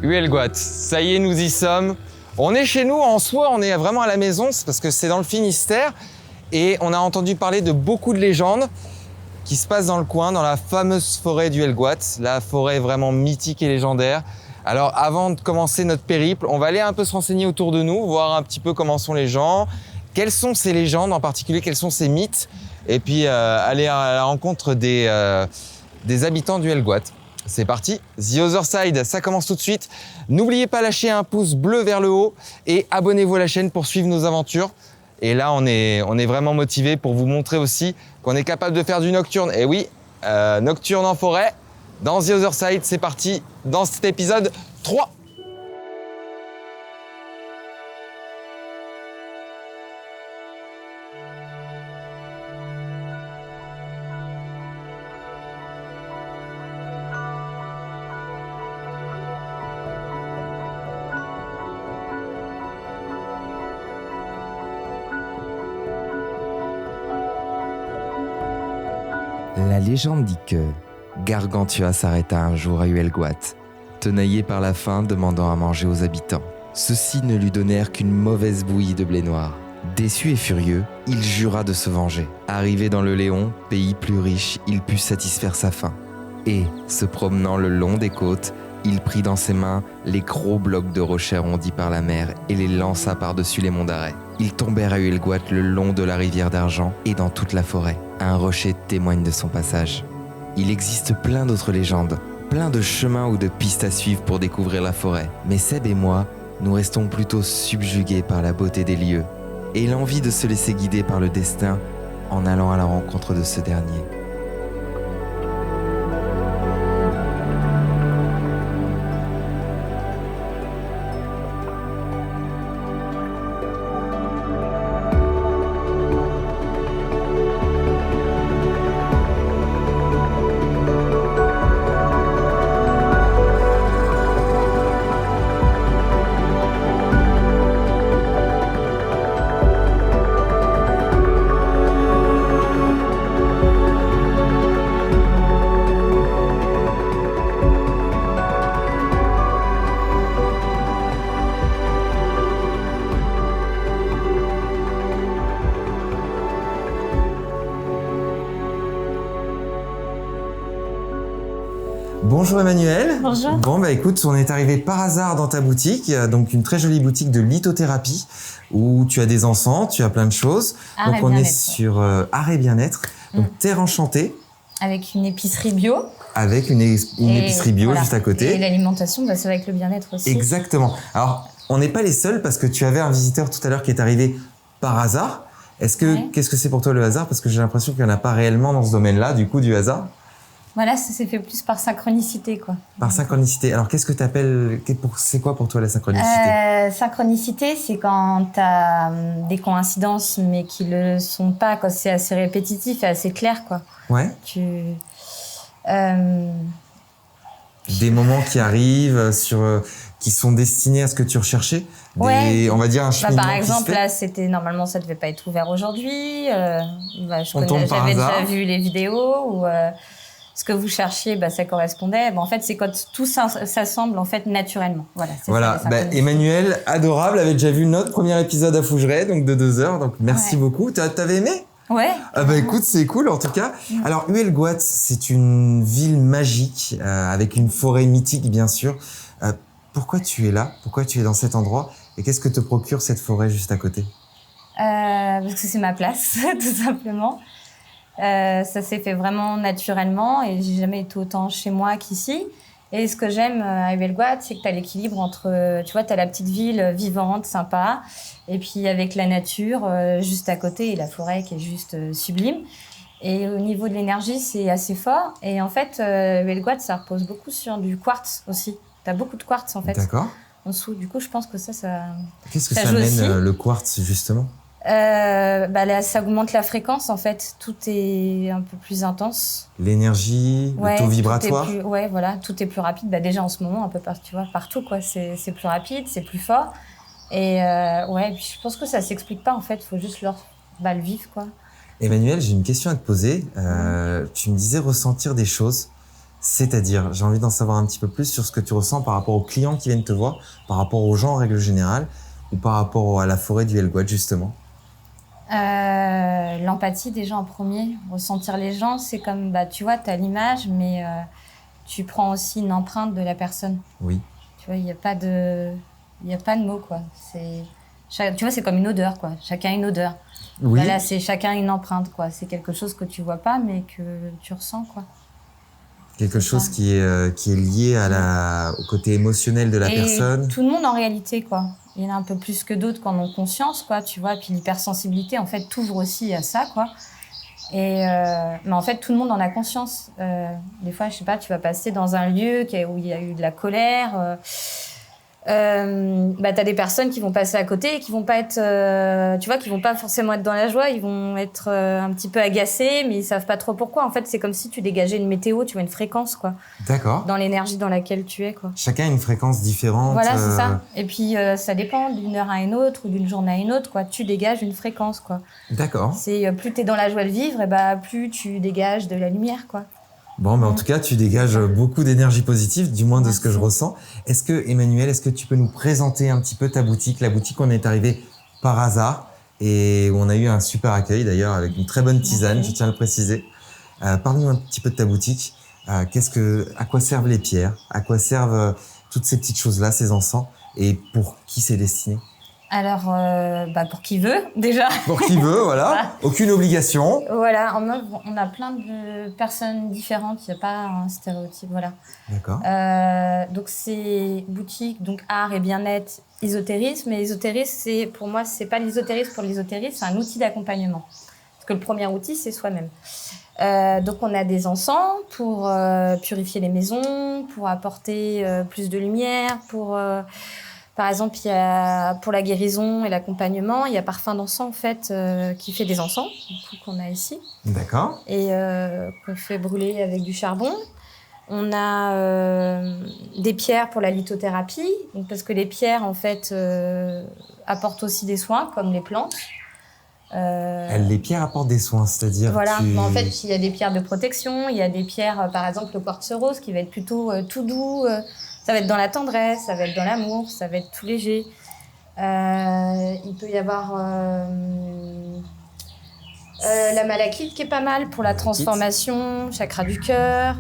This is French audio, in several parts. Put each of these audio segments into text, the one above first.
Huelgoat, ça y est, nous y sommes. On est chez nous, en soi, on est vraiment à la maison, c'est parce que c'est dans le Finistère. Et on a entendu parler de beaucoup de légendes qui se passent dans le coin, dans la fameuse forêt du Huelgoat, la forêt vraiment mythique et légendaire. Alors avant de commencer notre périple, on va aller un peu se renseigner autour de nous, voir un petit peu comment sont les gens, quelles sont ces légendes en particulier, quels sont ces mythes, et puis aller à la rencontre des habitants du Huelgoat. C'est parti, The Other Side, ça commence tout de suite. N'oubliez pas de lâcher un pouce bleu vers le haut et abonnez-vous à la chaîne pour suivre nos aventures. Et là, on est vraiment motivé pour vous montrer aussi qu'on est capable de faire du nocturne. Et oui, nocturne en forêt, dans The Other Side, c'est parti dans cet épisode 3. La légende dit que Gargantua s'arrêta un jour à Huelgoat, tenaillé par la faim demandant à manger aux habitants. Ceux-ci ne lui donnèrent qu'une mauvaise bouillie de blé noir. Déçu et furieux, il jura de se venger. Arrivé dans le Léon, pays plus riche, il put satisfaire sa faim. Et, se promenant le long des côtes, il prit dans ses mains les gros blocs de rochers rondis par la mer et les lança par-dessus les monts d'arrêt. Ils tombèrent à Huelgoat le long de la rivière d'Argent et dans toute la forêt. Un rocher témoigne de son passage. Il existe plein d'autres légendes, plein de chemins ou de pistes à suivre pour découvrir la forêt. Mais Seb et moi, nous restons plutôt subjugués par la beauté des lieux et l'envie de se laisser guider par le destin en allant à la rencontre de ce dernier. Bonjour Emmanuel. Bonjour. Bon bah écoute, on est arrivé par hasard dans ta boutique, donc une très jolie boutique de lithothérapie où tu as des encens, tu as plein de choses. Art donc et on est bien-être. sur art et bien-être, donc terre enchantée Avec une épicerie bio. avec une épicerie bio voilà. juste à côté. Et l'alimentation, bah, c'est avec le bien-être aussi. Exactement. Alors on n'est pas les seuls parce que tu avais un visiteur tout à l'heure qui est arrivé par hasard. Qu'est-ce que c'est pour toi le hasard? Parce que j'ai l'impression qu'il n'y en a pas réellement dans ce domaine-là, du coup du hasard. Voilà, ça s'est fait plus par synchronicité, quoi. Par synchronicité. Alors, qu'est-ce que tu appelles... C'est quoi pour toi la synchronicité? Synchronicité, c'est quand tu as des coïncidences, mais qui le sont pas, quand c'est assez répétitif et assez clair, quoi. Ouais. Des moments qui arrivent, qui sont destinés à ce que tu recherchais. Ouais. On va dire un cheminement par qui exemple, se fait. là, normalement, ça devait pas être ouvert aujourd'hui. On tombe par J'avais hasard. déjà vu les vidéos où ce que vous cherchiez, ça correspondait. En fait, c'est quand tout s'assemble en fait naturellement. Voilà. C'est Voilà. ça, les synchronicités. Emmanuel, adorable, avait déjà vu notre premier épisode à Fougeray, donc de 2 heures. Donc merci Ouais. beaucoup. T'avais aimé? Ouais. Ah bah écoute, c'est cool en tout cas. Alors Huelgoat, c'est une ville magique avec une forêt mythique bien sûr. Pourquoi tu es là? Pourquoi tu es dans cet endroit? Et qu'est-ce que te procure cette forêt juste à côté? Parce que c'est ma place, tout simplement. Ça s'est fait vraiment naturellement et j'ai jamais été autant chez moi qu'ici. Et ce que j'aime à Huelgoat, c'est que tu as l'équilibre entre, tu vois, tu as la petite ville vivante, sympa, et puis avec la nature juste à côté et la forêt qui est juste sublime. Et au niveau de l'énergie, c'est assez fort. Et en fait, Huelgoat, ça repose beaucoup sur du quartz aussi. Tu as beaucoup de quartz en fait. D'accord. En dessous, du coup, je pense que ça Qu'est-ce que ça ça joue amène aussi. le quartz justement? Là, ça augmente la fréquence en fait. Tout est un peu plus intense. L'énergie, le taux vibratoire. Tout est plus rapide. Déjà en ce moment, un peu partout quoi. C'est plus rapide, c'est plus fort. Et puis je pense que ça s'explique pas en fait. Faut juste le vivre quoi. Emmanuel, j'ai une question à te poser. Tu me disais ressentir des choses. C'est-à-dire, j'ai envie d'en savoir un petit peu plus sur ce que tu ressens par rapport aux clients qui viennent te voir, par rapport aux gens en règle générale, ou par rapport à la forêt du Helgoat, justement. L'empathie déjà en premier. Ressentir les gens, c'est comme, tu vois, tu as l'image, mais tu prends aussi une empreinte de la personne. Oui. Tu vois, il n'y a pas de mots, quoi. Tu vois, c'est comme une odeur, quoi. Chacun a une odeur. Oui. Là, c'est chacun une empreinte, quoi. C'est quelque chose que tu vois pas, mais que tu ressens, quoi. Quelque chose qui est lié au côté émotionnel de la personne. Tout le monde, en réalité, quoi. Il y en a un peu plus que d'autres qui en ont conscience, quoi, tu vois. Puis l'hypersensibilité, en fait, t'ouvre aussi à ça, quoi. Mais en fait, tout le monde en a conscience. Des fois, je sais pas, tu vas passer dans un lieu où il y a eu de la colère. T'as des personnes qui vont passer à côté et qui vont pas être, tu vois, qui vont pas forcément être dans la joie. Ils vont être un petit peu agacés, mais ils savent pas trop pourquoi. En fait, c'est comme si tu dégageais une météo, tu vois, une fréquence, quoi. D'accord. Dans l'énergie dans laquelle tu es, quoi. Chacun a une fréquence différente. Voilà, c'est ça. Et puis, ça dépend d'une heure à une autre ou d'une journée à une autre, quoi. Tu dégages une fréquence, quoi. D'accord. C'est plus t'es dans la joie de vivre, plus tu dégages de la lumière, quoi. Bon, mais en tout cas, tu dégages beaucoup d'énergie positive, du moins de ce que je ressens. Emmanuel, est-ce que tu peux nous présenter un petit peu ta boutique? La boutique, on est arrivé par hasard et où on a eu un super accueil d'ailleurs avec une très bonne tisane, je tiens à le préciser. Parle-nous un petit peu de ta boutique. À quoi servent les pierres? À quoi servent toutes ces petites choses-là, ces encens? Et pour qui c'est destiné? Alors, pour qui veut, déjà. Pour qui veut, voilà. Aucune obligation. Voilà, on a plein de personnes différentes, il n'y a pas un stéréotype, voilà. D'accord. Donc, c'est boutique, donc art et bien-être, ésotérisme. Et ésotérisme, pour moi, c'est pas l'ésotérisme pour l'ésotérisme, c'est un outil d'accompagnement. Parce que le premier outil, c'est soi-même. Donc, on a des encens pour purifier les maisons, pour apporter plus de lumière, par exemple, il y a pour la guérison et l'accompagnement, il y a Parfum d'encens en fait qui fait des encens qu'on a ici. D'accord. Et qu'on fait brûler avec du charbon. On a des pierres pour la lithothérapie, donc parce que les pierres en fait apportent aussi des soins comme les plantes. Les pierres apportent des soins, c'est-à-dire. Voilà. Mais en fait, il y a des pierres de protection, il y a des pierres, par exemple le quartz rose qui va être plutôt tout doux. Ça va être dans la tendresse, ça va être dans l'amour, ça va être tout léger. Il peut y avoir la malachite qui est pas mal pour la transformation, chakra du cœur.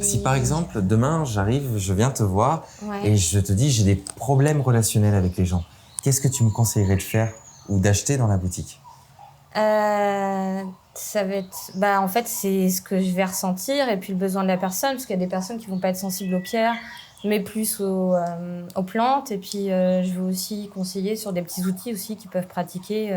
Si par exemple, demain, je viens te voir Ouais. et je te dis j'ai des problèmes relationnels avec les gens, qu'est-ce que tu me conseillerais de faire ou d'acheter dans la boutique? Ça va être, en fait, c'est ce que je vais ressentir et puis le besoin de la personne, parce qu'il y a des personnes qui vont pas être sensibles aux pierres, mais plus aux plantes. Et puis, je vais aussi conseiller sur des petits outils aussi qu'ils peuvent pratiquer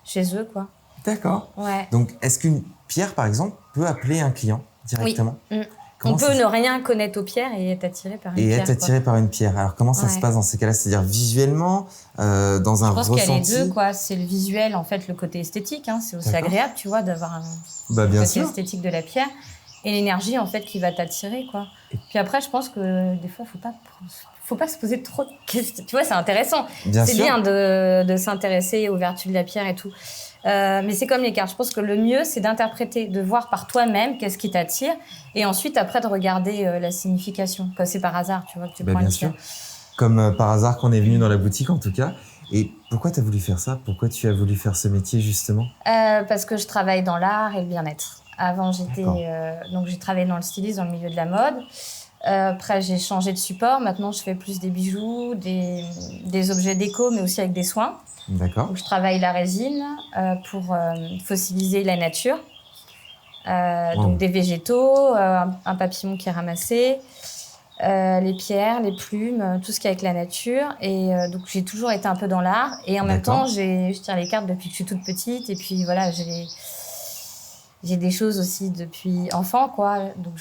chez eux, quoi. D'accord. Ouais. Donc, est-ce qu'une pierre, par exemple, peut appeler un client directement? Oui. On peut ne rien connaître aux pierres et être attiré par une pierre. Et être attiré par une pierre. Alors, comment ça se passe dans ces cas-là? C'est-à-dire visuellement, dans un ressenti? Je pense qu'il y a les deux, quoi. C'est le visuel, en fait, le côté esthétique. Hein. C'est aussi agréable, tu vois, d'avoir un bien côté sûr. esthétique de la pierre. Et l'énergie, en fait, qui va t'attirer, quoi. Puis après, je pense que des fois, faut pas se poser trop de questions. Tu vois, c'est intéressant. C'est bien de s'intéresser aux vertus de la pierre et tout. Mais c'est comme les cartes. Je pense que le mieux, c'est d'interpréter, de voir par toi-même qu'est-ce qui t'attire, et ensuite, après, de regarder la signification. Comme c'est par hasard, tu vois, que tu prends une pierre. Comme par hasard qu'on est venu dans la boutique, en tout cas. Et pourquoi tu as voulu faire ça? Pourquoi tu as voulu faire ce métier, justement? Parce que je travaille dans l'art et le bien-être. Avant, donc j'ai travaillé dans le stylisme, dans le milieu de la mode. Après, j'ai changé de support. Maintenant, je fais plus des bijoux, des objets déco, mais aussi avec des soins. D'accord. Donc, je travaille la résine pour fossiliser la nature. Donc, des végétaux, un papillon qui est ramassé, les pierres, les plumes, tout ce qui est avec la nature. Et donc, j'ai toujours été un peu dans l'art. Et en même temps, je tire les cartes depuis que je suis toute petite. Et puis, voilà, j'ai des choses aussi depuis enfant, quoi. Donc,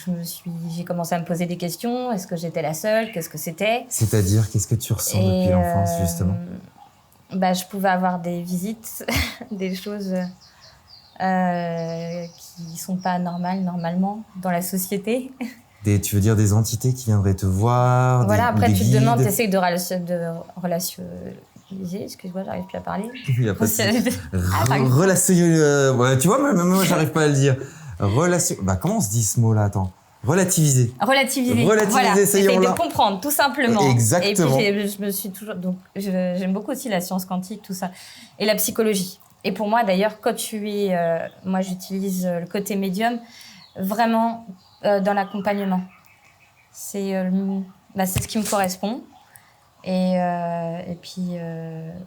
j'ai commencé à me poser des questions. Est-ce que j'étais la seule? Qu'est-ce que c'était? C'est-à-dire, qu'est-ce que tu ressens depuis l'enfance, justement? Je pouvais avoir des visites, des choses qui sont pas normales, normalement, dans la société. Tu veux dire des entités qui viendraient te voir? Voilà, après, des tu te guides. demandes, tu essaies de relationnaliser. Excuse-moi, j'arrive plus à parler. Il y a pas de relationnel. Ouais, tu vois, même moi, j'arrive pas à le dire. Relation. Bah, comment on se dit ce mot-là? Attends. Relativiser. Relativiser. Relativiser, ça y est, Essaye on de l'a. comprendre, tout simplement. Exactement. Et puis, je me suis toujours... Donc, j'aime beaucoup aussi la science quantique, tout ça. Et la psychologie. Et pour moi, d'ailleurs, quand tu es... moi, j'utilise le côté médium vraiment dans l'accompagnement. C'est ce qui me correspond. Et puis,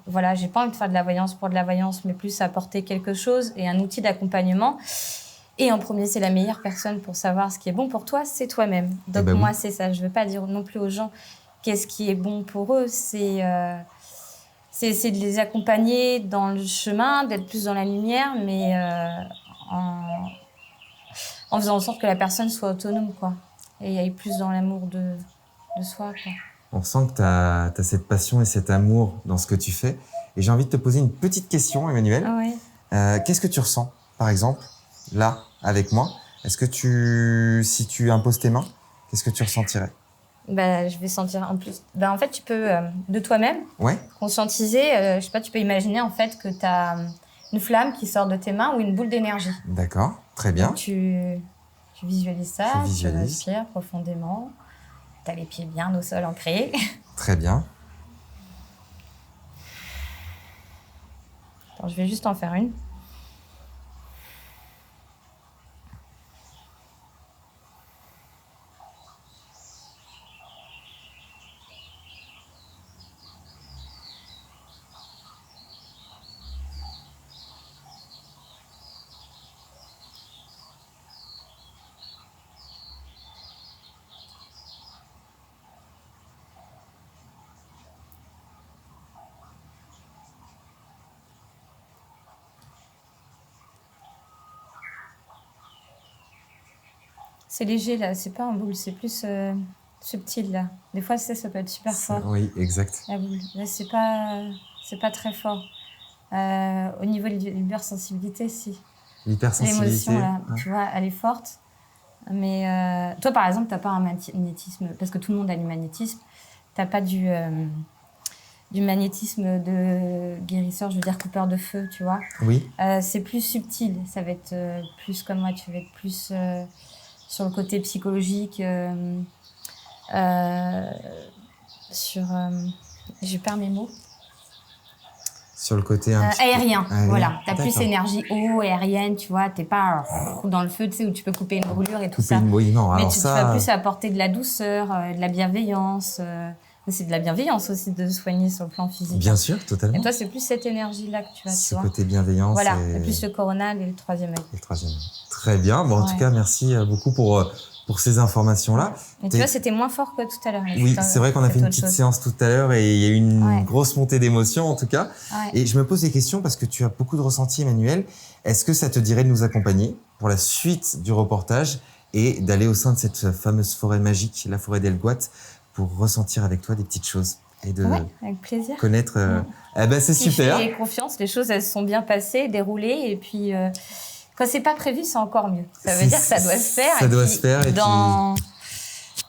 voilà, j'ai pas envie de faire de la voyance pour de la voyance, mais plus apporter quelque chose et un outil d'accompagnement. Et en premier, c'est la meilleure personne pour savoir ce qui est bon pour toi, c'est toi-même. Donc ben moi, oui. c'est ça. Je veux pas dire non plus aux gens qu'est-ce qui est bon pour eux. C'est de les accompagner dans le chemin, d'être plus dans la lumière, mais en faisant en sorte que la personne soit autonome, quoi. Et aille plus dans l'amour de soi, quoi. On sent que tu as cette passion et cet amour dans ce que tu fais. Et j'ai envie de te poser une petite question, Emmanuel. Ah ouais. Qu'est-ce que tu ressens, par exemple, là, avec moi? Est-ce que si tu imposes tes mains, qu'est-ce que tu ressentirais? Je vais sentir en plus. En fait, tu peux, de toi-même, Ouais. conscientiser. Je sais pas, tu peux imaginer en fait que tu as une flamme qui sort de tes mains ou une boule d'énergie. D'accord, très bien. Donc, tu visualises ça, Je visualise. tu respires profondément. Tu as les pieds bien au sol ancrés. Très bien. Attends, je vais juste en faire une. C'est léger là, c'est pas un boule, c'est plus subtil là. Des fois, ça peut être super fort. Oui, exact. La boule. Là, c'est pas très fort. Au niveau de l'hypersensibilité, si. L'hypersensibilité. L'émotion, là, Ouais. tu vois, elle est forte. Mais toi, par exemple, t'as pas un magnétisme, parce que tout le monde a du magnétisme. T'as pas du magnétisme de guérisseur, je veux dire coupeur de feu, tu vois. Oui. C'est plus subtil. Ça va être plus comme moi, tu vas être plus sur le côté psychologique, je perds mes mots. Sur le côté un petit peu Aérien, voilà. T'as D'accord. plus énergie eau, aérienne, tu vois. T'es pas dans le feu, tu sais, où tu peux couper une brûlure et tout ça. Oui, non, Mais alors tu ça... vas plus apporter de la douceur, de la bienveillance. C'est de la bienveillance aussi de soigner sur le plan physique. Bien sûr, totalement. Et toi, c'est plus cette énergie-là que tu as, tu Ce vois. côté bienveillance Voilà, et... et plus le coronal et le troisième œil. Et le troisième. Très bien. Bon, en tout Ouais. cas, merci beaucoup pour ces informations-là. Et tu vois, c'était moins fort que tout à l'heure. Oui, c'est vrai qu'on a fait une petite séance tout à l'heure et il y a eu une Ouais. grosse montée d'émotions en tout cas. Ouais. Et je me pose des questions parce que tu as beaucoup de ressentis, Emmanuel. Est-ce que ça te dirait de nous accompagner pour la suite du reportage et d'aller au sein de cette fameuse forêt magique, la forêt d'Elgoat, pour ressentir avec toi des petites choses et de Ouais, avec plaisir. connaître... Eh ben, c'est Puis super. j'ai confiance, les choses, elles se sont bien passées, déroulées. Et puis, quand c'est pas prévu, c'est encore mieux. Ça veut dire que ça doit se faire. Ça et doit puis, se faire. Et dans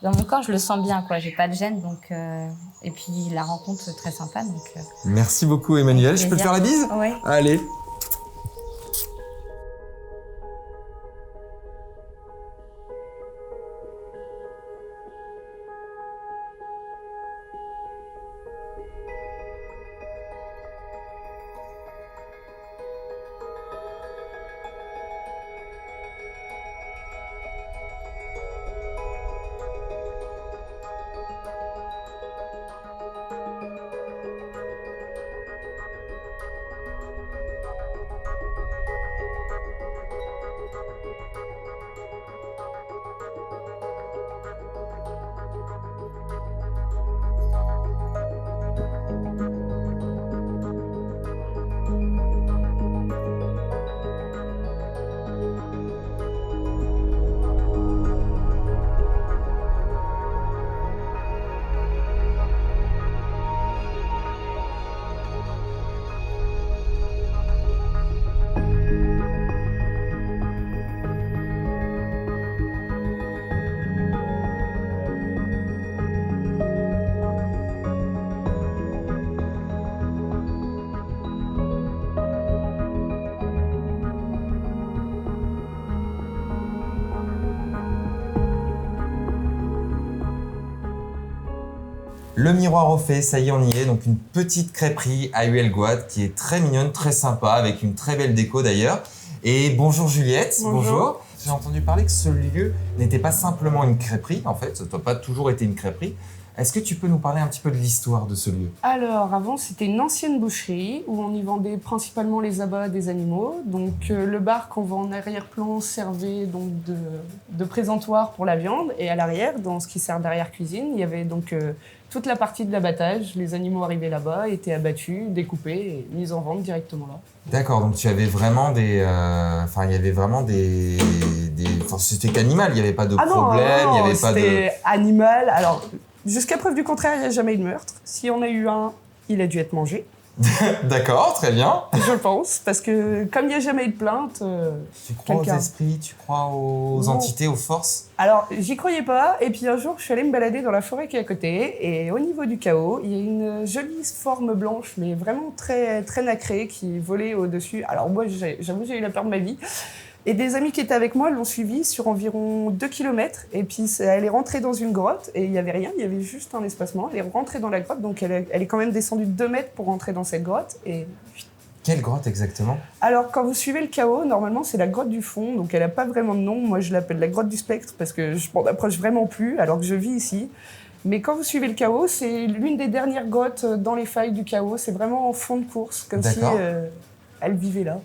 mon corps, je le sens bien, quoi. J'ai pas de gêne, donc. Et puis la rencontre très sympa, donc. Merci beaucoup, Emmanuel. Avec Je peux te plaisir. faire la bise? Ouais. Allez. Le miroir au fait, ça y est, on y est. Donc une petite crêperie à Huelgoat qui est très mignonne, très sympa, avec une très belle déco d'ailleurs. Et bonjour Juliette. Bonjour. J'ai entendu parler que ce lieu n'était pas simplement une crêperie, en fait, ça n'a pas toujours été une crêperie. Est-ce que tu peux nous parler un petit peu de l'histoire de ce lieu? Alors, avant, c'était une ancienne boucherie où on y vendait principalement les abats des animaux. Donc, le bar qu'on voit en arrière-plan servait donc de présentoir pour la viande. Et à l'arrière, dans ce qui sert d'arrière-cuisine, il y avait donc toute la partie de l'abattage. Les animaux arrivaient là-bas, étaient abattus, découpés et mis en vente directement là. D'accord, donc tu avais vraiment il y avait vraiment des... Enfin, c'était qu'animal, il n'y avait pas de problème, il n'y avait pas de... C'était animal. Alors, jusqu'à preuve du contraire, il n'y a jamais eu de meurtre. Si on a eu un, il a dû être mangé. D'accord, très bien. Je pense, parce que comme il n'y a jamais eu de plainte... Tu crois aux esprits, tu crois aux entités, aux forces? Alors, j'y croyais pas, et puis un jour, je suis allée me balader dans la forêt qui est à côté, et au niveau du chaos, il y a une jolie forme blanche, mais vraiment très, très nacrée, qui volait au-dessus. Alors moi, j'avoue, j'ai eu la peur de ma vie. Et des amis qui étaient avec moi l'ont suivie sur environ 2 km. Et puis, elle est rentrée dans une grotte et il n'y avait rien, il y avait juste un espacement. Elle est rentrée dans la grotte, donc elle est quand même descendue de 2 mètres pour rentrer dans cette grotte. Et... Quelle grotte exactement? Alors, quand vous suivez le chaos, normalement, c'est la grotte du fond. Donc, elle n'a pas vraiment de nom. Moi, je l'appelle la grotte du spectre parce que je m'en approche vraiment plus, alors que je vis ici. Mais quand vous suivez le chaos, c'est l'une des dernières grottes dans les failles du chaos. C'est vraiment en fond de course, comme si elle vivait là.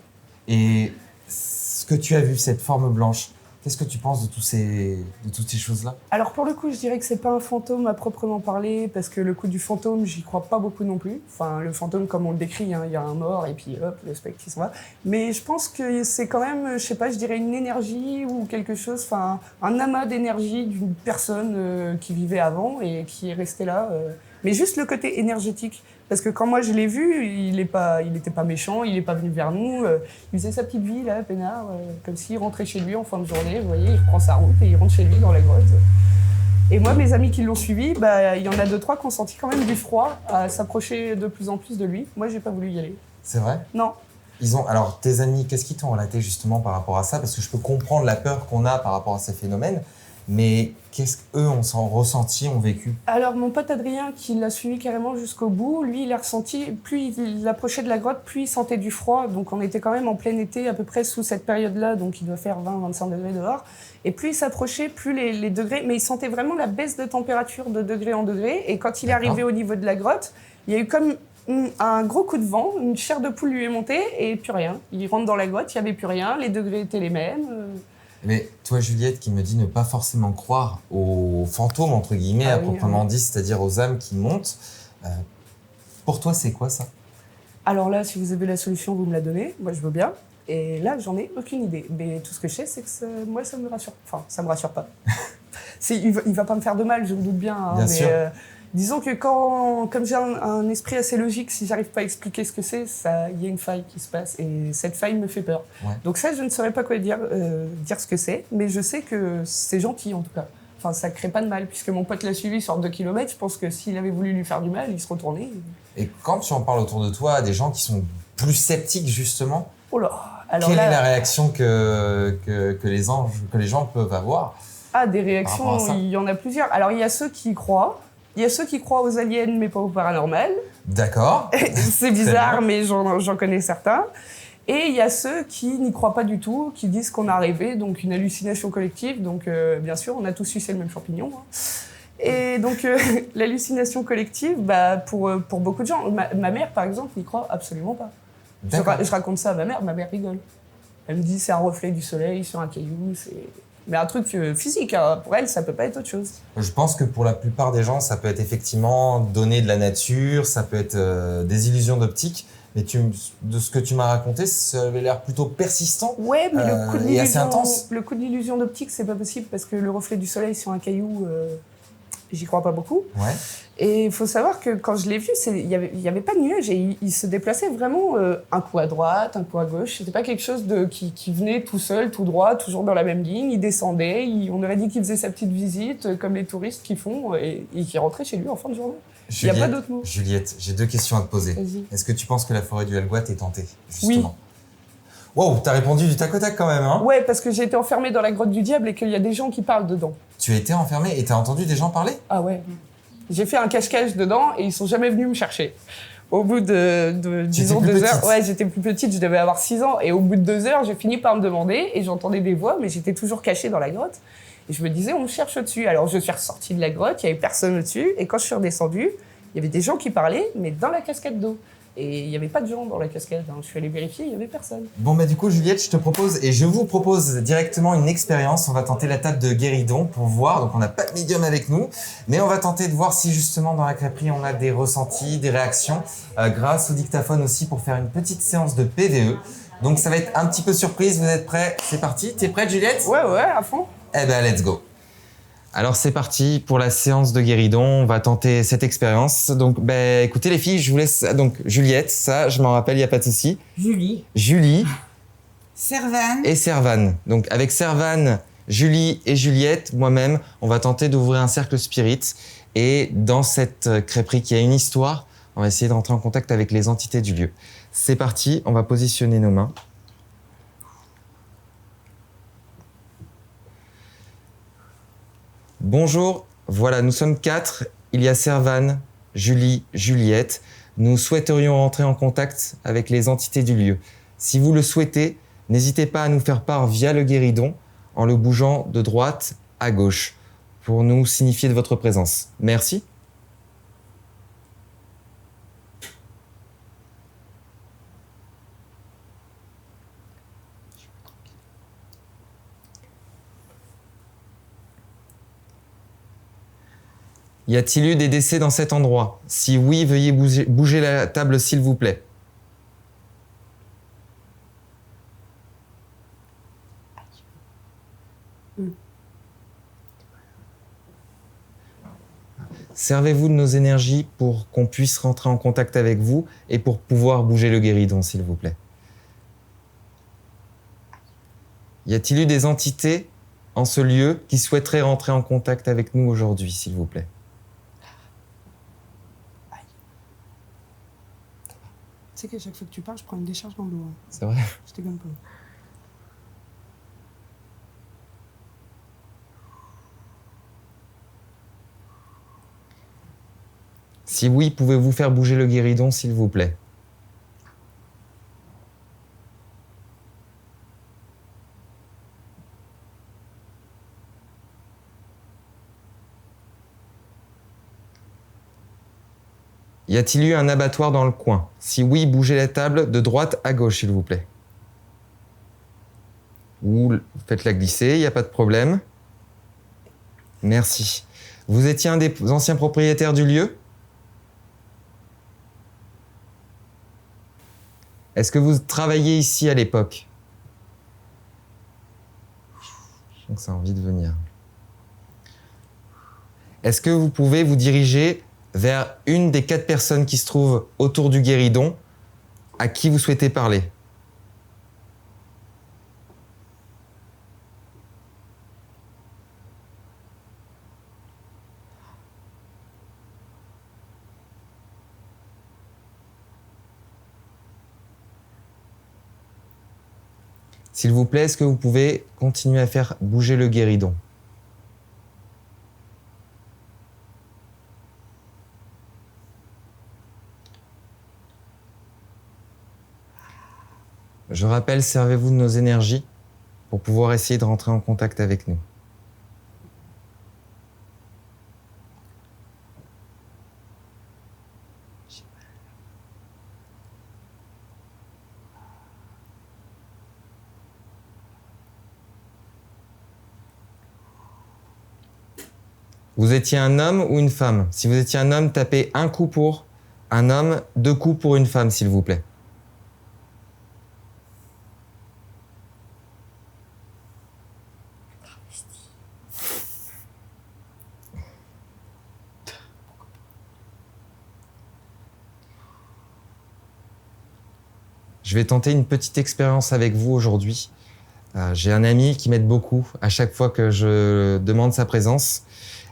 Et ce que tu as vu, cette forme blanche, qu'est-ce que tu penses de toutes ces choses-là? Alors pour le coup, je dirais que c'est pas un fantôme à proprement parler, parce que le coup du fantôme, j'y crois pas beaucoup non plus. Enfin, le fantôme comme on le décrit, hein, il y a un mort et puis hop, le spectre qui s'en va. Mais je pense que c'est quand même, je sais pas, je dirais une énergie ou quelque chose, enfin un amas d'énergie d'une personne qui vivait avant et qui est restée là. Mais juste le côté énergétique. Parce que quand moi je l'ai vu, il était pas méchant, il est pas venu vers nous. Il faisait sa petite vie là, peinard, comme s'il rentrait chez lui en fin de journée. Vous voyez, il prend sa route et il rentre chez lui dans la grotte. Et moi, mes amis qui l'ont suivi, il y en a 2-3 qui ont senti quand même du froid à s'approcher de plus en plus de lui. Moi, j'ai pas voulu y aller. C'est vrai? Non. Alors, tes amis, qu'est-ce qu'ils t'ont relaté justement par rapport à ça? Parce que je peux comprendre la peur qu'on a par rapport à ces phénomènes, mais qu'est-ce qu'eux ont ressenti, ont vécu? Alors, mon pote Adrien, qui l'a suivi carrément jusqu'au bout, lui, il a ressenti, plus il approchait de la grotte, plus il sentait du froid. Donc, on était quand même en plein été, à peu près sous cette période-là, donc il doit faire 20-25 degrés dehors. Et plus il s'approchait, plus les degrés... Mais il sentait vraiment la baisse de température de degré en degré. Et quand il est arrivé au niveau de la grotte, il y a eu comme un gros coup de vent, une chair de poule lui est montée, et plus rien. Il rentre dans la grotte, il n'y avait plus rien, les degrés étaient les mêmes... Mais toi, Juliette, qui me dit ne pas forcément croire aux fantômes, entre guillemets, à proprement dit, c'est-à-dire aux âmes qui montent, pour toi, c'est quoi ça? Alors là, si vous avez la solution, vous me la donnez, moi je veux bien. Et là, j'en ai aucune idée. Mais tout ce que je sais, c'est que moi, ça me rassure. Enfin, ça me rassure pas. Il va pas me faire de mal, je me doute bien. Hein, bien mais sûr. Disons que comme j'ai un esprit assez logique, si j'arrive pas à expliquer ce que c'est, il y a une faille qui se passe et cette faille me fait peur. Ouais. Donc ça, je ne saurais pas quoi dire ce que c'est, mais je sais que c'est gentil en tout cas. Enfin, ça crée pas de mal, puisque mon pote l'a suivi sur 2 km, je pense que s'il avait voulu lui faire du mal, il se retournait. Et quand tu en parles autour de toi à des gens qui sont plus sceptiques justement, oh là, alors quelle là, est la réaction que les gens peuvent avoir? Ah, des réactions, il y en a plusieurs. Alors il y a ceux qui y croient. Il y a ceux qui croient aux aliens, mais pas au paranormal. D'accord. C'est bizarre, mais j'en connais certains. Et il y a ceux qui n'y croient pas du tout, qui disent qu'on a rêvé, donc une hallucination collective. Donc, bien sûr, on a tous sucé le même champignon. Hein. Et donc, l'hallucination collective, pour beaucoup de gens, ma mère, par exemple, n'y croit absolument pas. Je raconte ça à ma mère rigole. Elle me dit c'est un reflet du soleil sur un caillou, mais un truc physique, hein. Pour elle, ça peut pas être autre chose. Je pense que pour la plupart des gens, ça peut être effectivement donné de la nature, ça peut être des illusions d'optique. Mais de ce que tu m'as raconté, ça avait l'air plutôt persistant. Ouais, mais assez intense. Le coup de l'illusion d'optique, c'est pas possible parce que le reflet du soleil sur un caillou, j'y crois pas beaucoup. Ouais. Et il faut savoir que quand je l'ai vu, il y avait pas de nuages et il se déplaçait vraiment un coup à droite, un coup à gauche. C'était pas quelque chose qui venait tout seul, tout droit, toujours dans la même ligne. Il descendait, on aurait dit qu'il faisait sa petite visite comme les touristes qui font et qui rentrait chez lui en fin de journée. Il n'y a pas d'autre mot. Juliette, j'ai 2 questions à te poser. Vas-y. Est-ce que tu penses que la forêt du Huelgoat est tentée, justement? Oui. Wow, t'as répondu du tac au tac quand même, hein? Ouais, parce que j'ai été enfermée dans la grotte du diable et qu'il y a des gens qui parlent dedans. Tu as été enfermée et t'as entendu des gens parler? Ah ouais. J'ai fait un cache-cache dedans et ils sont jamais venus me chercher. Au bout de disons, plus 2 heures, petite. ouais, j'étais plus petite, je devais avoir 6 ans. Et au bout de 2 heures, j'ai fini par me demander et j'entendais des voix, mais j'étais toujours cachée dans la grotte. Et je me disais, on me cherche au-dessus. Alors je suis ressortie de la grotte, il n'y avait personne au-dessus. Et quand je suis redescendue, il y avait des gens qui parlaient, mais dans la cascade d'eau. Et il n'y avait pas de gens dans la cascade. Je suis allée vérifier, il n'y avait personne. Bon bah du coup Juliette, je te propose et je vous propose directement une expérience. On va tenter la table de guéridon pour voir. Donc on n'a pas de médium avec nous, mais on va tenter de voir si justement dans la crêperie on a des ressentis, des réactions grâce au dictaphone aussi pour faire une petite séance de PVE. Donc ça va être un petit peu surprise. Vous êtes prêts? C'est parti. T'es prête Juliette? Ouais, à fond. Eh ben let's go. Alors c'est parti pour la séance de guéridon, on va tenter cette expérience. Donc écoutez les filles, je vous laisse donc Juliette, ça je m'en rappelle, il y a pas de souci. Julie Servane. et Servane. Donc avec Servane, Julie et Juliette, moi-même, on va tenter d'ouvrir un cercle spirit et dans cette crêperie qui a une histoire, on va essayer d'entrer en contact avec les entités du lieu. C'est parti, on va positionner nos mains. Bonjour, voilà, nous sommes 4. Il y a Servane, Julie, Juliette. Nous souhaiterions entrer en contact avec les entités du lieu. Si vous le souhaitez, n'hésitez pas à nous faire part via le guéridon en le bougeant de droite à gauche pour nous signifier de votre présence. Merci. Y a-t-il eu des décès dans cet endroit? Si oui, veuillez bouger la table s'il vous plaît. Servez-vous de nos énergies pour qu'on puisse rentrer en contact avec vous et pour pouvoir bouger le guéridon, s'il vous plaît. Y a-t-il eu des entités en ce lieu qui souhaiteraient rentrer en contact avec nous aujourd'hui, s'il vous plaît? Tu sais qu'à chaque fois que tu parles, je prends une décharge dans l'eau. C'est vrai? Je te gagne pas. Si oui, pouvez-vous faire bouger le guéridon, s'il vous plaît? Y a-t-il eu un abattoir dans le coin? Si oui, bougez la table de droite à gauche, s'il vous plaît. Ou faites-la glisser, il n'y a pas de problème. Merci. Vous étiez un des anciens propriétaires du lieu? Est-ce que vous travailliez ici à l'époque? Je sens que ça a envie de venir. Est-ce que vous pouvez vous diriger vers une des 4 personnes qui se trouvent autour du guéridon à qui vous souhaitez parler? S'il vous plaît, est-ce que vous pouvez continuer à faire bouger le guéridon? Je rappelle, servez-vous de nos énergies pour pouvoir essayer de rentrer en contact avec nous. Vous étiez un homme ou une femme? Si vous étiez un homme, tapez 1 coup pour un homme, 2 coups pour une femme, s'il vous plaît. Je vais tenter une petite expérience avec vous aujourd'hui. J'ai un ami qui m'aide beaucoup à chaque fois que je demande sa présence.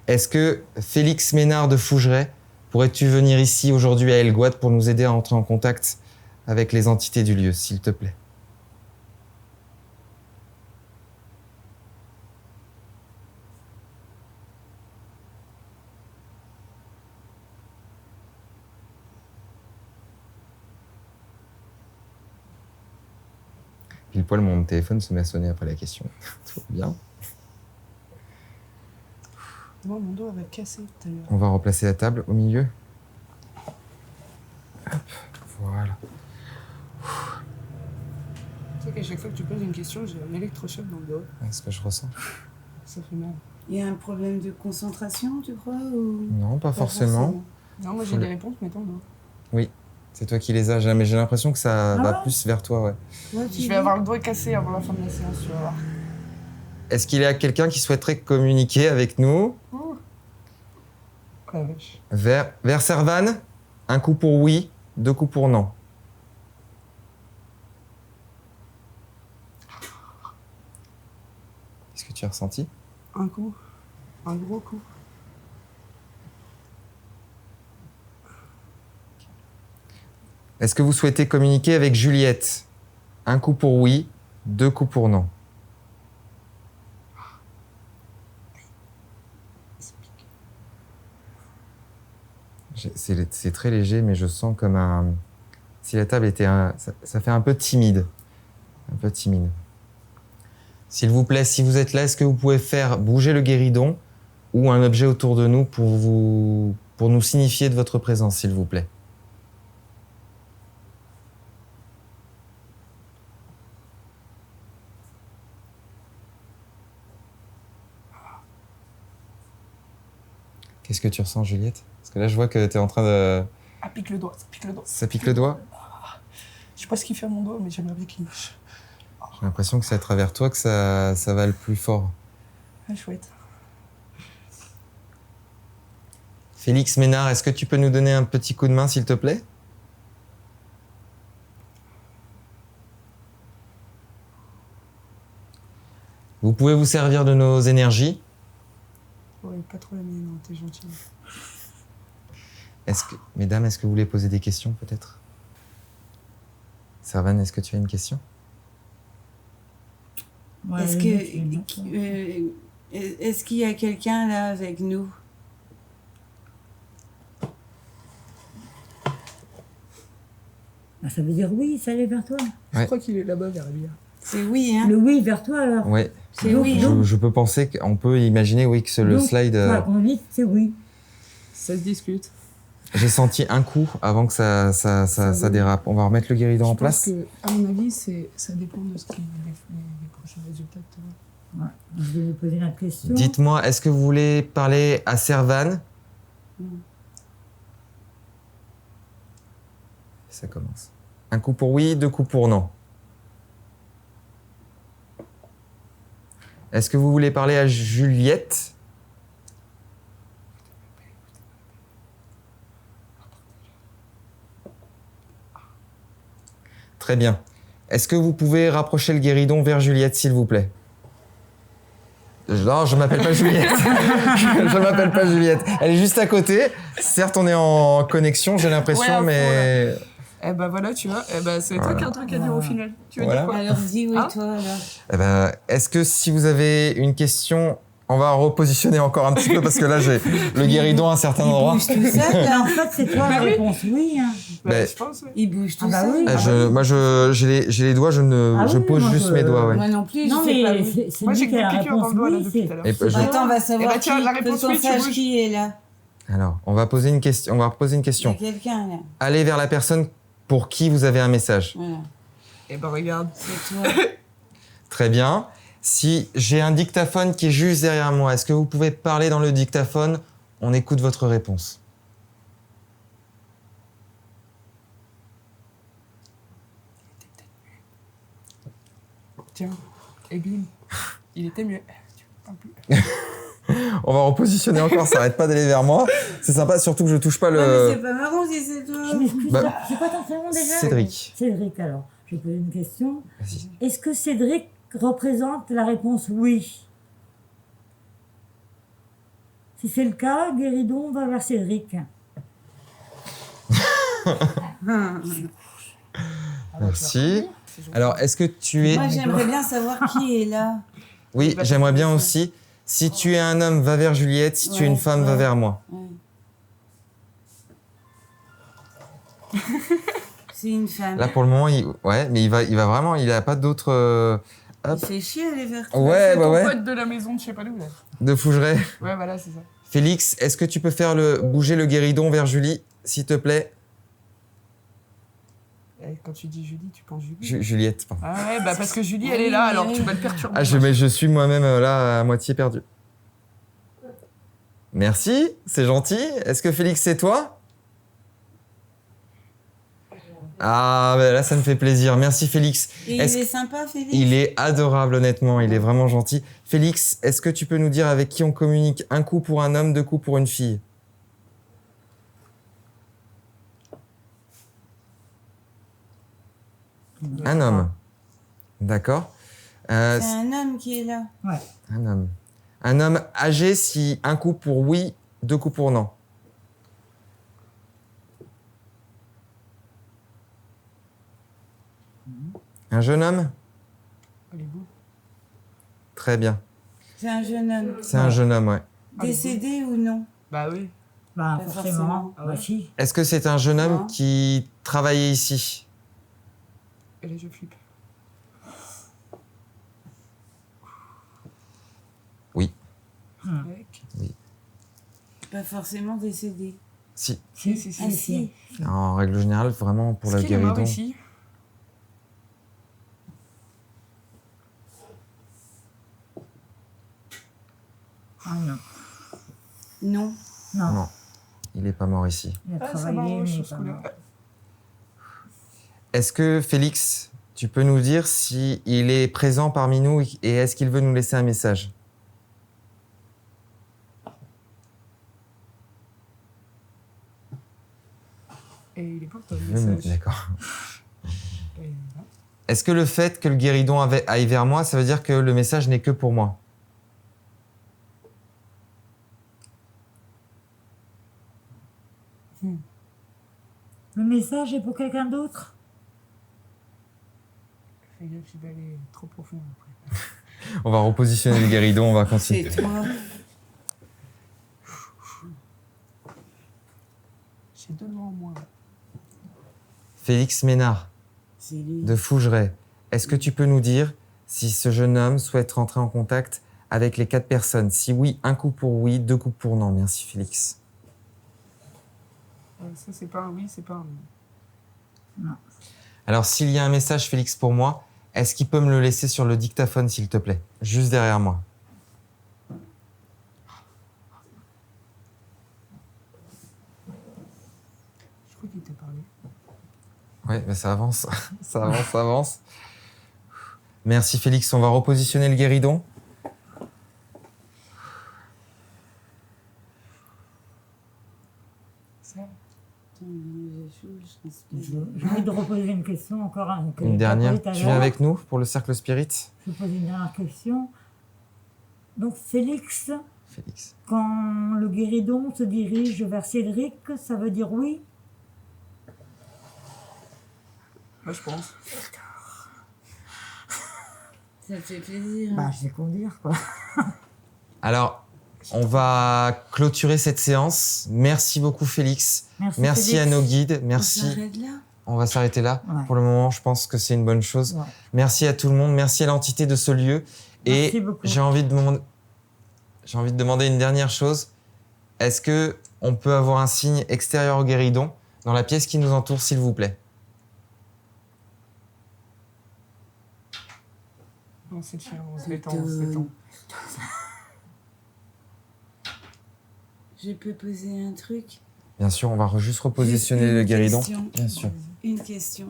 Est-ce que Félix Ménard de Fougeray, pourrais-tu venir ici aujourd'hui à Elgoat pour nous aider à entrer en contact avec les entités du lieu, s'il te plaît? Pile poil, mon téléphone se met à sonner après la question. Tout va bien. Moi, mon dos avait cassé tout à l'heure. On va replacer la table au milieu. Hop, voilà. Tu sais qu'à chaque fois que tu poses une question, j'ai un électrochoc dans le dos. C'est ce que je ressens. Ça fait mal. Il y a un problème de concentration, tu crois ou... Non, pas forcément. Non, moi j'ai des réponses, mais ton dos. C'est toi qui les as, mais j'ai l'impression que ça va plus vers toi, ouais. Ouais, Je vais avoir le doigt cassé avant la fin de la séance, tu vas voir. Est-ce qu'il y a quelqu'un qui souhaiterait communiquer avec nous Oh la vache. vers Servan? Un coup pour oui, 2 coups pour non. Qu'est-ce que tu as ressenti? Un coup. Un gros coup. Est-ce que vous souhaitez communiquer avec Juliette? Un coup pour oui, 2 coups pour non. C'est très léger, mais je sens comme un... Si la table était... Ça fait un peu timide. Un peu timide. S'il vous plaît, si vous êtes là, est-ce que vous pouvez faire bouger le guéridon ou un objet autour de nous pour nous signifier de votre présence, s'il vous plaît? Qu'est-ce que tu ressens, Juliette? Parce que là, je vois que tu es en train de... Ah, pique le doigt, ça pique le doigt. Ça pique le doigt? Je sais pas ce qu'il fait à mon doigt, mais j'aimerais bien qu'il lâche. J'ai l'impression que c'est à travers toi que ça va le plus fort. Ah, chouette. Félix Ménard, est-ce que tu peux nous donner un petit coup de main, s'il te plaît? Vous pouvez vous servir de nos énergies. Ouais, pas trop la mienne, hein, t'es gentil. Mesdames, est-ce que vous voulez poser des questions, peut-être? Servan, est-ce que tu as une question? Ouais, Est-ce oui, est-ce qu'il y a quelqu'un là avec nous? bah, ça veut dire oui, ça allait vers toi. Je Ouais. crois qu'il est là-bas vers la bière. C'est oui, hein? Le oui vers toi alors. Ouais. C'est oui. Je peux penser qu'on peut imaginer, oui, que le Donc, slide... Toi, qu'on dit, c'est oui. Ça se discute. J'ai senti un coup avant que ça dérape. On va remettre le guéridon en place. Je pense que, à mon avis, ça dépend de ce qui les prochains résultats que tu auras. Ouais. Je vais lui poser la question. Dites-moi, est-ce que vous voulez parler à Servan? Ça commence. Un coup pour oui, 2 coups pour non. Est-ce que vous voulez parler à Juliette? Très bien. Est-ce que vous pouvez rapprocher le guéridon vers Juliette, s'il vous plaît? Non, je m'appelle pas Juliette. Je m'appelle pas Juliette. Elle est juste à côté. Certes, on est en connexion, j'ai l'impression, Ouais, mais... Eh ben voilà, tu vois, eh ben c'est toi qui as un truc à dire au final. Tu veux Voilà. dire quoi? Alors dis oui, Hein? toi, là. Eh ben, est-ce que si vous avez une question, on va repositionner encore un petit peu parce que là, j'ai le guéridon à un certain endroit. Bouge tout seul, Mais là. en fait, c'est toi la réponse oui. Hein. Mais- Je pense, oui. Il bouge tout Ah bah seul. oui. Moi, j'ai les doigts, je oui, pose moi, juste mes doigts, ouais. Moi non plus, Non, je sais pas mais où. c'est Moi, j'ai lui que qui a des la piqûres dans réponse le doigt là oui. depuis tout à C'est... l'heure. Et je- Attends, on va savoir Eh ben, tiens, qui, la réponse ton oui, tu sage bouges. qui est là. Alors, on va poser une question. On va reposer une Il y a question. quelqu'un, là. Allez vers la personne pour qui vous avez un message. Voilà. Eh ben regarde. C'est toi. Très bien. Si j'ai un dictaphone qui est juste derrière moi, est-ce que vous pouvez parler dans le dictaphone? On écoute votre réponse. Tiens, et bim, il était mieux. Tu parles plus. On va repositionner encore, ça arrête pas d'aller vers moi. C'est sympa, surtout que je touche pas Ouais, mais c'est le... pas marrant si c'est toi. Je m'excuse. Bah, C'est quoi ton prénom déjà? Cédric. Cédric alors. Je vais poser une question. Vas-y. Est-ce que Cédric représente la réponse oui? Si c'est le cas, guéridon va vers Cédric. Merci. Alors, est-ce que tu es... Moi, j'aimerais bien savoir qui est là. Oui, j'aimerais bien aussi. Si tu es un homme, va vers Juliette. Si tu es une Ouais, femme, va ouais. vers moi. Ouais. C'est une femme. Là, pour le moment, ouais, mais il va vraiment, il a pas d'autres... Il hop. fait chier aller vers toi. Ouais, C'est ton ouais. pote de la maison de je sais pas d'où, là. De Fougeray. Ouais, voilà, c'est ça. Félix, est-ce que tu peux faire bouger le guéridon vers Julie, s'il te plaît? Eh, quand tu dis Julie, tu penses Julie. Juliette, pardon. Ah ouais, bah parce que Julie, elle est là, alors tu vas le perturber. Ah, je suis moi-même là à moitié perdu. Merci, c'est gentil. Est-ce que Félix, c'est toi? Ah, bah là, ça me fait plaisir. Merci, Félix. Et il est sympa, Félix. Il est adorable, honnêtement. Il est vraiment gentil. Félix, est-ce que tu peux nous dire avec qui on communique? Un coup pour un homme, deux coups pour une fille? Un homme. D'accord. C'est un homme qui est là. Un homme. Un homme âgé, si un coup pour oui, deux coups pour non. Un jeune homme? Allez-vous. Très bien. C'est un jeune homme. C'est un jeune homme, ouais. Décédé ou non? Bah oui. Bah, Pas forcément. forcément. Bah, si. Est-ce que c'est un jeune homme Non. qui travaillait ici? Et là, je flippe. Oui. Mec. Pas forcément décédé. Si. Si, si, si. Ah si. En règle générale, vraiment pour Est-ce la qu'il est mort guéridon. ici? Ah non. Non. Non. Non. Il n'est pas mort ici. Il a Ah, ça travaillé, m'arrange mais sur ce pas coup-là. mort. Est-ce que Félix, tu peux nous dire si il est présent parmi nous et est-ce qu'il veut nous laisser un message? Et il est pas ton Je vais me- message. D'accord. Et là. Est-ce que le fait que le guéridon aille vers moi, ça veut dire que le message n'est que pour moi? Le message est pour quelqu'un d'autre? Fais gaffe, il va aller trop profond après. On va repositionner le guéridon, on va C'est continuer. toi. J'ai deux noms en moins. Félix Ménard, C'est lui. de Fougeray, est-ce que tu peux nous dire si ce jeune homme souhaite rentrer en contact avec les 4 personnes? Si oui, un coup pour oui, deux coups pour non. Merci Félix. Ça, c'est pas un oui, c'est pas un non. Alors s'il y a un message Félix pour moi, est-ce qu'il peut me le laisser sur le dictaphone s'il te plaît? Juste derrière moi. Je crois qu'il t'a parlé. Oui, mais ça avance, ça avance, ça avance. Merci Félix, on va repositionner le guéridon. Ça. J'ai envie de reposer une question encore. Une dernière. Tout à Tu viens l'heure. avec nous pour le cercle spirit? Je vais poser une dernière question. Donc, Félix, Félix. quand le guéridon se dirige vers Cédric, ça veut dire oui? Moi, je pense. Ça te fait plaisir. Bah, je sais qu'on dire, quoi. Alors, on va clôturer cette séance. Merci beaucoup Félix. Merci Félix. à nos guides. On Merci. s'arrête là. On va s'arrêter là. Ouais. Pour le moment, je pense que c'est une bonne chose. Ouais. Merci à tout le monde. Merci à l'entité de ce lieu. Merci Et beaucoup. j'ai envie de demander une dernière chose. Est-ce que on peut avoir un signe extérieur au guéridon dans la pièce qui nous entoure, s'il vous plaît? Non, c'est le chien, on se détend, on se détend. Je peux poser un truc. Bien sûr, on va juste repositionner Juste le une guéridon. question. Bien sûr. Une question.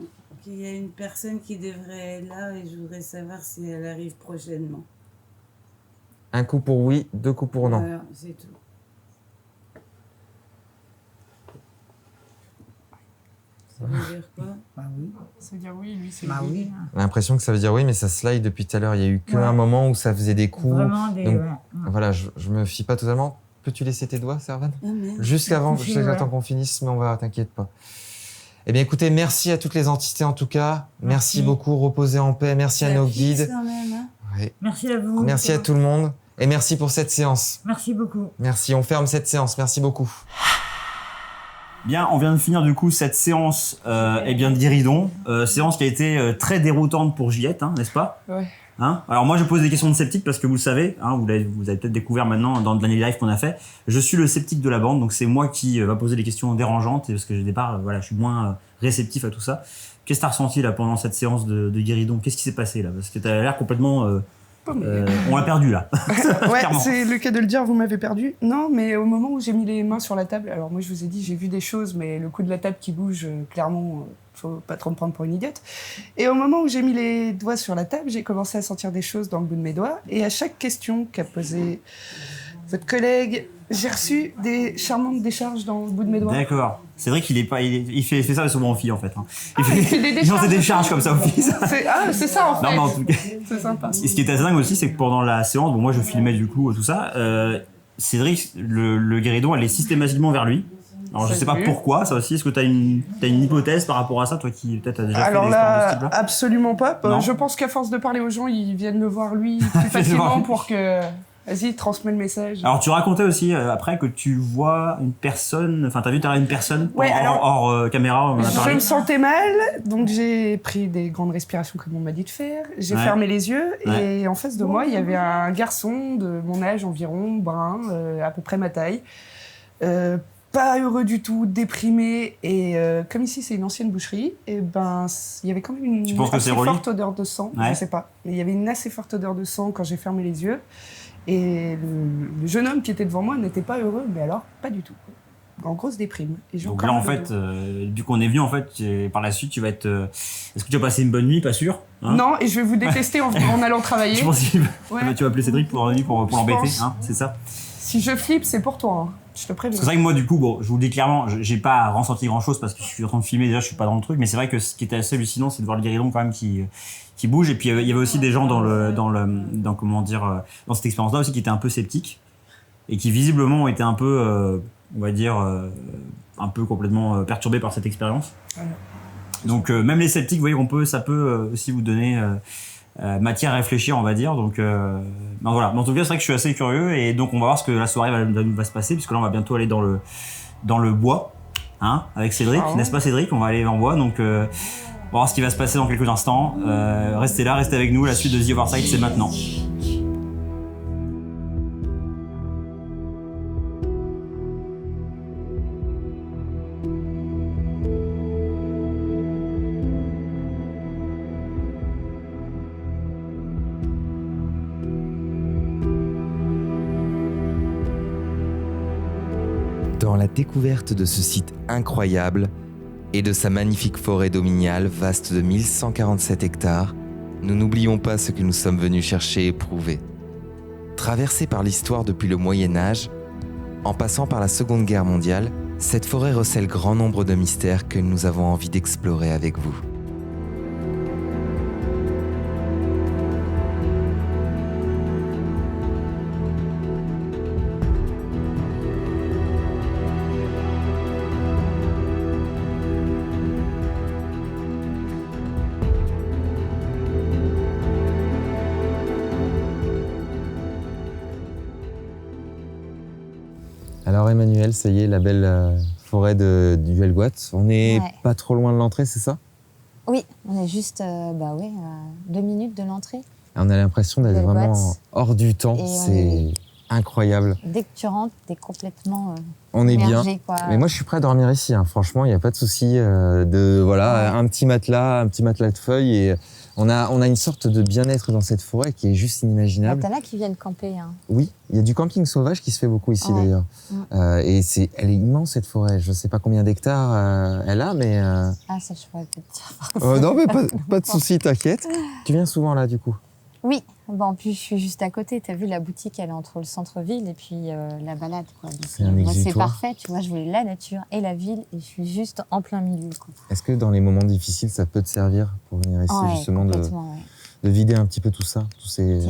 Il y a une personne qui devrait être là et je voudrais savoir si elle arrive prochainement. Un coup pour oui, deux coups pour non. Voilà, c'est tout. Ça veut dire quoi? Bah oui. Ça veut dire oui, lui, c'est Bah le oui. J'ai l'impression que ça veut dire oui, mais ça slide depuis tout à l'heure. Il y a eu qu'un Ouais. moment où ça faisait des coups. Vraiment des. donc, ouais. Voilà, je me fie pas totalement. Peux-tu laisser tes doigts, Servan? Ah merde. Jusqu'avant, Si, jusqu'à ouais. temps qu'on finisse, mais on va, t'inquiète pas. Eh bien, écoutez, merci à toutes les entités en tout cas. Merci Merci. beaucoup, reposez en paix. Merci à Ça nos pique guides. quand même, hein. Ouais. Merci à vous. Merci à tout le monde. Et merci pour cette séance. Merci beaucoup. Merci, on ferme cette séance. Merci beaucoup. Bien, on vient de finir du coup cette séance de guéridon. Séance qui a été très déroutante pour Juliette, hein, n'est-ce pas? Ouais. Hein, alors moi je pose des questions de sceptique parce que vous le savez, hein, vous avez peut-être découvert maintenant dans le dernier live qu'on a fait. Je suis le sceptique de la bande, donc c'est moi qui va poser des questions dérangeantes parce que au départ, voilà, je suis moins réceptif à tout ça. Qu'est-ce que tu as ressenti là pendant cette séance de guéridon? Qu'est-ce qui s'est passé là? Parce que tu as l'air complètement... on l'a perdu là. Ouais, Clairement. c'est le cas de le dire, vous m'avez perdu. Non, mais au moment où j'ai mis les mains sur la table, alors moi je vous ai dit, j'ai vu des choses, mais le coup de la table qui bouge, clairement, faut pas trop me prendre pour une idiote. Et au moment où j'ai mis les doigts sur la table, j'ai commencé à sentir des choses dans le bout de mes doigts. Et à chaque question qu'a posée votre collègue, j'ai reçu des charmantes décharges dans le bout de mes doigts. D'accord. C'est vrai qu'il est pas, il fait ça souvent aux filles en fait. Hein. Il fait des Il lance des décharges comme ça aux filles. C'est ça en fait. Non, mais en tout cas. C'est sympa. Et ce qui était assez dingue aussi, c'est que pendant la séance, bon moi je filmais du coup tout ça, Cédric, le guéridon, elle est systématiquement vers lui. Alors je sais pas pourquoi, ça aussi, est-ce que t'as une hypothèse par rapport à ça, toi qui peut-être as déjà fait des expériences de ce type-là? Absolument pas. Non. Je pense qu'à force de parler aux gens, ils viennent le voir lui plus facilement pour que... Vas-y, transmets le message. Alors tu racontais aussi après que tu vois une personne, enfin t'as vu une personne Ouais, hors caméra, on en a Je parlé. me sentais mal, donc j'ai pris des grandes respirations comme on m'a dit de faire. J'ai fermé les yeux et en face de moi, il y avait un garçon de mon âge environ, brun, à peu près ma taille. Pas heureux du tout, déprimé et comme ici c'est une ancienne boucherie, et ben il y avait quand même une assez forte odeur de sang, je sais pas, mais il y avait une assez forte odeur de sang quand j'ai fermé les yeux et le jeune homme qui était devant moi n'était pas heureux, mais alors pas du tout. En grosse déprime. Et donc là en fait, vu qu'on est venu en fait, par la suite tu vas être, est-ce que tu vas passer une bonne nuit, pas sûr hein? Non, et je vais vous détester en allant travailler. Je pense que tu vas appeler Cédric pour l'embêter, hein, c'est ça? Si je flippe, c'est pour toi. Hein. Je te préviens. C'est vrai que moi, du coup, bon, je vous le dis clairement, j'ai pas ressenti grand chose parce que je suis en train de filmer, déjà, je suis pas dans le truc, mais c'est vrai que ce qui était assez hallucinant, c'est de voir le guéridon quand même qui bouge. Et puis, il y avait aussi des gens dans cette expérience-là aussi qui étaient un peu sceptiques et qui visiblement ont été un peu, on va dire, un peu complètement perturbés par cette expérience. Ouais. Donc, même les sceptiques, vous voyez, ça peut aussi vous donner matière à réfléchir, on va dire. Donc voilà. Mais en tout cas, c'est vrai que je suis assez curieux et donc on va voir ce que la soirée va se passer, puisque là on va bientôt aller dans le bois, hein, avec Cédric, n'est-ce pas Cédric? On va aller en bois, donc on va voir ce qui va se passer dans quelques instants. Restez là, restez avec nous. La suite de The Oversight, c'est maintenant. Dans la découverte de ce site incroyable et de sa magnifique forêt dominiale vaste de 1147 hectares, nous n'oublions pas ce que nous sommes venus chercher et prouver. Traversée par l'histoire depuis le Moyen-Âge, en passant par la Seconde Guerre mondiale, cette forêt recèle grand nombre de mystères que nous avons envie d'explorer avec vous. Alors Emmanuel, ça y est, la belle forêt du Huelgoat. On n'est pas trop loin de l'entrée, c'est ça? Oui, on est juste à 2 minutes de l'entrée. On a l'impression d'être vraiment hors du temps, c'est incroyable. Dès que tu rentres, t'es complètement on est immergé, bien, quoi. Mais moi je suis prêt à dormir ici, hein. Franchement, il n'y a pas de souci. Un petit matelas de feuilles et on a une sorte de bien-être dans cette forêt qui est juste inimaginable. T'en as qui viennent camper. Hein. Oui, il y a du camping sauvage qui se fait beaucoup ici d'ailleurs. Et elle est immense cette forêt. Je ne sais pas combien d'hectares elle a, mais... Ah, ça je pourrais te dire. Non, mais pas de souci, t'inquiète. Tu viens souvent là du coup? Oui, en plus je suis juste à côté. T'as vu, la boutique elle est entre le centre-ville et puis la balade, quoi. C'est parfait, tu vois, je voulais la nature et la ville et je suis juste en plein milieu, quoi. Est-ce que dans les moments difficiles ça peut te servir pour venir ici justement de vider un petit peu tout ça, tous ces...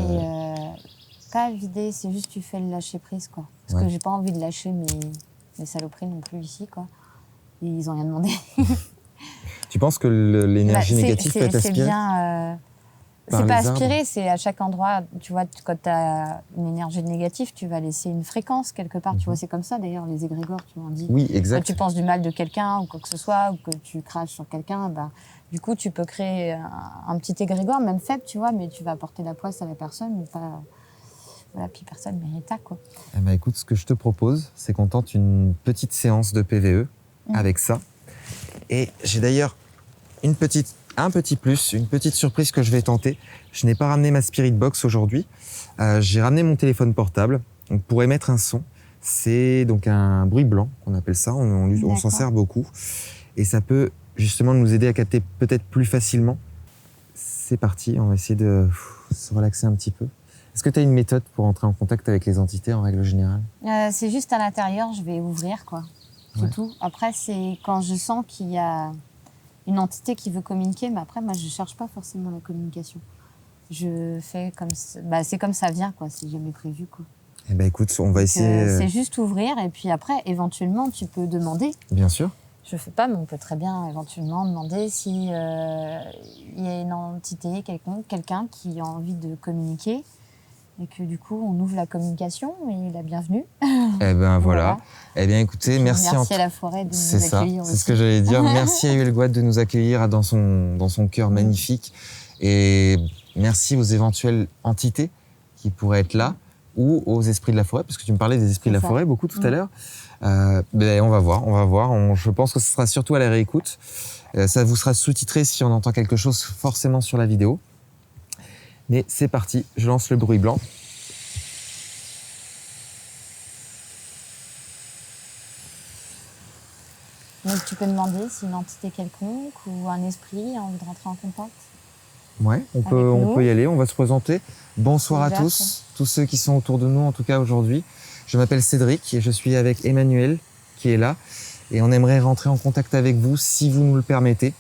Pas vider, c'est juste tu fais le lâcher prise, quoi. Parce que j'ai pas envie de lâcher mes saloperies non plus ici, quoi. Et ils ont rien demandé. Tu penses que l'énergie négative peut t'aspirer? C'est bien... par C'est les pas arbres. aspirer, c'est à chaque endroit. Tu vois, quand tu as une énergie négative, tu vas laisser une fréquence quelque part. Tu vois, c'est comme ça d'ailleurs, les égrégores, tu m'en dis. Oui, Quand exact. tu penses du mal de quelqu'un ou quoi que ce soit, ou que tu craches sur quelqu'un, bah, du coup, tu peux créer un petit égrégore, même faible, tu vois, mais tu vas apporter la poisse à la personne, mais pas. Voilà, puis personne ne mérite ça, quoi. Eh ben, écoute, ce que je te propose, c'est qu'on tente une petite séance de PVE avec ça. Et j'ai d'ailleurs un petit plus, une petite surprise que je vais tenter. Je n'ai pas ramené ma Spirit Box aujourd'hui. J'ai ramené mon téléphone portable donc pour émettre un son. C'est donc un bruit blanc qu'on appelle ça. On s'en sert beaucoup. Et ça peut justement nous aider à capter peut-être plus facilement. C'est parti, on va essayer de se relaxer un petit peu. Est-ce que tu as une méthode pour entrer en contact avec les entités en règle générale? C'est juste à l'intérieur, je vais ouvrir, quoi. C'est Ouais. tout. Après, c'est quand je sens qu'il y a une entité qui veut communiquer, mais après, moi, je cherche pas forcément la communication. Je fais comme bah, c'est comme ça vient, quoi. C'est jamais prévu, quoi. Eh ben écoute, on va essayer. C'est juste ouvrir et puis après, éventuellement, tu peux demander. Bien sûr. Je fais pas, mais on peut très bien éventuellement demander si il y a une entité, quelqu'un qui a envie de communiquer et que du coup, on ouvre la communication et la bienvenue. Eh ben voilà. Eh bien écoutez, merci. Merci à la forêt de nous C'est ça, accueillir c'est aussi. ce que j'allais dire. Merci à Huelgoat de nous accueillir dans son cœur magnifique. Et merci aux éventuelles entités qui pourraient être là ou aux esprits de la forêt, parce que tu me parlais des esprits de la C'est ça. forêt beaucoup tout à l'heure. Ben, on va voir. Je pense que ce sera surtout à la réécoute. Ça vous sera sous-titré si on entend quelque chose forcément sur la vidéo. Mais c'est parti, je lance le bruit blanc. Donc tu peux demander si une entité quelconque ou un esprit a envie de rentrer en contact. Ouais, on Avec peut nous. y aller, on va se présenter. Bonsoir à Ouverte. tous ceux qui sont autour de nous, en tout cas aujourd'hui. Je m'appelle Cédric et je suis avec Emmanuel qui est là. Et on aimerait rentrer en contact avec vous si vous nous le permettez.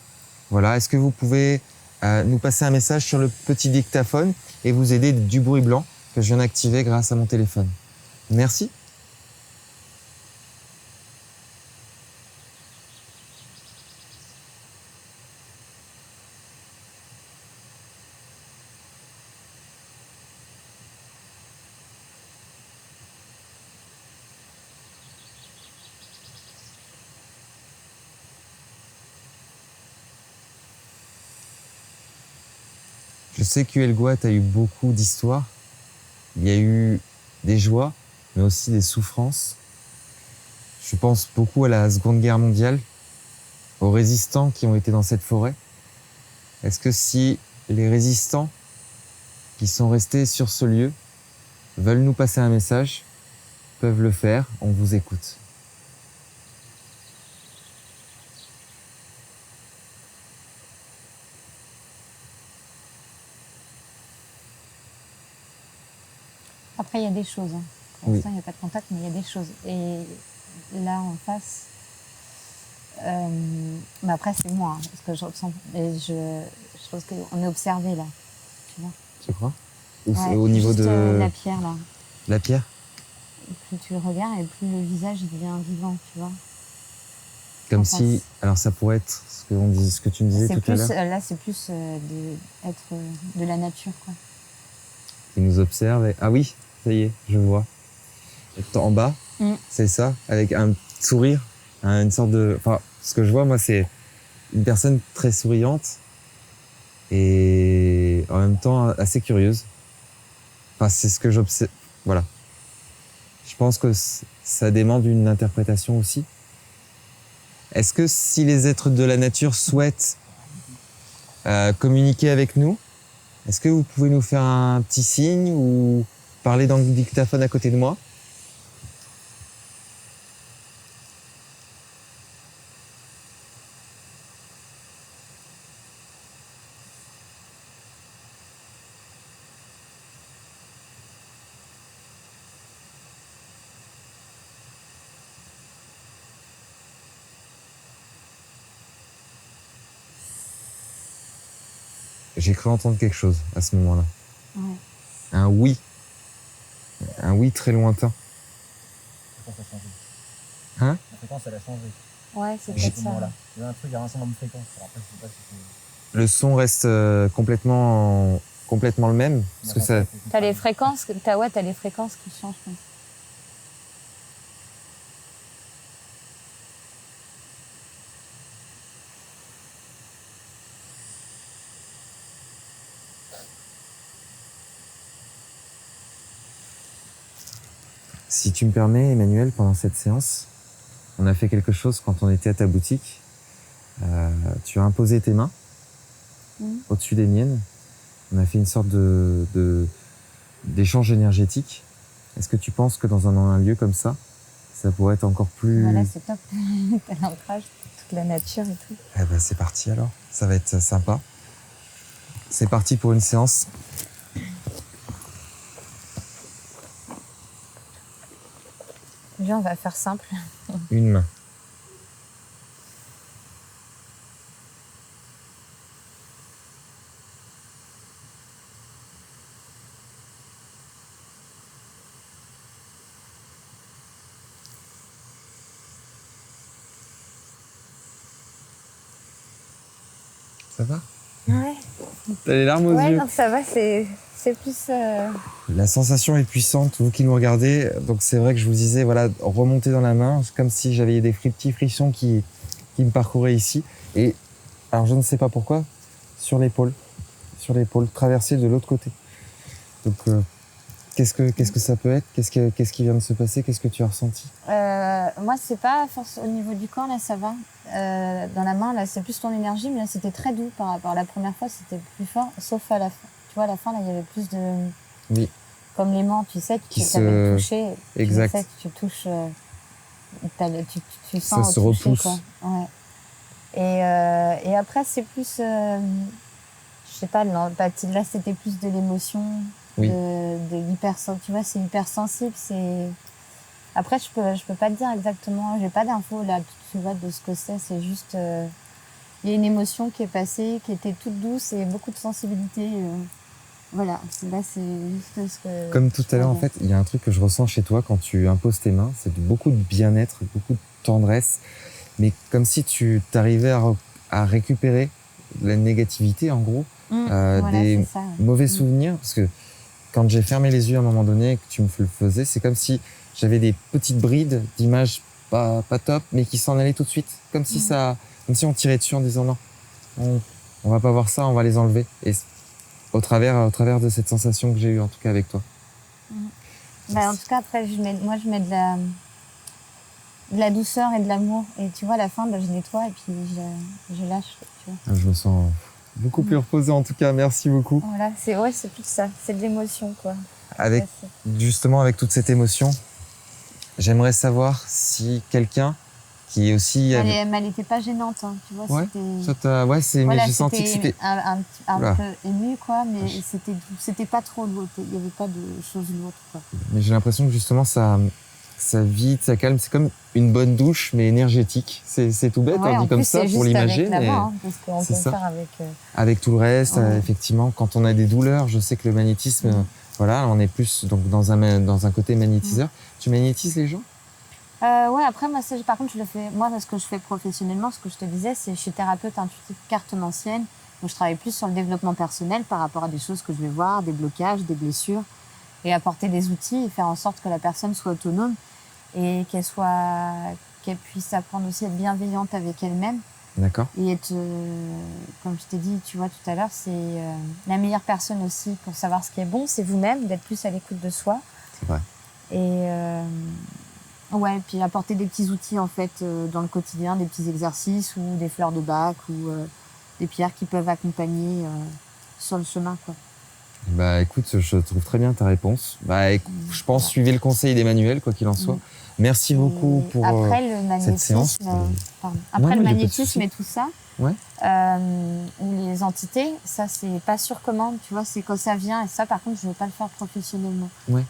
Voilà, est-ce que vous pouvez nous passer un message sur le petit dictaphone et vous aider du bruit blanc que je viens d'activer grâce à mon téléphone. Merci. Je sais qu'Huelgoat a eu beaucoup d'histoires. Il y a eu des joies, mais aussi des souffrances. Je pense beaucoup à la Seconde Guerre mondiale, aux résistants qui ont été dans cette forêt. Est-ce que si les résistants qui sont restés sur ce lieu veulent nous passer un message, peuvent le faire, on vous écoute. Après, il y a des choses. Hein. Pour Oui. l'instant, il n'y a pas de contact, mais il y a des choses. Et là, en face, mais après, c'est moi, hein, parce que je ressens. Et je trouve qu'on est observé là. Tu vois. Tu crois? Ou Ouais, au niveau juste, de la pierre là. la pierre? Plus tu le regardes et plus le visage il devient vivant, tu vois. Comme en si, face. alors ça pourrait être ce que tu me disais C'est tout à plus, l'heure, là, c'est plus être de la nature, quoi. qui nous observe. Ah oui, ça y est, je vois. En bas, c'est ça, avec un sourire, une sorte de. Enfin, ce que je vois, moi, c'est une personne très souriante et en même temps assez curieuse. Enfin, c'est ce que j'observe. Voilà. Je pense que ça demande une interprétation aussi. Est-ce que si les êtres de la nature souhaitent communiquer avec nous, est-ce que vous pouvez nous faire un petit signe ou parler dans le dictaphone à côté de moi? J'ai cru entendre quelque chose à ce moment-là. Ouais. Un oui. Un oui très lointain. La fréquence a changé. Hein? La fréquence, elle a changé. Ouais, c'est À peut-être ce ça. moment-là. Il y a un truc, il y a un ensemble de fréquences. Alors après, je sais pas si c'est. Le son reste complètement complètement le même. Parce que ça, T'as les fréquences, t'as les fréquences qui changent. si tu me permets, Emmanuel, pendant cette séance, on a fait quelque chose quand on était à ta boutique. Tu as imposé tes mains au-dessus des miennes. On a fait une sorte d'échange énergétique. Est-ce que tu penses que dans un lieu comme ça pourrait être encore plus... Voilà, c'est top. T'as l'ancrage, toute la nature et tout. Eh ben, c'est parti alors, ça va être sympa. C'est parti pour une séance. Déjà, on va faire simple. Une main. Ça va? Ouais. T'as les larmes aux Ouais, yeux. non, ça va, c'est plus... La sensation est puissante, vous qui nous regardez. Donc c'est vrai que je vous disais, voilà, remonter dans la main, c'est comme si j'avais des petits frissons qui me parcouraient ici. Et alors je ne sais pas pourquoi, sur l'épaule, traversé de l'autre côté. Donc qu'est-ce que ça peut être? Qu'est-ce qui vient de se passer? Qu'est-ce que tu as ressenti? Moi, c'est pas force au niveau du corps, là, ça va. Dans la main, là, c'est plus ton énergie, mais là, c'était très doux par rapport à la première fois, c'était plus fort, sauf à la fin. Tu vois, à la fin, là, il y avait plus de... Oui. Comme l'aimant, tu sais, tu Qui avais se- touché. Exact. Tu sais que tu touches... tu Ça sens se au toucher, repousse. quoi. Ouais. Et après, c'est plus... je sais pas, non, là, c'était plus de l'émotion, Oui. de l'hypersensible. Tu vois, c'est hypersensible, c'est... Après, je peux pas te dire exactement, j'ai pas d'infos là, tu vois, de ce que c'est juste... Il y a une émotion qui est passée, qui était toute douce et beaucoup de sensibilité. Voilà, là, c'est juste ce que... Comme tout à l'heure, en fait, il y a un truc que je ressens chez toi quand tu imposes tes mains, c'est beaucoup de bien-être, beaucoup de tendresse, mais comme si tu t'arrivais à récupérer la négativité, en gros, Voilà, des c'est ça. mauvais souvenirs, parce que quand j'ai fermé les yeux à un moment donné et que tu me le faisais, c'est comme si j'avais des petites brides d'images pas top, mais qui s'en allaient tout de suite, comme si on tirait dessus en disant non, on va pas voir ça, on va les enlever. Et au travers de cette sensation que j'ai eue, en tout cas avec toi. Bah, en tout cas, après, moi, je mets de la douceur et de l'amour. Et tu vois, à la fin, bah, je nettoie et puis je lâche. Tu vois. Je me sens beaucoup plus reposé, en tout cas. Merci beaucoup. Voilà, c'est plus ça. C'est de l'émotion, quoi. Avec, justement, avec toute cette émotion, j'aimerais savoir si quelqu'un qui est aussi... Mais elle était pas gênante, hein, tu vois. Ouais, C'était... mais j'ai senti que c'était... un Oula. peu ému, quoi, mais c'était pas trop lourd. Il n'y avait pas de choses lourdes, quoi. Mais j'ai l'impression que justement, ça vide, ça calme. C'est comme une bonne douche, mais énergétique. C'est tout bête, Ouais, on en dit comme plus, ça c'est pour juste l'imager. avec la Mais main, hein, parce qu'on c'est peut ça. le faire avec... avec tout le reste, Ouais. effectivement, quand on a des douleurs, je sais que le magnétisme, voilà, on est plus donc, dans un côté magnétiseur. Tu magnétises les gens? Ouais, après, moi, par contre, je le fais. Moi, ce que je fais professionnellement, ce que je te disais, c'est je suis thérapeute intuitive cartomancienne. Donc, je travaille plus sur le développement personnel par rapport à des choses que je vais voir, des blocages, des blessures, et apporter des outils et faire en sorte que la personne soit autonome et qu'elle puisse apprendre aussi à être bienveillante avec elle-même D'accord. et être, comme je t'ai dit, tu vois, tout à l'heure, c'est la meilleure personne aussi pour savoir ce qui est bon, c'est vous-même, d'être plus à l'écoute de soi. C'est vrai. Et ouais, puis apporter des petits outils en fait dans le quotidien, des petits exercices ou des fleurs de bac ou des pierres qui peuvent accompagner sur le chemin, quoi. Bah écoute, je trouve très bien ta réponse. Bah écoute, je pense suivez le conseil d'Emmanuel, quoi qu'il en soit. Merci beaucoup pour après le cette séance. pardon. Non, Après mais le y a pas de magnétisme souci. et tout ça, Ouais. ou les entités, ça c'est pas sur commande, tu vois, c'est quand ça vient et ça par contre je veux pas le faire professionnellement. Ouais.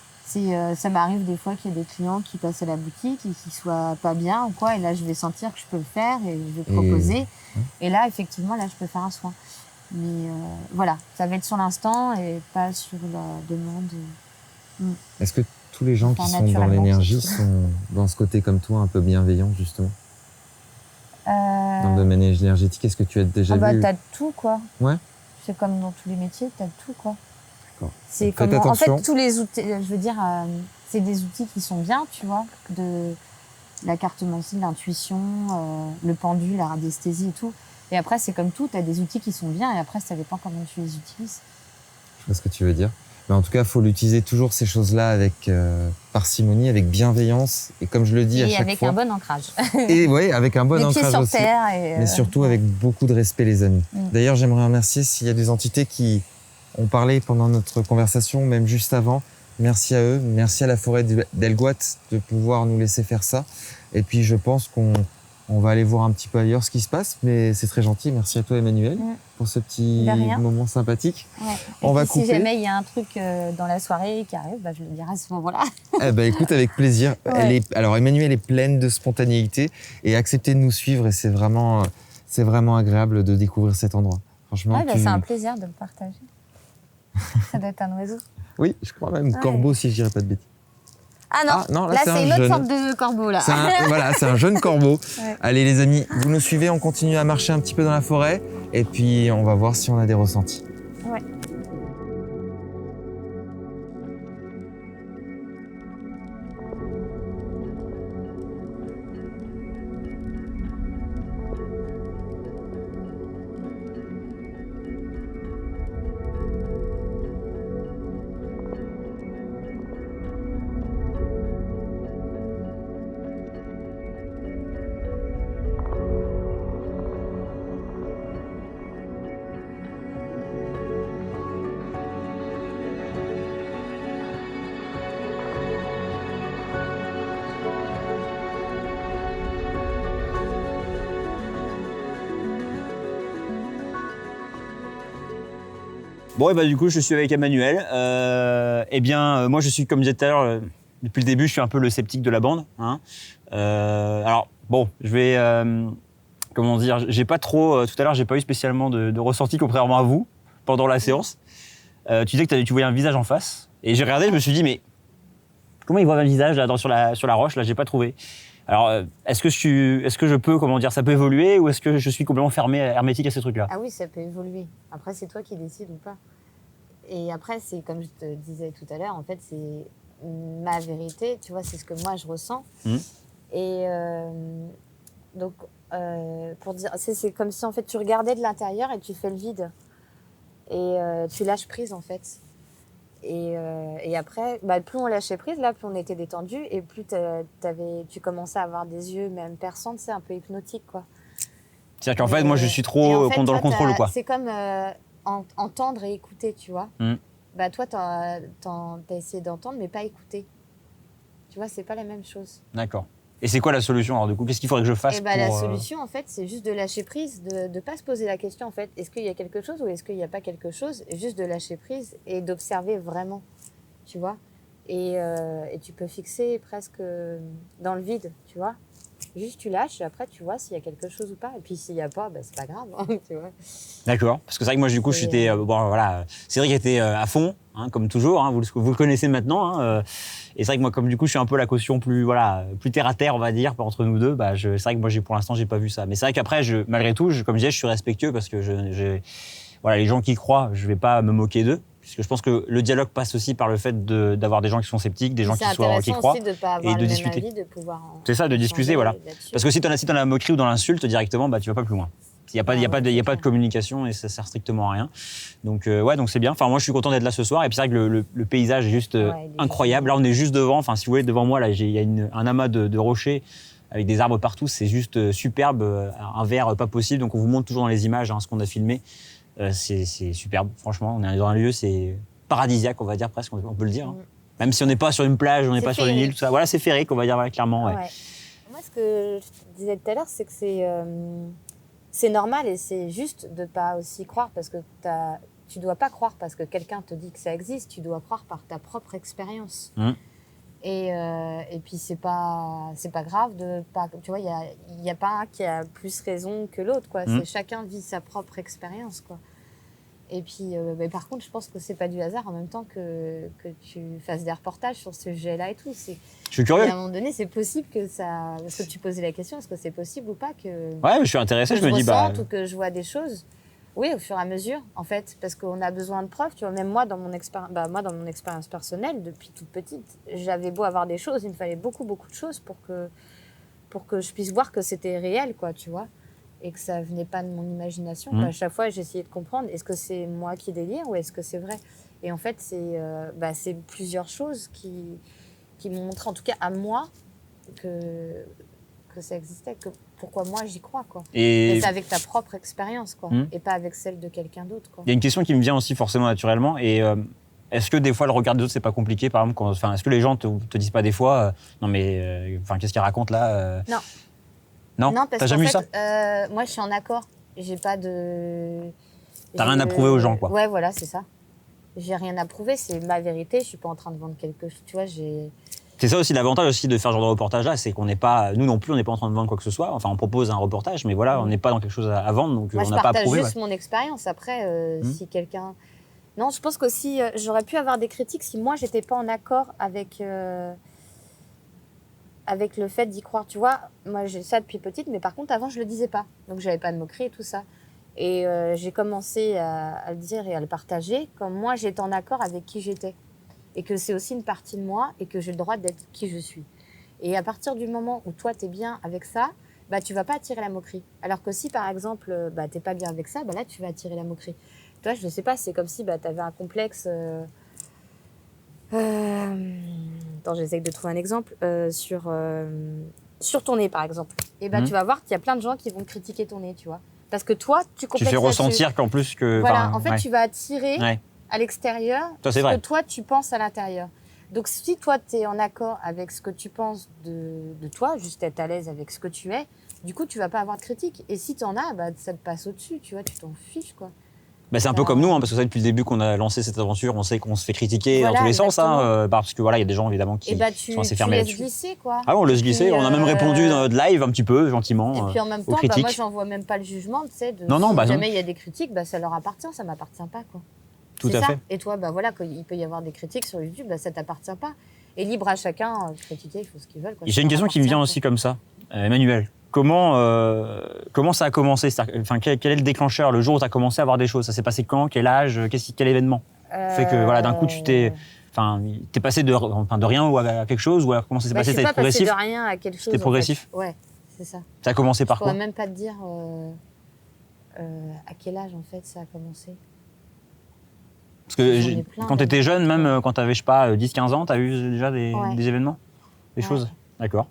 Ça m'arrive des fois qu'il y a des clients qui passent à la boutique et qui soient pas bien ou quoi, et là je vais sentir que je peux le faire et je vais proposer. Et là effectivement là je peux faire un soin. Mais voilà, ça va être sur l'instant et pas sur la demande. Est-ce que tous les gens Enfin, qui sont dans naturellement, l'énergie surtout. sont dans ce côté comme toi un peu bienveillant justement? Dans le domaine énergétique, est-ce que tu as déjà vu? T'as tout quoi. Ouais. C'est comme dans tous les métiers, t'as tout quoi. C'est Faites comment. En attention. fait, tous les outils, je veux dire, c'est des outils qui sont bien, tu vois, de la cartomancie, l'intuition, le pendule, la radiesthésie et tout. Et après, c'est comme tout, tu as des outils qui sont bien et après, ça dépend comment tu les utilises. Je vois ce que tu veux dire. Mais en tout cas, il faut l'utiliser toujours ces choses-là avec parcimonie, avec bienveillance. Et comme je le dis à Et chaque avec fois. un bon ancrage. Et oui, avec un bon Les pieds ancrage sur aussi. terre. Et, Mais surtout avec beaucoup de respect, les amis. D'ailleurs, j'aimerais remercier s'il y a des entités qui ont parlé pendant notre conversation, même juste avant. Merci à eux. Merci à la forêt d'Elgoat de pouvoir nous laisser faire ça. Et puis, je pense qu'on va aller voir un petit peu ailleurs ce qui se passe. Mais c'est très gentil. Merci à toi, Emmanuel, pour ce petit De rien. moment sympathique. Ouais. On et va puis, couper. Si jamais il y a un truc dans la soirée qui arrive, je le dirai à ce moment-là. Eh ben, écoute, avec plaisir. Ouais. Alors, Emmanuel est pleine de spontanéité et acceptez de nous suivre. Et c'est vraiment agréable de découvrir cet endroit. Franchement, C'est un plaisir de le partager. Ça doit être un oiseau. Oui, je crois même corbeau, si je dirais pas de bêtises. Ah non, là, là c'est c'est un une autre jeune. sorte de corbeau là. C'est un jeune corbeau. Ouais. Allez les amis, vous nous suivez, on continue à marcher un petit peu dans la forêt et puis on va voir si on a des ressentis. Ouais. Bon, et bah, du coup, je suis avec Emmanuel. Moi, je suis, comme je disais tout à l'heure, depuis le début, je suis un peu le sceptique de la bande. Hein. Je vais. Comment dire, j'ai pas trop. Tout à l'heure, j'ai pas eu spécialement de ressenti, contrairement à vous, pendant la séance. Tu disais que tu voyais un visage en face. Et j'ai regardé, je me suis dit, mais comment il voit un visage là, sur la roche? Là, j'ai pas trouvé. Alors, est-ce que je peux, comment dire, ça peut évoluer ou est-ce que je suis complètement fermé, hermétique à ces trucs-là? Ah oui, ça peut évoluer. Après, c'est toi qui décides ou pas. Et après, c'est comme je te disais tout à l'heure, en fait, c'est ma vérité, tu vois, c'est ce que moi je ressens. Et donc, pour dire, c'est comme si en fait tu regardais de l'intérieur et tu fais le vide. Et tu lâches prise en fait. Et après, plus on lâchait prise, là, plus on était détendu et plus tu commençais à avoir des yeux même perçants, c'est un peu hypnotique, quoi. C'est-à-dire qu'en fait, moi, je suis trop en fait, dans le contrôle, quoi. C'est comme entendre et écouter, tu vois. Toi, t'as essayé d'entendre, mais pas écouter. Tu vois, c'est pas la même chose. D'accord. Et c'est quoi la solution, alors, du coup? Qu'est-ce qu'il faudrait que je fasse La solution, en fait, c'est juste de lâcher prise, de ne pas se poser la question, en fait, est-ce qu'il y a quelque chose ou est-ce qu'il n'y a pas quelque chose? Et juste de lâcher prise et d'observer vraiment, tu vois. Et tu peux fixer presque dans le vide, tu vois. Juste tu lâches, et après tu vois s'il y a quelque chose ou pas. Et puis s'il n'y a pas, c'est pas grave, hein, tu vois. D'accord. Parce que c'est vrai que moi, du coup, j'étais... Cédric était à fond, hein, comme toujours. Hein, vous le connaissez maintenant. Hein, et c'est vrai que moi, comme du coup, je suis un peu la caution plus terre à terre, on va dire, entre nous deux. C'est vrai que moi, pour l'instant, j'ai pas vu ça. Mais c'est vrai qu'après, malgré tout, comme je disais, je suis respectueux parce que les gens qui croient, je vais pas me moquer d'eux. Puisque je pense que le dialogue passe aussi par le fait d'avoir des gens qui sont sceptiques, des gens qui croient. C'est intéressant aussi de ne pas avoir le même avis, de pouvoir c'est ça, de discuter, voilà. Parce que si tu es dans la moquerie ou dans l'insulte, directement, tu vas pas plus loin. Il n'y a pas de communication et ça sert strictement à rien. Donc, donc c'est bien. Enfin, moi, je suis content d'être là ce soir. Et puis, c'est vrai que le paysage est juste incroyable. Là, on est juste devant. Enfin, si vous voulez, devant moi, là, il y a un amas de rochers avec des arbres partout. C'est juste superbe, un vert pas possible. Donc, on vous montre toujours dans les images ce qu'on a filmé. C'est superbe, franchement. On est dans un lieu, c'est paradisiaque, on va dire presque, on peut le dire. Hein. Même si on n'est pas sur une plage, on n'est pas sur une île, tout ça. Voilà, c'est féerique, on va dire clairement. Ouais. Moi, ce que je disais tout à l'heure, c'est que c'est normal et c'est juste de ne pas aussi croire parce que tu ne dois pas croire parce que quelqu'un te dit que ça existe, tu dois croire par ta propre expérience. Et puis, c'est pas grave de pas. Tu vois, il n'y a pas un qui a plus raison que l'autre, quoi. Chacun vit sa propre expérience, quoi. Et puis, par contre, je pense que c'est pas du hasard en même temps que tu fasses des reportages sur ce sujet-là et tout. Je suis curieux. À un moment donné, c'est possible que ça. Parce que tu posais la question, est-ce que c'est possible ou pas que. Ouais, je suis intéressé. Que je me dis ou que je vois des choses. Oui, au fur et à mesure, en fait, parce qu'on a besoin de preuves. Tu vois, même moi, dans mon expérience personnelle, depuis toute petite, j'avais beau avoir des choses, il me fallait beaucoup de choses pour que je puisse voir que c'était réel, quoi, tu vois, et que ça venait pas de mon imagination. À chaque fois, j'essayais de comprendre, est-ce que c'est moi qui délire ou est-ce que c'est vrai? Et en fait, c'est plusieurs choses qui m'ont montré, en tout cas à moi, que ça existait, pourquoi moi j'y crois, quoi. Et c'est avec ta propre expérience, quoi, et pas avec celle de quelqu'un d'autre, quoi. Il y a une question qui me vient aussi forcément naturellement, et est-ce que des fois le regard des autres c'est pas compliqué, par exemple, est-ce que les gens te disent pas des fois, non mais, qu'est-ce qu'il raconte là Non, parce t'as jamais eu ça? Moi je suis en accord, j'ai pas de... T'as rien à prouver aux gens, quoi. Ouais, voilà, c'est ça. J'ai rien à prouver, c'est ma vérité, je suis pas en train de vendre quelque chose, tu vois, C'est ça aussi l'avantage aussi de faire ce genre de reportage-là, c'est qu'on n'est pas, nous non plus, on n'est pas en train de vendre quoi que ce soit. Enfin, on propose un reportage, mais voilà, on n'est pas dans quelque chose à vendre, donc moi, on n'a pas à prouver. je partage juste mon expérience. Après, si quelqu'un... Non, je pense qu'aussi, j'aurais pu avoir des critiques si moi, j'étais pas en accord avec le fait d'y croire. Tu vois, moi, j'ai ça depuis petite, mais par contre, avant, je le disais pas. Donc, j'avais pas de moquerie et tout ça. Et j'ai commencé à le dire et à le partager quand moi, j'étais en accord avec qui j'étais. Et que c'est aussi une partie de moi et que j'ai le droit d'être qui je suis. Et à partir du moment où toi, tu es bien avec ça, bah, tu vas pas attirer la moquerie. Alors que si, par exemple, tu n'es pas bien avec ça, bah, là, tu vas attirer la moquerie. Toi, je ne sais pas, c'est comme si tu avais un complexe... Attends, j'essaie de trouver un exemple. Sur ton nez, par exemple. Et tu vas voir qu'il y a plein de gens qui vont critiquer ton nez, tu vois. Parce que toi, tu complexes. Tu fais ressentir qu'en plus que... Voilà, en fait, tu vas attirer... à l'extérieur, ce que toi, tu penses à l'intérieur. Donc, si toi, tu es en accord avec ce que tu penses de toi, juste être à l'aise avec ce que tu es, du coup, tu vas pas avoir de critique. Et si tu en as, ça te passe au-dessus, tu vois, tu t'en fiches, quoi. C'est un peu comme nous, parce que ça, depuis le début qu'on a lancé cette aventure, on sait qu'on se fait critiquer dans tous les sens, parce que voilà, il y a des gens évidemment qui sont assez fermés là-dessus. Tu laisses glisser, quoi. Ah oui, on laisse glisser, on a même répondu dans notre live un petit peu, gentiment, et puis en même temps, moi, j'en vois même pas le jugement, tu sais, si jamais il y a des critiques, ça leur appartient, ça m'appartient pas, quoi. Tout à fait. Et toi, voilà, il peut y avoir des critiques sur YouTube, ça t'appartient pas. Et libre à chacun de critiquer, il faut ce qu'ils veulent. J'ai une question qui me vient aussi comme ça, Emmanuel. Comment ça a commencé? Enfin, quel est le déclencheur, le jour où tu as commencé à voir des choses? Ça s'est passé quand? Quel âge? Quel événement fait que voilà, d'un coup tu t'es passé de rien ou à quelque chose, ou alors comment ça s'est passé? Je suis pas passé de rien à quelque chose. C'était progressif. En fait. Ouais, c'est ça. Ça a commencé par quoi? Je pourrais même pas te dire à quel âge en fait ça a commencé. Parce que quand tu étais jeune, même quand tu avais, je sais pas, 10-15 ans, tu as eu déjà des événements? Des choses? D'accord.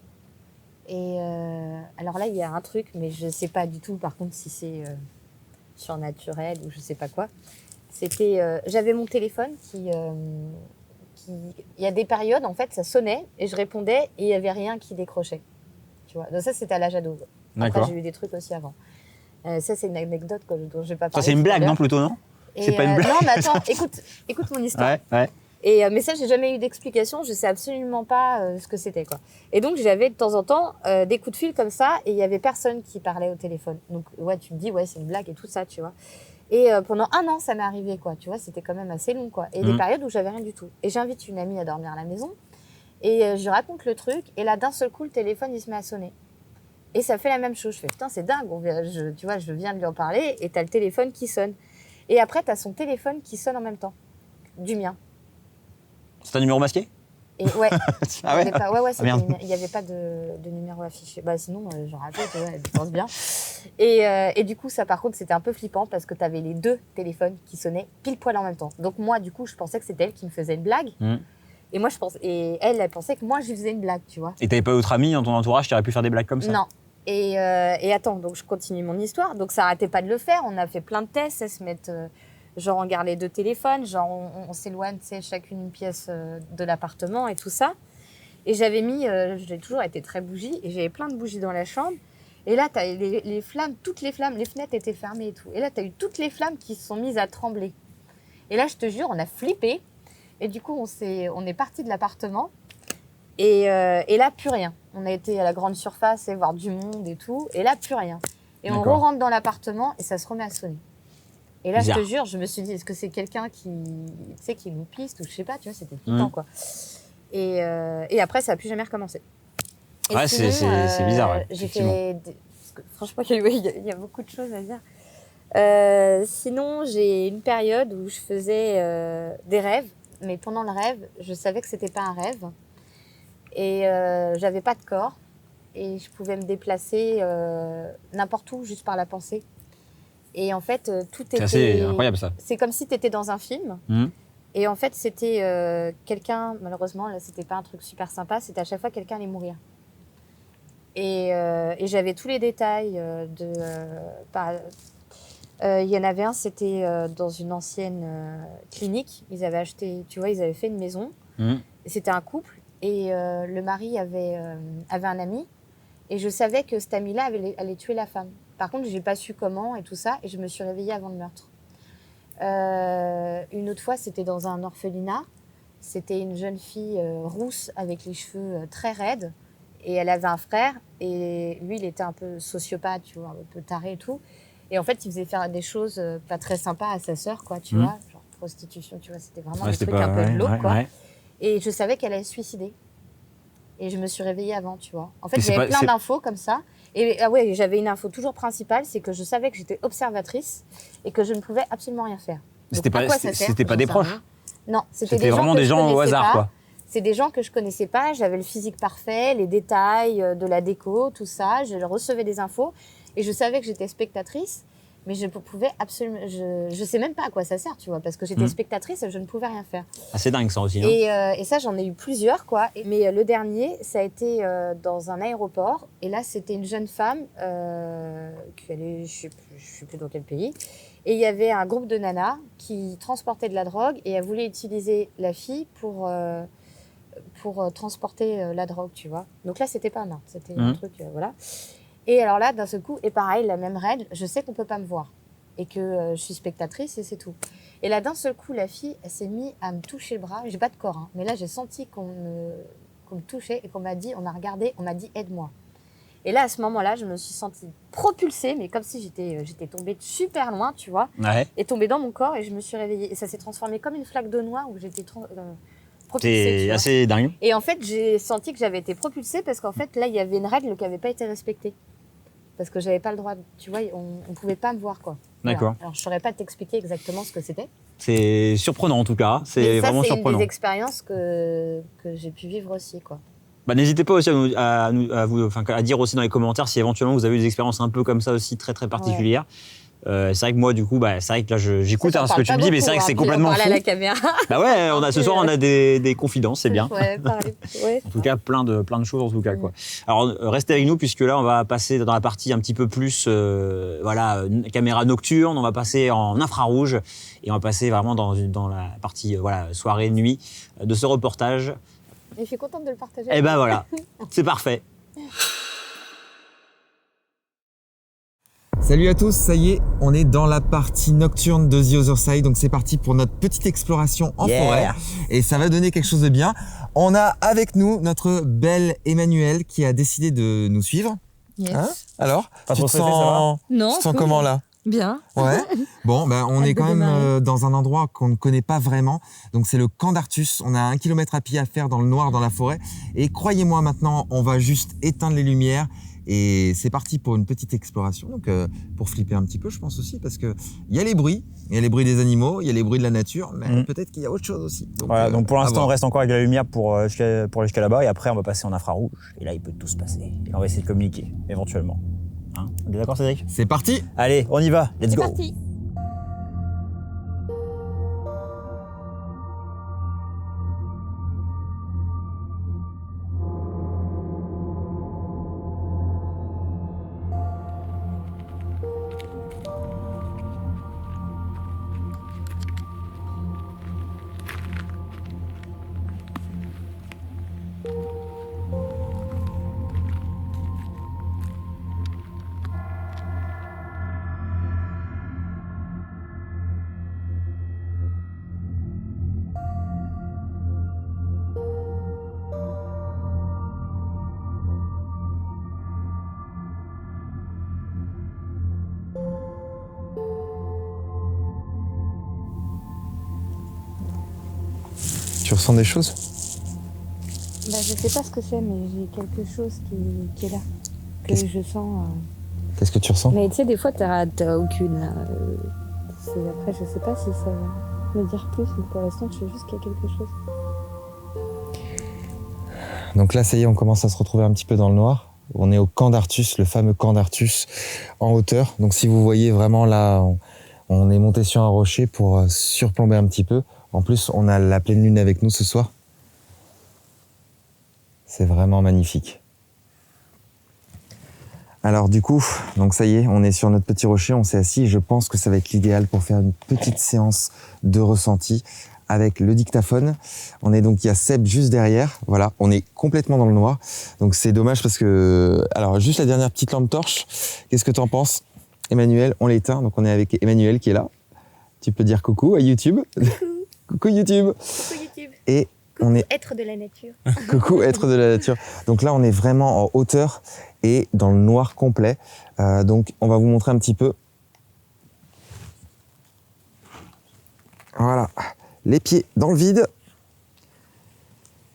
Et alors là, il y a un truc, mais je sais pas du tout, par contre, si c'est surnaturel ou je sais pas quoi. C'était, j'avais mon téléphone qui... Il y a des périodes, en fait, ça sonnait et je répondais et il n'y avait rien qui décrochait. Tu vois. Donc ça, c'était à l'âge ado. Après, j'ai eu des trucs aussi avant. Ça, c'est une anecdote dont je ne vais pas parler. Ça, c'est une blague, non, plutôt, non? C'est pas une blague. Non, mais attends, écoute mon histoire. Ouais. Et, mais ça, j'ai jamais eu d'explication. Je sais absolument pas ce que c'était, quoi. Et donc, j'avais de temps en temps des coups de fil comme ça et il y avait personne qui parlait au téléphone. Donc, ouais, tu te dis, ouais, c'est une blague et tout ça, tu vois. Et pendant 1 an, ça m'est arrivé, quoi. Tu vois, c'était quand même assez long, quoi. Et des périodes où j'avais rien du tout. Et j'invite une amie à dormir à la maison et je raconte le truc. Et là, d'un seul coup, le téléphone, il se met à sonner. Et ça fait la même chose. Je fais, putain, c'est dingue. Tu vois, je viens de lui en parler et t'as le téléphone qui sonne. Et après, t'as son téléphone qui sonne en même temps. Du mien. C'est un numéro masqué? Et ouais. Ah ouais? Il n'y avait pas de numéro affiché. Sinon, j'aurais appelé, tu vois, je pense bien. Et du coup, ça, par contre, c'était un peu flippant parce que t'avais les 2 téléphones qui sonnaient pile poil en même temps. Donc moi, du coup, je pensais que c'était elle qui me faisait une blague. Et moi, et elle pensait que moi, je lui faisais une blague, tu vois. Et t'avais pas d'autres amis dans ton entourage qui auraient pu faire des blagues comme ça? Non. Et attends, donc je continue mon histoire. Donc ça arrêtait pas de le faire. On a fait plein de tests. Elles se mettent, genre on garde les 2 téléphones, genre on s'éloigne, tu sais, chacune une pièce de l'appartement et tout ça. Et j'avais mis, j'ai toujours été très bougie et j'avais plein de bougies dans la chambre. Et là, t'as les flammes, toutes les flammes, les fenêtres étaient fermées et tout. Et là, t'as eu toutes les flammes qui se sont mises à trembler. Et là, je te jure, on a flippé. Et du coup, on est parti de l'appartement. Et là, plus rien. On a été à la grande surface et voir du monde et tout. Et là, plus rien. Et on rentre dans l'appartement et ça se remet à sonner. Et là, je te jure, je me suis dit, est-ce que c'est quelqu'un qui nous piste ou je sais pas, tu vois, c'était flippant, quoi. Et après, ça a plus jamais recommencé. Et ouais, sinon, c'est bizarre, ouais, j'ai fait... Franchement, il y a beaucoup de choses à dire. Sinon, j'ai une période où je faisais des rêves, mais pendant le rêve, je savais que c'était pas un rêve. Et j'avais pas de corps. Et je pouvais me déplacer n'importe où, juste par la pensée. Et en fait, tout était... C'est assez incroyable, ça. C'est comme si tu étais dans un film. Et en fait, c'était quelqu'un, malheureusement, là, c'était pas un truc super sympa, c'était à chaque fois quelqu'un allait mourir. Et j'avais tous les détails il y en avait un, c'était dans une ancienne clinique. Ils avaient acheté, tu vois, ils avaient fait une maison. C'était un couple. Et le mari avait un ami. Et je savais que cet ami-là allait tuer la femme. Par contre, je n'ai pas su comment et tout ça. Et je me suis réveillée avant le meurtre. Une autre fois, c'était dans un orphelinat. C'était une jeune fille rousse avec les cheveux très raides. Et elle avait un frère. Et lui, il était un peu sociopathe, tu vois, un peu taré et tout. Et en fait, il faisait faire des choses pas très sympas à sa sœur, quoi, tu vois. Genre prostitution, tu vois. C'était vraiment des trucs un peu glauques, quoi. Et je savais qu'elle allait se suicider. Et je me suis réveillée avant, tu vois. En fait, j'avais plein d'infos comme ça. Et j'avais une info toujours principale, c'est que je savais que j'étais observatrice et que je ne pouvais absolument rien faire. C'était pas des proches. Non, c'était vraiment des gens au hasard, quoi. C'est des gens que je connaissais pas. J'avais le physique parfait, les détails de la déco, tout ça. Je recevais des infos et je savais que j'étais spectatrice. Mais je pouvais absolument... Je sais même pas à quoi ça sert, tu vois, parce que j'étais spectatrice et je ne pouvais rien faire. Ah, c'est dingue ça aussi. Hein. Et ça, j'en ai eu plusieurs, quoi. Mais le dernier, ça a été dans un aéroport. Et là, c'était une jeune femme qui allait, je sais plus dans quel pays. Et il y avait un groupe de nanas qui transportaient de la drogue et elle voulait utiliser la fille pour transporter la drogue, tu vois. Donc là, c'était pas un meurtre, c'était un truc, voilà. Et alors là, d'un seul coup, et pareil, la même règle, je sais qu'on peut pas me voir et que je suis spectatrice et c'est tout. Et là, d'un seul coup, la fille, elle s'est mise à me toucher le bras. J'ai pas de corps, hein, mais là, j'ai senti qu'on me touchait et qu'on m'a dit, on m'a regardé, on m'a dit aide-moi. Et là, à ce moment-là, je me suis sentie propulsée, mais comme si j'étais tombée super loin, tu vois, et tombée dans mon corps et je me suis réveillée. Et ça s'est transformé comme une flaque d'eau noire où j'étais propulsée. C'est assez dingue. Et en fait, j'ai senti que j'avais été propulsée parce qu'en fait, là, il y avait une règle qui n'avait pas été respectée. Parce que j'avais pas le droit, tu vois, on pouvait pas me voir, quoi. D'accord. Alors, je saurais pas t'expliquer exactement ce que c'était. C'est surprenant en tout cas. C'est vraiment surprenant. C'est une des expériences que j'ai pu vivre aussi, quoi. Bah, n'hésitez pas aussi à dire aussi dans les commentaires si éventuellement vous avez eu des expériences un peu comme ça aussi très très particulières. C'est vrai que moi du coup c'est vrai que là j'écoute ce que tu me dis, mais c'est vrai que c'est complètement fou. À la caméra. Bah ouais, ce soir on a des confidences, c'est bien. Ouais, pareil. Ouais. En tout cas plein de choses en tout cas, quoi. Alors restez avec nous puisque là on va passer dans la partie un petit peu plus caméra nocturne, on va passer en infrarouge et on va passer vraiment dans la partie soirée nuit de ce reportage. Et je suis contente de le partager. Et ben voilà, c'est parfait. Salut à tous, ça y est, on est dans la partie nocturne de The Other Side, donc c'est parti pour notre petite exploration en forêt et ça va donner quelque chose de bien. On a avec nous notre belle Emmanuelle qui a décidé de nous suivre. Yes. Hein? Alors, Pas tu trop te stressé, ça sens, Non. tu te sens comment là? Bien. Ouais. Bon, on est Hâte de quand même démarrer. dans un endroit qu'on ne connaît pas vraiment. Donc c'est le camp d'Artus. On a 1 kilomètre à pied à faire dans le noir, dans la forêt. Et croyez-moi, maintenant, on va juste éteindre les lumières. Et c'est parti pour une petite exploration. Donc pour flipper un petit peu, je pense aussi, parce que il y a les bruits. Il y a les bruits des animaux, il y a les bruits de la nature, mais peut-être qu'il y a autre chose aussi. Donc, Voilà, donc pour l'instant on reste encore avec la lumière pour aller jusqu'à là-bas et après on va passer en infrarouge et là il peut tout se passer. Et on va essayer de communiquer éventuellement. Hein, on est d'accord Cédric? C'est parti. Allez, on y va, let's C'est go. parti. Tu ressens des choses? Bah, je sais pas ce que c'est, mais j'ai quelque chose qui est là, que je sens. Qu'est-ce que tu ressens? Mais tu sais, des fois, t'as aucune. Après, je sais pas si ça va me dire plus, mais pour l'instant, je sais juste qu'il y a quelque chose. Donc là, ça y est, on commence à se retrouver un petit peu dans le noir. On est au camp d'Artus, le fameux camp d'Artus en hauteur. Donc si vous voyez vraiment là, on est monté sur un rocher pour surplomber un petit peu. En plus, on a la pleine lune avec nous ce soir. C'est vraiment magnifique. Alors du coup, donc ça y est, on est sur notre petit rocher, on s'est assis. Je pense que ça va être l'idéal pour faire une petite séance de ressenti avec le dictaphone. Il y a Seb juste derrière. Voilà, on est complètement dans le noir. Donc c'est dommage parce que... Alors juste la dernière petite lampe torche. Qu'est-ce que tu en penses, Emmanuel? On l'éteint, donc on est avec Emmanuel qui est là. Tu peux dire coucou à YouTube. Coucou. Coucou YouTube. Coucou YouTube. Et coucou on est... être de la nature. Coucou être de la nature. Donc là on est vraiment en hauteur et dans le noir complet. Donc on va vous montrer un petit peu. Voilà. Les pieds dans le vide,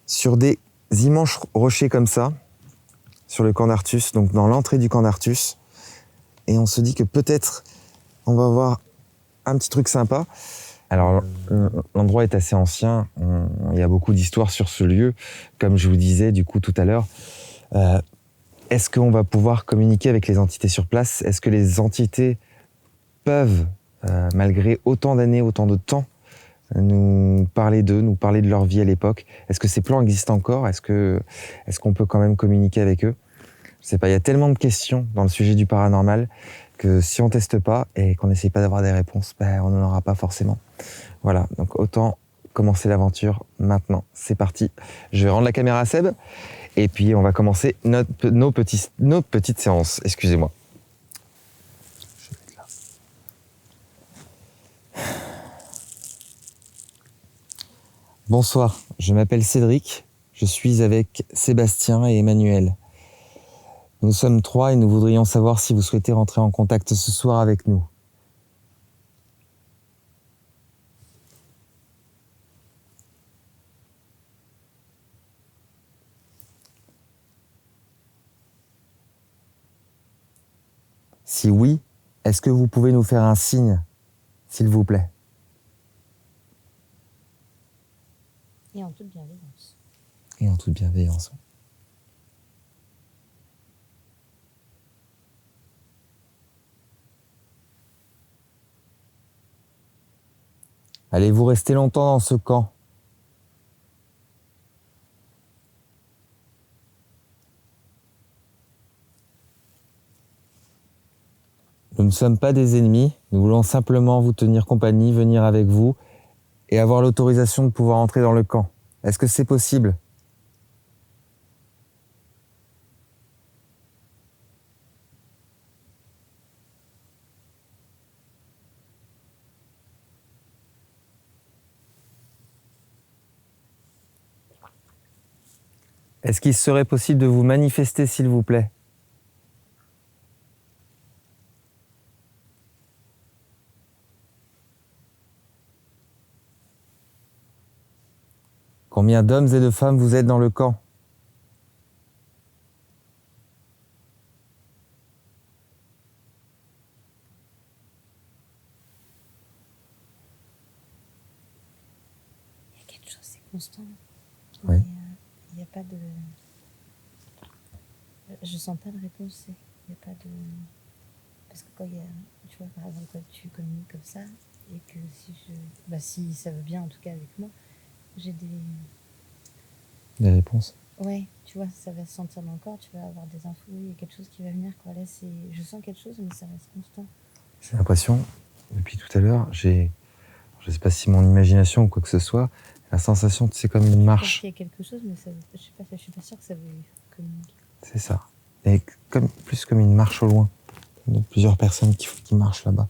sur des immenses rochers comme ça, sur le camp d'Artus, donc dans l'entrée du camp d'Artus. Et on se dit que peut-être on va voir un petit truc sympa. Alors l'endroit est assez ancien, il y a beaucoup d'histoires sur ce lieu, comme je vous disais du coup tout à l'heure. Est-ce qu'on va pouvoir communiquer avec les entités sur place? Est-ce que les entités peuvent, malgré autant d'années, autant de temps, nous parler d'eux, nous parler de leur vie à l'époque? Est-ce que ces plans existent encore? Est-ce qu'on peut quand même communiquer avec eux? Je sais pas, il y a tellement de questions dans le sujet du paranormal que si on teste pas et qu'on n'essaye pas d'avoir des réponses, on n'en aura pas forcément. Voilà, donc autant commencer l'aventure maintenant. C'est parti. Je vais rendre la caméra à Seb et puis on va commencer nos petites séances. Excusez-moi. Bonsoir, je m'appelle Cédric, je suis avec Sébastien et Emmanuel. Nous sommes 3 et nous voudrions savoir si vous souhaitez rentrer en contact ce soir avec nous. Si oui, est-ce que vous pouvez nous faire un signe, s'il vous plaît? Et en toute bienveillance. Et en toute bienveillance. Allez-vous rester longtemps dans ce camp? Nous ne sommes pas des ennemis, nous voulons simplement vous tenir compagnie, venir avec vous et avoir l'autorisation de pouvoir entrer dans le camp. Est-ce que c'est possible? Est-ce qu'il serait possible de vous manifester, s'il vous plaît? Combien d'hommes et de femmes vous êtes dans le camp? Il y a quelque chose, c'est constant. Oui. Il n'y a pas de... Je sens pas de réponse, il n'y a pas de... Parce que quand il y a... Tu vois, par exemple, quand tu communiques comme ça, et que si ça veut bien, en tout cas avec moi, j'ai Des réponses? Ouais, tu vois, ça va se sentir dans le corps, tu vas avoir des infos, il y a quelque chose qui va venir, quoi. Là, je sens quelque chose, mais ça reste constant. J'ai l'impression, depuis tout à l'heure, je sais pas si mon imagination ou quoi que ce soit, la sensation, c'est comme une marche. Il y a quelque chose, mais je suis pas sûre que ça veut communiquer. C'est ça. Et plus comme une marche au loin. Il y a plusieurs personnes qui marchent là-bas,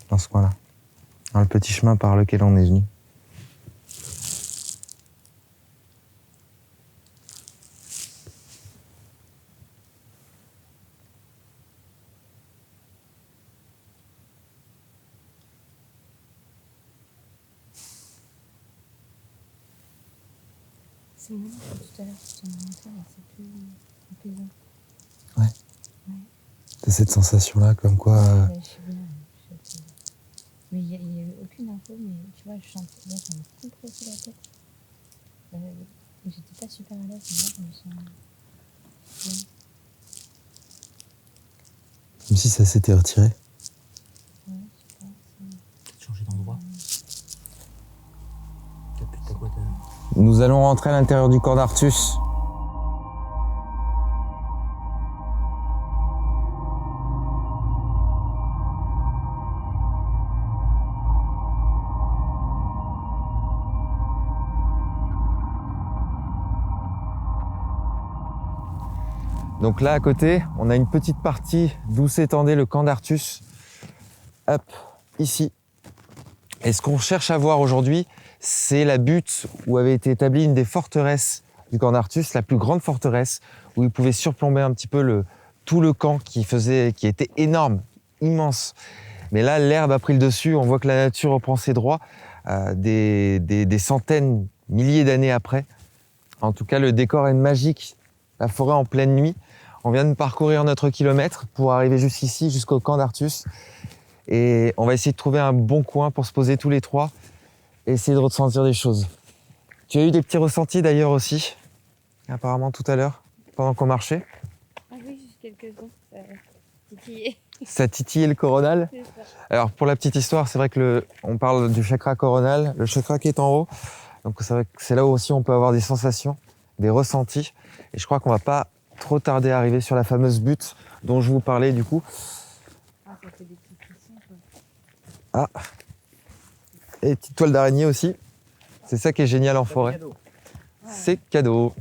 dans ce coin-là. Dans le petit chemin par lequel on est venu. C'est moins que tout à l'heure, c'est ton inventaire, c'est plus apaisant. Ouais. Ouais. T'as cette sensation-là, comme quoi... Je suis bien. Mais il n'y a eu aucune info, mais tu vois, je chante. Là, ça me compressait la tête. J'étais pas super à l'aise, mais là, je me sens bien. Comme si ça s'était retiré. Ouais, je sais pas. Changer d'endroit. T'as quoi, Nous allons rentrer à l'intérieur du camp d'Artus. Donc là, à côté, on a une petite partie d'où s'étendait le camp d'Artus. Hop, ici. Et ce qu'on cherche à voir aujourd'hui, c'est la butte où avait été établie une des forteresses du camp d'Artus, la plus grande forteresse, où il pouvait surplomber un petit peu tout le camp qui était énorme, immense. Mais là, l'herbe a pris le dessus, on voit que la nature reprend ses droits des centaines, milliers d'années après. En tout cas, le décor est magique. La forêt en pleine nuit. On vient de parcourir notre kilomètre pour arriver jusqu'ici, jusqu'au camp d'Artus. Et on va essayer de trouver un bon coin pour se poser tous les trois et essayer de ressentir des choses. Tu as eu des petits ressentis d'ailleurs aussi, apparemment tout à l'heure, pendant qu'on marchait. Ah oui, juste quelques-uns. Titillé. Ça titillait le coronal. C'est ça. Alors pour la petite histoire, c'est vrai que on parle du chakra coronal, le chakra qui est en haut. Donc c'est vrai que c'est là où aussi on peut avoir des sensations, des ressentis. Et je crois qu'on va pas trop tarder à arriver sur la fameuse butte dont je vous parlais du coup. Ah, ça fait des petits frissons, quoi. Ah, et petite toile d'araignée aussi. C'est ça qui est génial en forêt. C'est cadeau.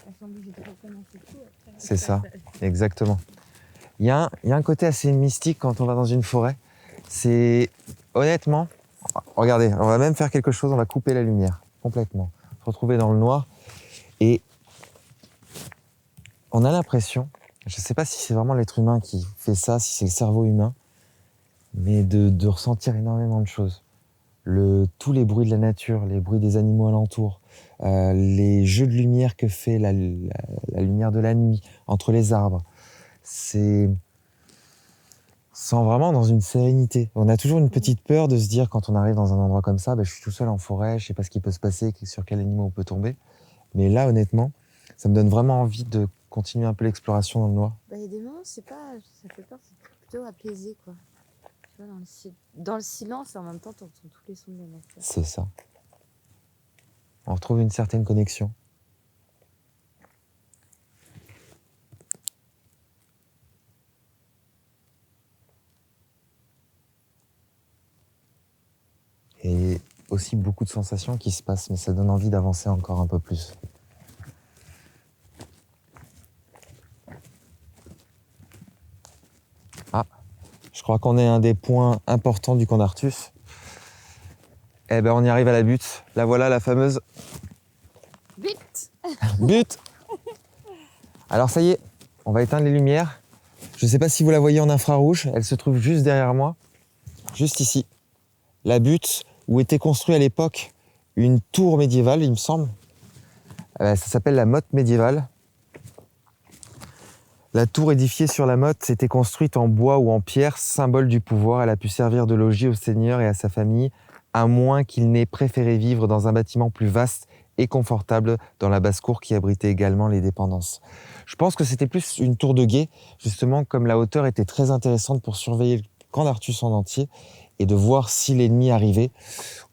Elles sont obligées de recommencer tout après. C'est ça, exactement. Il y a un côté assez mystique quand on va dans une forêt. C'est honnêtement, regardez, on va même faire quelque chose, on va couper la lumière complètement, se retrouver dans le noir et on a l'impression, je ne sais pas si c'est vraiment l'être humain qui fait ça, si c'est le cerveau humain, mais de ressentir énormément de choses. Tous les bruits de la nature, les bruits des animaux alentours, les jeux de lumière que fait la lumière de la nuit entre les arbres. C'est vraiment dans une sérénité. On a toujours une petite peur de se dire quand on arrive dans un endroit comme ça, je suis tout seul en forêt, je sais pas ce qui peut se passer, sur quel animal on peut tomber. Mais là, honnêtement, ça me donne vraiment envie de continuer un peu l'exploration dans le noir. Il y a des moments, c'est pas, ça fait peur, c'est plutôt apaisé, quoi. Tu vois, dans le silence, en même temps, tu entends tous les sons de la nature. C'est ça. On retrouve une certaine connexion. Et aussi beaucoup de sensations qui se passent, mais ça donne envie d'avancer encore un peu plus. Ah, je crois qu'on est un des points importants du camp d'Artus. Eh ben, on y arrive à la butte. La voilà, la fameuse Vite. butte. Alors ça y est, on va éteindre les lumières. Je ne sais pas si vous la voyez en infrarouge, elle se trouve juste derrière moi, juste ici. La butte où était construite à l'époque une tour médiévale, il me semble. Ça s'appelle la motte médiévale. La tour édifiée sur la motte s'était construite en bois ou en pierre, symbole du pouvoir. Elle a pu servir de logis au seigneur et à sa famille, à moins qu'il n'ait préféré vivre dans un bâtiment plus vaste et confortable dans la basse-cour qui abritait également les dépendances. Je pense que c'était plus une tour de guet, justement comme la hauteur était très intéressante pour surveiller le camp d'Artus en entier et de voir si l'ennemi arrivait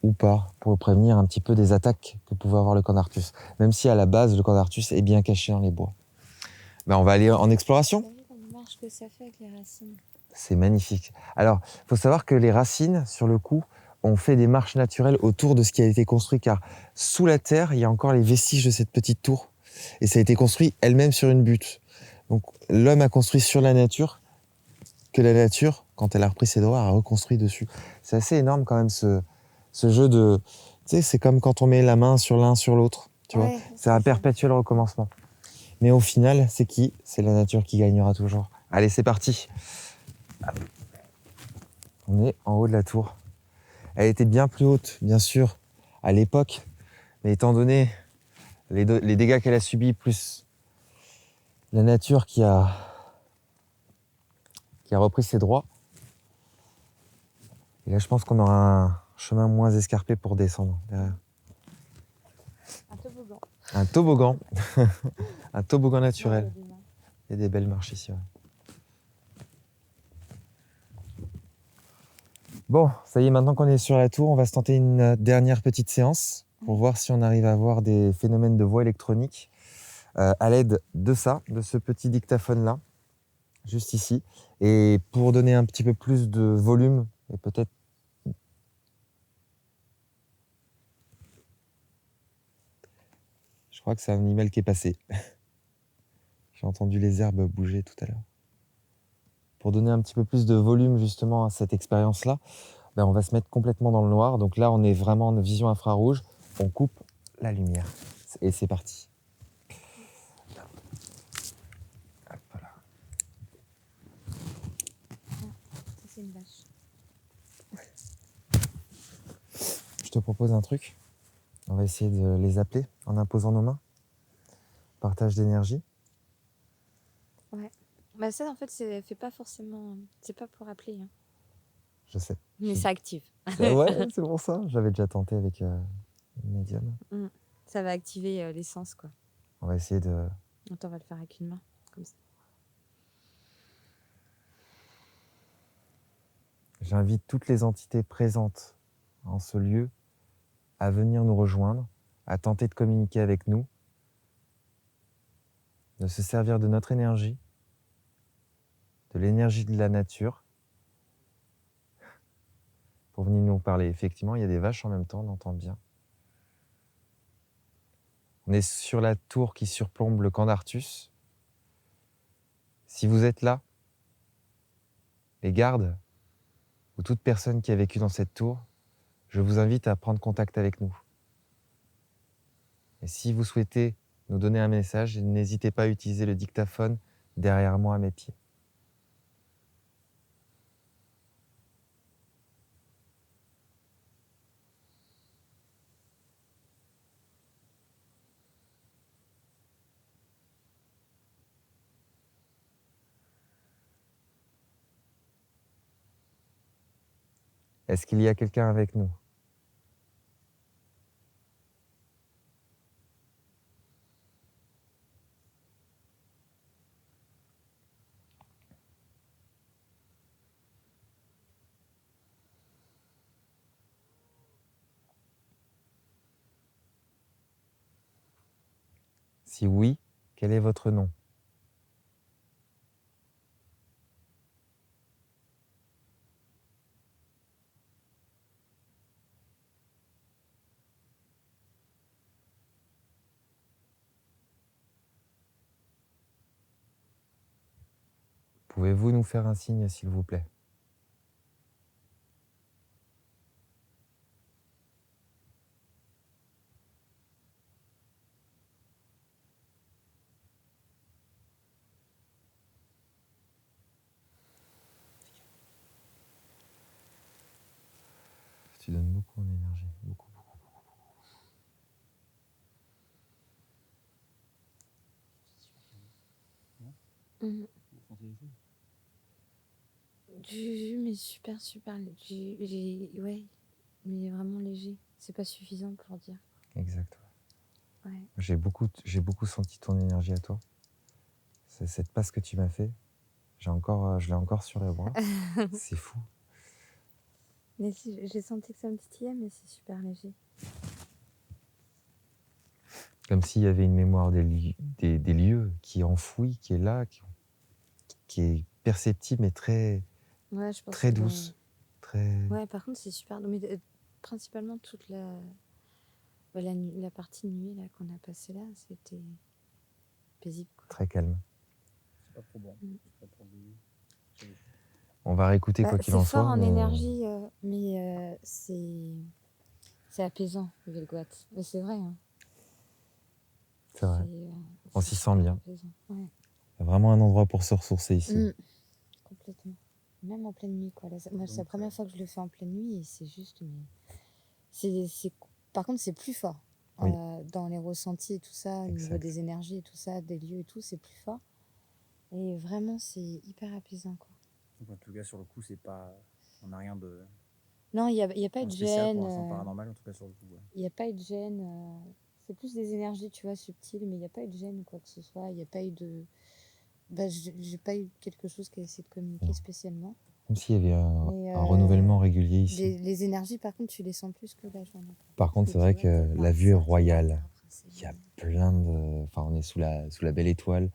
ou pas, pour prévenir un petit peu des attaques que pouvait avoir le camp d'Artus, même si à la base le camp d'Artus est bien caché dans les bois. On va aller en exploration. T'as vu la marche que ça fait avec les racines? C'est magnifique. Alors, il faut savoir que les racines, sur le coup, ont fait des marches naturelles autour de ce qui a été construit, car sous la terre, il y a encore les vestiges de cette petite tour. Et ça a été construit elle-même sur une butte. Donc, l'homme a construit sur la nature, que la nature, quand elle a repris ses droits, a reconstruit dessus. C'est assez énorme quand même, ce jeu de... Tu sais, c'est comme quand on met la main sur l'un sur l'autre, tu vois. C'est un perpétuel recommencement. Mais au final, c'est qui? C'est la nature qui gagnera toujours. Allez, c'est parti. On est en haut de la tour. Elle était bien plus haute, bien sûr, à l'époque. Mais étant donné les dégâts qu'elle a subis, plus la nature qui a repris ses droits. Et là, je pense qu'on aura un chemin moins escarpé pour descendre derrière. Un toboggan. Un toboggan. Un toboggan Ouais, naturel. il y a des mains. Il y a des belles marches ici. Ouais. Bon, ça y est, maintenant qu'on est sur la tour, on va se tenter une dernière petite séance pour voir si on arrive à avoir des phénomènes de voix électronique à l'aide de ça, de ce petit dictaphone-là, juste ici. Et pour donner un petit peu plus de volume, et peut-être... Je crois que c'est un animal qui est passé. J'ai entendu les herbes bouger tout à l'heure. Pour donner un petit peu plus de volume justement à cette expérience-là, ben on va se mettre complètement dans le noir. Donc là, on est vraiment en vision infrarouge. On coupe la lumière. Et c'est parti. Hop là. Ça, c'est une vache. Je te propose un truc. On va essayer de les appeler en imposant nos mains. Partage d'énergie. Bah ça, en fait, c'est fait pas forcément... C'est pas pour appeler. Hein. Je sais. Mais ça active. Ouais, c'est pour ça. J'avais déjà tenté avec une médium. Ça va activer l'essence, quoi. On va essayer de... Attends, on va le faire avec une main, comme ça. J'invite toutes les entités présentes en ce lieu à venir nous rejoindre, à tenter de communiquer avec nous, de se servir de notre énergie, de l'énergie de la nature, pour venir nous parler. Effectivement, il y a des vaches en même temps, on entend bien. On est sur la tour qui surplombe le camp d'Artus. Si vous êtes là, les gardes, ou toute personne qui a vécu dans cette tour, je vous invite à prendre contact avec nous. Et si vous souhaitez nous donner un message, n'hésitez pas à utiliser le dictaphone derrière moi à mes pieds. Est-ce qu'il y a quelqu'un avec nous ? Si oui, quel est votre nom ? Pouvez-vous nous faire un signe, s'il vous plaît ? Tu donnes beaucoup en énergie, beaucoup, beaucoup, beaucoup. Du jus, mais super léger. Ouais, mais vraiment léger. C'est pas suffisant pour dire. Exact. Ouais. J'ai beaucoup senti ton énergie à toi. Cette passe que tu m'as fait, je l'ai encore sur les bras. C'est fou. Mais si, j'ai senti que ça me titillait, mais c'est super léger. Comme s'il y avait une mémoire des lieux qui est enfouie, qui est là, qui est perceptible, mais très, Ouais, je pense très que douce. Très... Ouais, par contre, c'est super. Mais principalement toute la partie nuit là qu'on a passée là, c'était paisible, quoi. Très calme. C'est pas trop bon. On va réécouter quoi qu'il en soit. C'est fort en mais- énergie, mais c'est apaisant, Velgoat. Mais c'est vrai. Hein. C'est vrai. On c'est s'y super sent bien. apaisant. Ouais. Il y a vraiment un endroit pour se ressourcer ici. Complètement. Même en pleine nuit, quoi. Là, moi, c'est la première fois que je le fais en pleine nuit et c'est juste. Mais par contre, c'est plus fort. Oui. Dans les ressentis et tout ça, au niveau Exact. des énergies et tout ça, des lieux et tout, c'est plus fort. Et vraiment, c'est hyper apaisant, quoi. Donc, en tout cas, sur le coup, c'est pas. On n'a rien de. Non, il y a pas de spécial gêne. pour l'instant paranormal, en tout cas, sur le coup. Ouais. Il n'y a pas eu de gêne. C'est plus des énergies, tu vois, subtiles, mais il n'y a pas eu de gêne ou quoi que ce soit. Il n'y a pas eu de. Bah, j'ai pas eu quelque chose qui a essayé de communiquer spécialement. Comme s'il y avait Et, un renouvellement régulier ici. Les énergies, par contre, tu les sens plus que la journée. Par contre, c'est vrai que la vue est royale. Il y a plein de... Enfin, on est sous la belle étoile,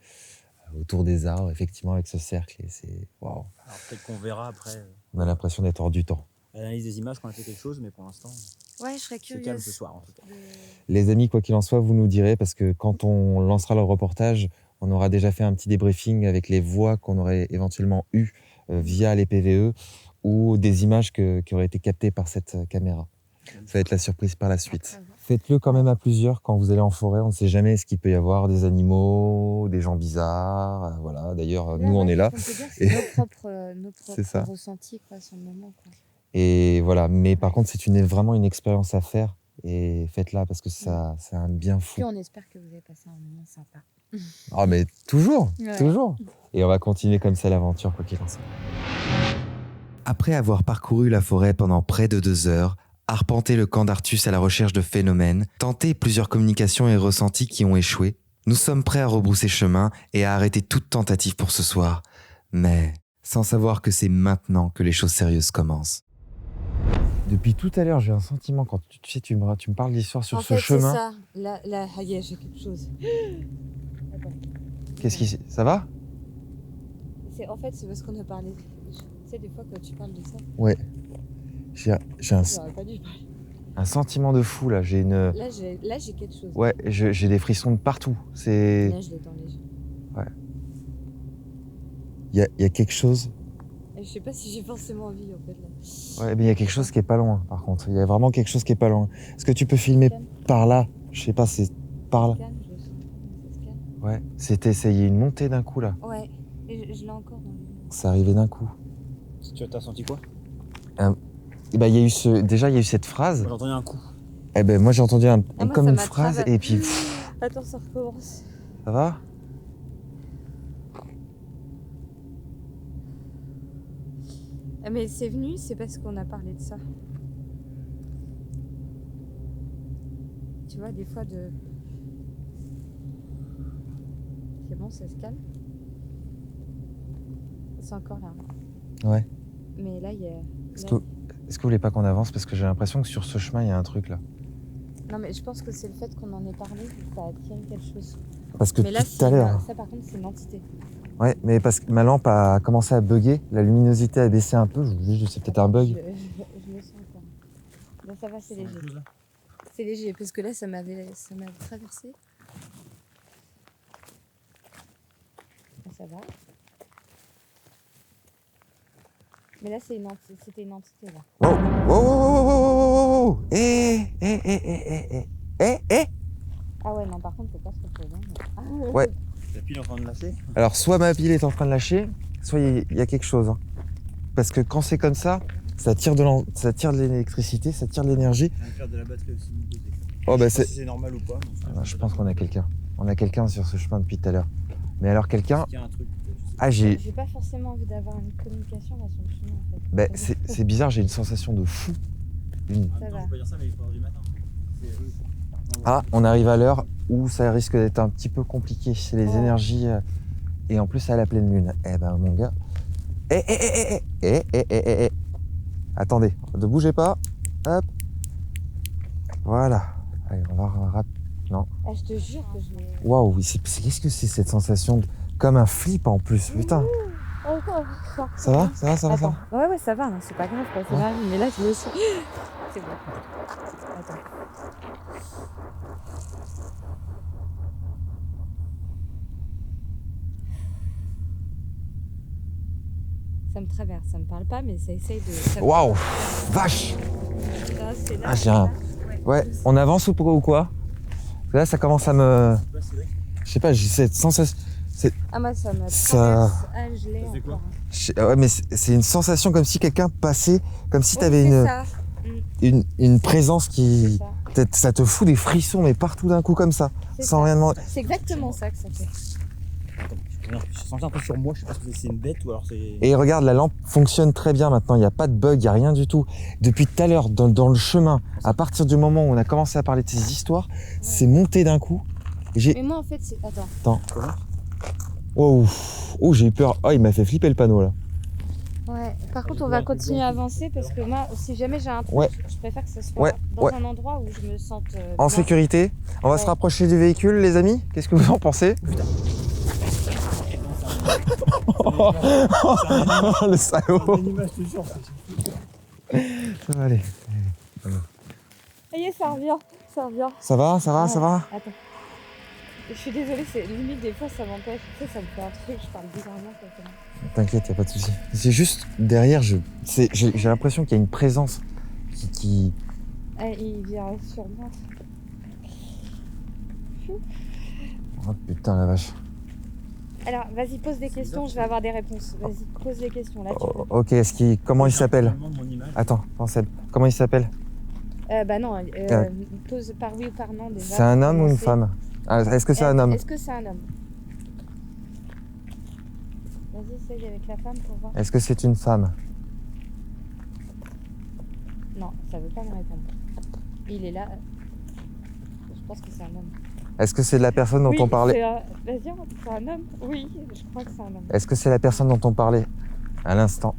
autour des arbres, effectivement, avec ce cercle. Et c'est... Waouh. Alors peut-être qu'on verra après. On a l'impression d'être hors du temps. L'analyse des images, qu'on a fait quelque chose, mais pour l'instant, Ouais, je serais c'est curieuse. calme ce soir, en tout cas. Les amis, quoi qu'il en soit, vous nous direz, parce que quand on lancera le reportage, on aura déjà fait un petit débriefing avec les voix qu'on aurait éventuellement eues via les PVE ou des images qui auraient été captées par cette caméra. Ça va être la surprise par la suite. Faites-le quand même à plusieurs quand vous allez en forêt. On ne sait jamais ce qu'il peut y avoir, des animaux, des gens bizarres. Voilà. D'ailleurs, nous, on est là. On peut dire que c'est nos C'est ça. propres ressentis, quoi, sur le moment, quoi. Et voilà. Mais par contre, c'est vraiment une expérience à faire. Et faites-la parce que ça, c'est un bien fou. Puis on espère que vous avez passé un moment sympa. Ah, mais toujours, Ouais. toujours. Et on va continuer comme ça l'aventure, quoi qu'il en soit. Après avoir parcouru la forêt pendant près de 2 heures, arpenté le camp d'Artus à la recherche de phénomènes, tenté plusieurs communications et ressentis qui ont échoué, nous sommes prêts à rebrousser chemin et à arrêter toute tentative pour ce soir. Mais sans savoir que c'est maintenant que les choses sérieuses commencent. Depuis tout à l'heure, j'ai un sentiment quand tu me parles d'histoire sur En ce fait, chemin. c'est ça. Là, j'ai quelque chose. Attends. Qu'est-ce qui... Ça va? En fait, c'est parce qu'on a parlé. Tu sais, des fois, quand tu parles de ça, Ouais. J'ai j'aurais pas dû parler. un sentiment de fou là. J'ai une... Là, j'ai quelque chose. Ouais, j'ai des frissons de partout. C'est... Là, je l'ai dans les yeux. Il y a quelque chose... Et je sais pas si j'ai forcément envie, en fait, là. Ouais, mais il y a quelque chose qui est pas loin, par contre. Il y a vraiment quelque chose qui est pas loin. Est-ce que tu peux filmer Calme. par là? Je sais pas, c'est par là. Calme, je le sens. Ça se calme. Ouais, il y a une montée d'un coup là. Ouais. Et je l'ai encore dans les yeux. C'est arrivé d'un coup. Tu as senti quoi? Et bah, il y a eu déjà, il y a eu cette phrase. Moi, j'ai entendu un coup. Eh ben, moi, j'ai entendu moi, comme ça une m'a phrase travaillé. et puis... Attends, ça recommence. Ça va? Ah, mais c'est venu, c'est parce qu'on a parlé de ça. Tu vois, des fois de... C'est bon, ça se calme. C'est encore là. Ouais. Mais là, il y a... Est-ce là- que vous voulez pas qu'on avance? Parce que j'ai l'impression que sur ce chemin, il y a un truc là. Non, mais je pense que c'est le fait qu'on en ait parlé que ça a attiré quelque chose. Parce que Mais là, tout à l'heure... ça, par contre, c'est une entité. Ouais, mais parce que ma lampe a commencé à bugger, la luminosité a baissé un peu, c'est peut-être un bug. Je le sens encore. Bon, ça va, c'est léger. C'est léger, parce que là, ça m'avait traversé. Bon, ça va. Mais là, c'était une entité, là. Wow, wow, wow, wow, wow, wow. Eh. Ah ouais, non, par contre, faut pas se reposer. Hein. Ouais. La pile est en train de lâcher. Alors, soit ma pile est en train de lâcher, soit il y a quelque chose. Hein. Parce que quand c'est comme ça, ça tire de l'électricité, ça tire de l'énergie. Je viens de faire de la batterie aussi de mon côté. Oh, bah, Je sais pas si c'est normal ou pas. mais Je pense qu'on a quelqu'un. On a quelqu'un sur ce chemin depuis tout à l'heure. Mais alors, quelqu'un... Il y a un truc. Ah, J'ai pas forcément envie d'avoir une communication là sur le chemin, en fait. Bah, c'est bizarre, j'ai une sensation de fou. En même temps, va. je peux pas dire ça, mais il est 3h du matin. Ah, on arrive à l'heure où ça risque d'être un petit peu compliqué. C'est les énergies... et en plus, à la pleine lune. Eh ben, mon gars... Attendez, ne bougez pas. Hop. Voilà. Allez, on va... Non. Ah, je te jure que je l'ai... Waouh, qu'est-ce que c'est cette sensation comme un flip en plus, putain. Ça va? Attends. Ouais, ça va, non, c'est pas grave, quoi, c'est grave, mais là, je le sens. C'est bon. Attends. Ça me traverse, ça me parle pas, mais ça essaye de... Waouh, vache. Ah, c'est là, Ah, j'ai un... Ouais, on avance ou quoi? Parce que là, ça commence à me... Je sais pas, j'ai cette sensation... Ah, moi, ça me traverse. Ça- Ah, je l'ai Ça fait quoi? encore. Ouais, mais c'est une sensation comme si quelqu'un passait, comme si Oui, t'avais c'est ça. une présence qui... C'est ça. Ça te fout des frissons, mais partout d'un coup comme ça, C'est sans ça. rien demander. C'est exactement ça que ça fait. Attends, je Je sens un peu sur moi, je sais pas si c'est une bête ou alors c'est. Et regarde, la lampe fonctionne très bien maintenant, il n'y a pas de bug, il n'y a rien du tout. Depuis tout à l'heure, dans le chemin, à partir du moment où on a commencé à parler de ces histoires, c'est monté d'un coup. Mais moi, en fait, c'est. Attends. Oh, j'ai eu peur. Oh, il m'a fait flipper le panneau là. Ouais, par contre, on va continuer à avancer parce que moi, si jamais j'ai un truc, Ouais. je préfère que ce soit Ouais, dans ouais. un endroit où je me sente. En bien. sécurité, on va se Ouais. rapprocher du véhicule, les amis. Qu'est-ce que vous en pensez? Le salaud. Ça va aller. Ça y est, ça revient. Ça revient. Ça va, ça va, ça va? Attends. Je suis désolée, c'est limite des fois ça m'empêche. Tu sais, ça me fait un truc, je parle bizarrement. T'inquiète, y a pas de souci. C'est juste derrière, j'ai l'impression qu'il y a une présence qui... Il vient sur moi. Oh putain la vache. Alors, vas-y, pose des questions, je vais avoir des réponses. Vas-y, pose des questions là. Tu peux. Ok, comment il s'appelle? Attends, Seb, comment il s'appelle? Bah non, pose par oui ou par non déjà. C'est un homme ou une femme? Est-ce que c'est un homme? Est-ce que c'est un homme? Vas-y, essaye avec la femme pour voir. Est-ce que c'est une femme? Non, ça veut pas me répondre. Il est là. Je pense que c'est un homme. Est-ce que c'est la personne dont Oui, on parlait? Vas-y, c'est un homme. Oui, je crois que c'est un homme. Est-ce que c'est la personne dont on parlait à l'instant?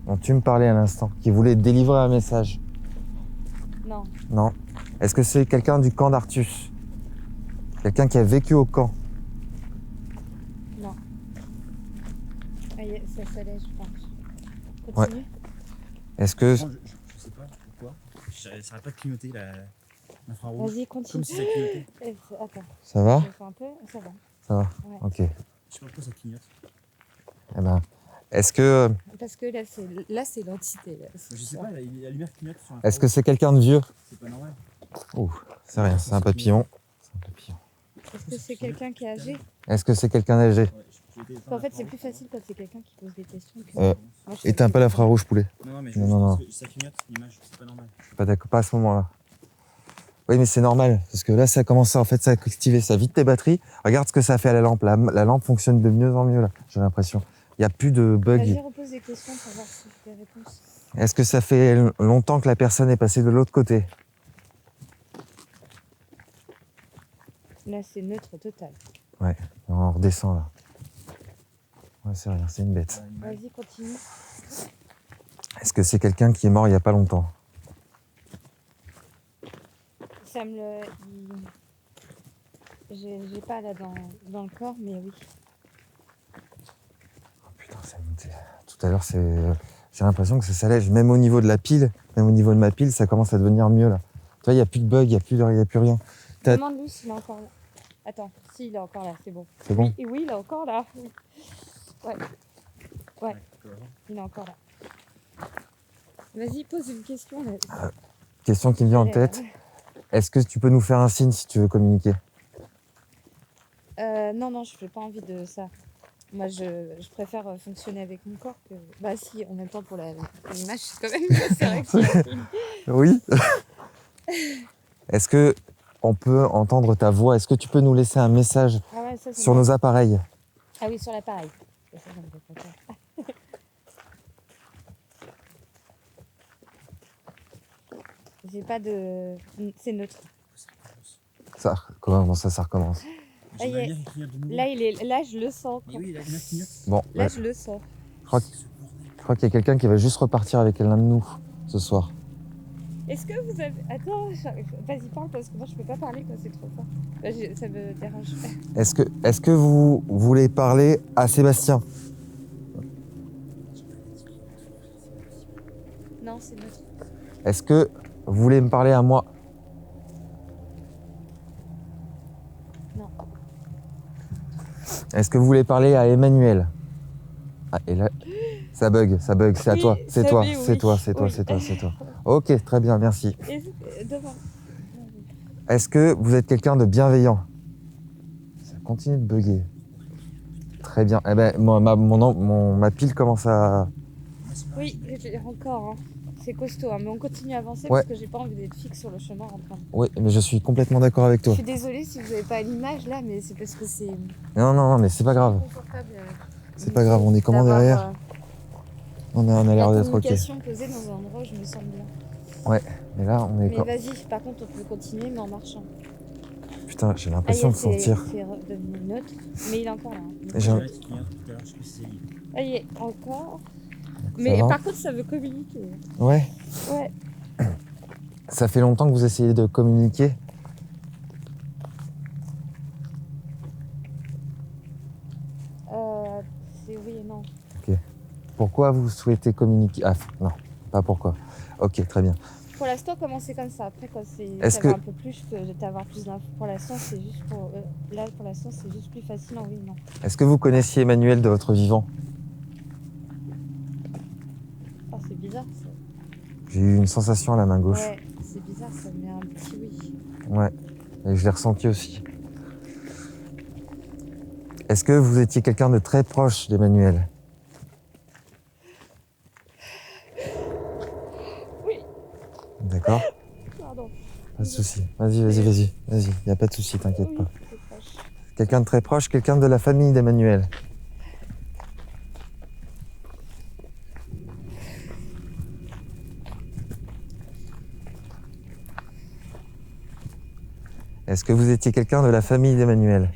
Dont tu me parlais à l'instant, qui voulait délivrer un message? Non. Non. Est-ce que c'est quelqu'un du camp d'Artus? Quelqu'un qui a vécu au camp? Non. Ah, ça s'allège, je pense. Ouais. Continue. Est-ce que... Je sais pas pourquoi. Ça arrête pas de clignoter l'infrarouge. Vas-y, continue. Comme si ça clignotait. Attends. Ça va? Je fais un peu. Ça va. Ça va? Ouais. Ok. Je sais pas pourquoi ça clignote. Eh ben, est-ce que... Parce que là, c'est l'entité. Là. Je sais pas, la lumière clignote sur Est-ce que c'est quelqu'un de vieux? C'est pas normal. Oh, c'est rien, c'est un papillon. C'est un papillon. Est-ce que c'est quelqu'un qui est âgé? Est-ce que c'est quelqu'un d'âgé? En fait, c'est plus facile quand c'est quelqu'un qui pose des questions. Que Euh, Moi, je Éteins pas l'infrarouge, poulet. Non, mais Non. ça clignote l'image, c'est pas normal. Je suis pas d'accord, pas à ce moment-là. Oui, mais c'est normal, parce que là, ça commence à activer, ça vide tes batteries. Regarde ce que ça fait à la lampe. La lampe fonctionne de mieux en mieux, là, j'ai l'impression. Il n'y a plus de Vas-y, bugs. repose des questions pour voir si j'ai des réponses. Est-ce que ça fait longtemps que la personne est passée de l'autre côté? Là, c'est neutre total. Ouais, on redescend, là. Ouais, c'est rien, c'est une bête. Vas-y, continue. Est-ce que c'est quelqu'un qui est mort il n'y a pas longtemps? Ça me le... J'ai pas là dans le corps, mais oui. Oh putain, c'est monté. Tout à l'heure, j'ai l'impression que ça s'allège. Même au niveau de la pile, même au niveau de ma pile, ça commence à devenir mieux, là. Tu vois, il n'y a plus de bug, il n'y a plus rien. Demande-lui s'il est encore là. Attends, si, il est encore là, c'est bon. C'est bon? Et oui, il est encore là. Oui. Ouais, il est encore là. Vas-y, pose une question. Là. Question qui me vient en tête. Est-ce que tu peux nous faire un signe si tu veux communiquer? Non, je n'ai pas envie de ça. Moi, je préfère fonctionner avec mon corps que... Bah si, en même temps, pour l'image, c'est quand même... C'est vrai que c'est... Oui. Est-ce que on peut entendre ta voix? Est-ce que tu peux nous laisser un message sur nos appareils? Ah oui, sur l'appareil. Ça me fait pas peur. J'ai pas de... C'est neutre. Ça, comment ça recommence? Là, là, je le sens. Quoi. Oui, la lumière clignote. Bon, Là, je le sens. je crois qu'il y a quelqu'un qui va juste repartir avec l'un de nous ce soir. Est-ce que vous avez... Attends, vas-y, parle parce que moi, je peux pas parler quand c'est trop fort. Ça me dérange. Est-ce que vous voulez parler à Sébastien? Non, c'est neutre. Est-ce que vous voulez me parler à moi? Non. Est-ce que vous voulez parler à Emmanuel? Ah, et là, ça bug, c'est à Oui, toi, c'est toi, oui. c'est toi. Ok, très bien, merci. Devant. Est-ce que vous êtes quelqu'un de bienveillant? Ça continue de bugger. Très bien. Eh ben, ma pile commence à... Oui, encore. Hein. C'est costaud, hein, mais on continue à avancer Ouais. parce que j'ai pas envie d'être fixe sur le chemin en train. Oui, mais je suis complètement d'accord avec Je toi. suis désolée si vous n'avez pas l'image là, mais c'est parce que c'est Non, mais c'est pas grave. confortable. C'est pas grave, on est comment d'avoir, derrière On a l'air la d'être ok. communication posée dans un endroit où je me sens bien. Mais là, on est Mais quand... vas-y, par contre, on peut continuer, mais en marchant. Putain, j'ai Ah, l'impression de sentir... c'est devenu neutre, mais il est encore là. hein. J'ai un- Ah, il est encore. Ça Mais va par contre, ça veut communiquer. Ouais. Ouais. Ça fait longtemps que vous essayez de communiquer. C'est oui et non. Pourquoi vous souhaitez communiquer? Ah, non, pas pourquoi. Ok, très bien. Pour l'instant, comment c'est comme ça. Après, quand Est-ce ça va que- un peu plus, je peux t'avoir plus d'infos. Pour l'instant, c'est juste pour. Là, pour l'instant, c'est juste plus facile en oui et non. Est-ce que vous connaissiez Emmanuel de votre vivant? Oh, c'est bizarre ça. J'ai eu une sensation à la main gauche. Ouais, c'est bizarre, ça me met un petit oui. Ouais. Et je l'ai ressenti aussi. Est-ce que vous étiez quelqu'un de très proche d'Emmanuel? Oui. D'accord. Pardon. Pas de souci. Vas-y. Y a pas de souci, t'inquiète Oui, pas. c'est proche. Quelqu'un de très proche, quelqu'un de la famille d'Emmanuel. Est-ce que vous étiez quelqu'un de la famille d'Emmanuel?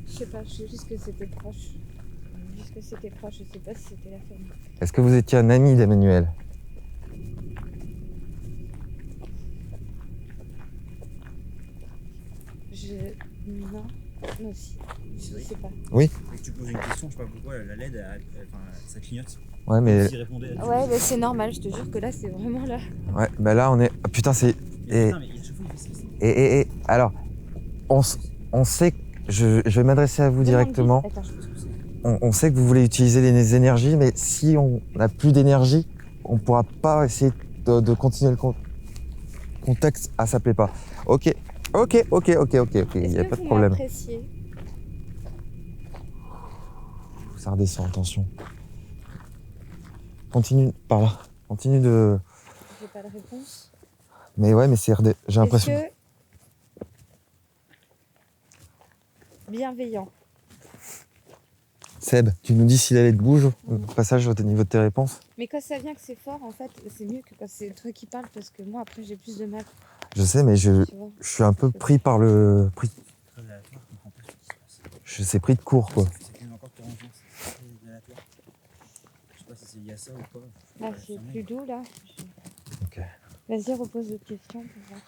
Je sais pas, je sais juste que c'était proche. Juste que c'était proche, je sais pas si c'était la famille. Est-ce que vous étiez un ami d'Emmanuel? Non. Non, si. Je sais pas. Oui. Dès que tu poses une question, je sais pas pourquoi, la LED, ça clignote. Ouais, mais... S'il répondait à Ouais, mais c'est normal, je te jure que là, c'est vraiment là. Ouais, bah là, on est... Ah, putain, c'est... Mais putain, mais à chaque fois, il fait ça. Et alors, on sait que je vais m'adresser à vous directement. Attends, je pense que c'est. On sait que vous voulez utiliser les énergies, mais si on n'a plus d'énergie, on pourra pas essayer de continuer le contact. Ah, ça plaît pas. Ok, il n'y a pas de problème. Apprécié. Ça redescend, attention. Continue par là. Continue de... J'ai pas de réponse. Mais ouais, mais j'ai l'impression... Est-ce que... Bienveillant. Seb, tu nous dis si la lettre bouge au passage au niveau de tes réponses? Mais quand ça vient que c'est fort, en fait, c'est mieux que quand c'est toi qui parles parce que moi, après, j'ai plus de mal. Je sais, mais je Tu vois. suis un peu pris par le... Très aléatoire, je comprends pas ce qui se passe. Je sais, pris de court, quoi. C'est quand même encore ton enfance, c'est très aléatoire. Je sais pas si c'est lié à ça ou pas. Là, j'ai plus d'eau, là. Ok. Vas-y, repose d'autres questions pour voir.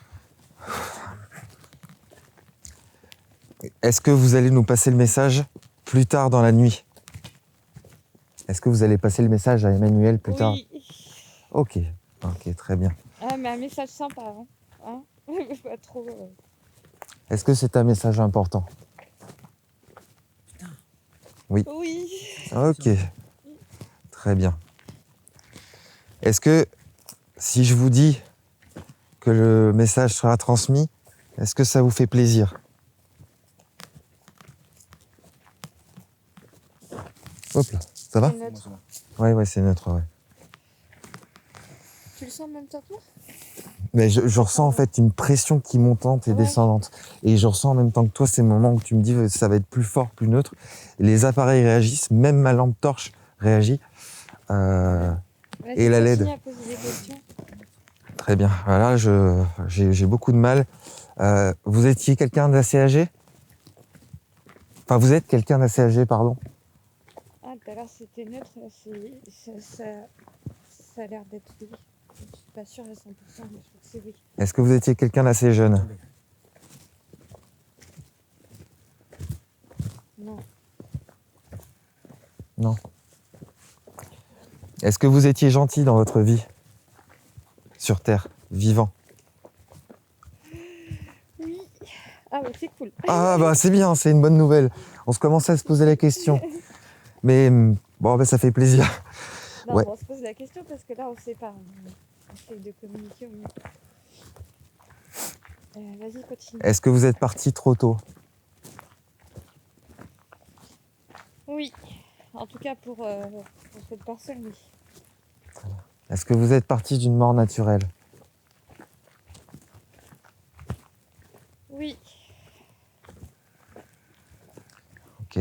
Est-ce que vous allez nous passer le message plus tard dans la nuit? Est-ce que vous allez passer le message à Emmanuel plus tard? Oui. Ok, très bien. Ah, mais un message sympa, hein, pas trop... Est-ce que c'est un message important? Oui. Ok, très bien. Est-ce que si je vous dis que le message sera transmis, est-ce que ça vous fait plaisir? Hop là, ça va? C'est neutre. Ouais, c'est neutre, ouais. Tu le sens en même temps que moi? Mais je ressens en fait une pression qui montante et Ouais. descendante. Et je ressens en même temps que toi ces moments où tu me dis ça va être plus fort, plus neutre. Et les appareils réagissent, même ma lampe torche réagit. Vas-y, Et la LED. continue à poser des questions. Très bien. Voilà, j'ai beaucoup de mal. Vous étiez quelqu'un d'assez âgé? Enfin, vous êtes quelqu'un d'assez âgé, pardon. Ah, tout à l'heure c'était neutre, là, ça a l'air d'être oui. Je suis pas sûre à 100%, mais je crois que c'est oui. Est-ce que vous étiez quelqu'un d'assez jeune? Non. Non. Est-ce que vous étiez gentil dans votre vie? Sur Terre, vivant? Oui. Ah, bah c'est cool. Ah bah c'est bien, c'est une bonne nouvelle. On se commençait à se poser la question. Mais bon, bah, ça fait plaisir. Non, Ouais. bon, on se pose la question parce que là on sait pas. On essaye de communiquer au mieux. Vas-y, continue. Est-ce que vous êtes parti trop tôt? Oui. En tout cas pour cette personne, oui. Est-ce que vous êtes parti d'une mort naturelle? Oui. Ok.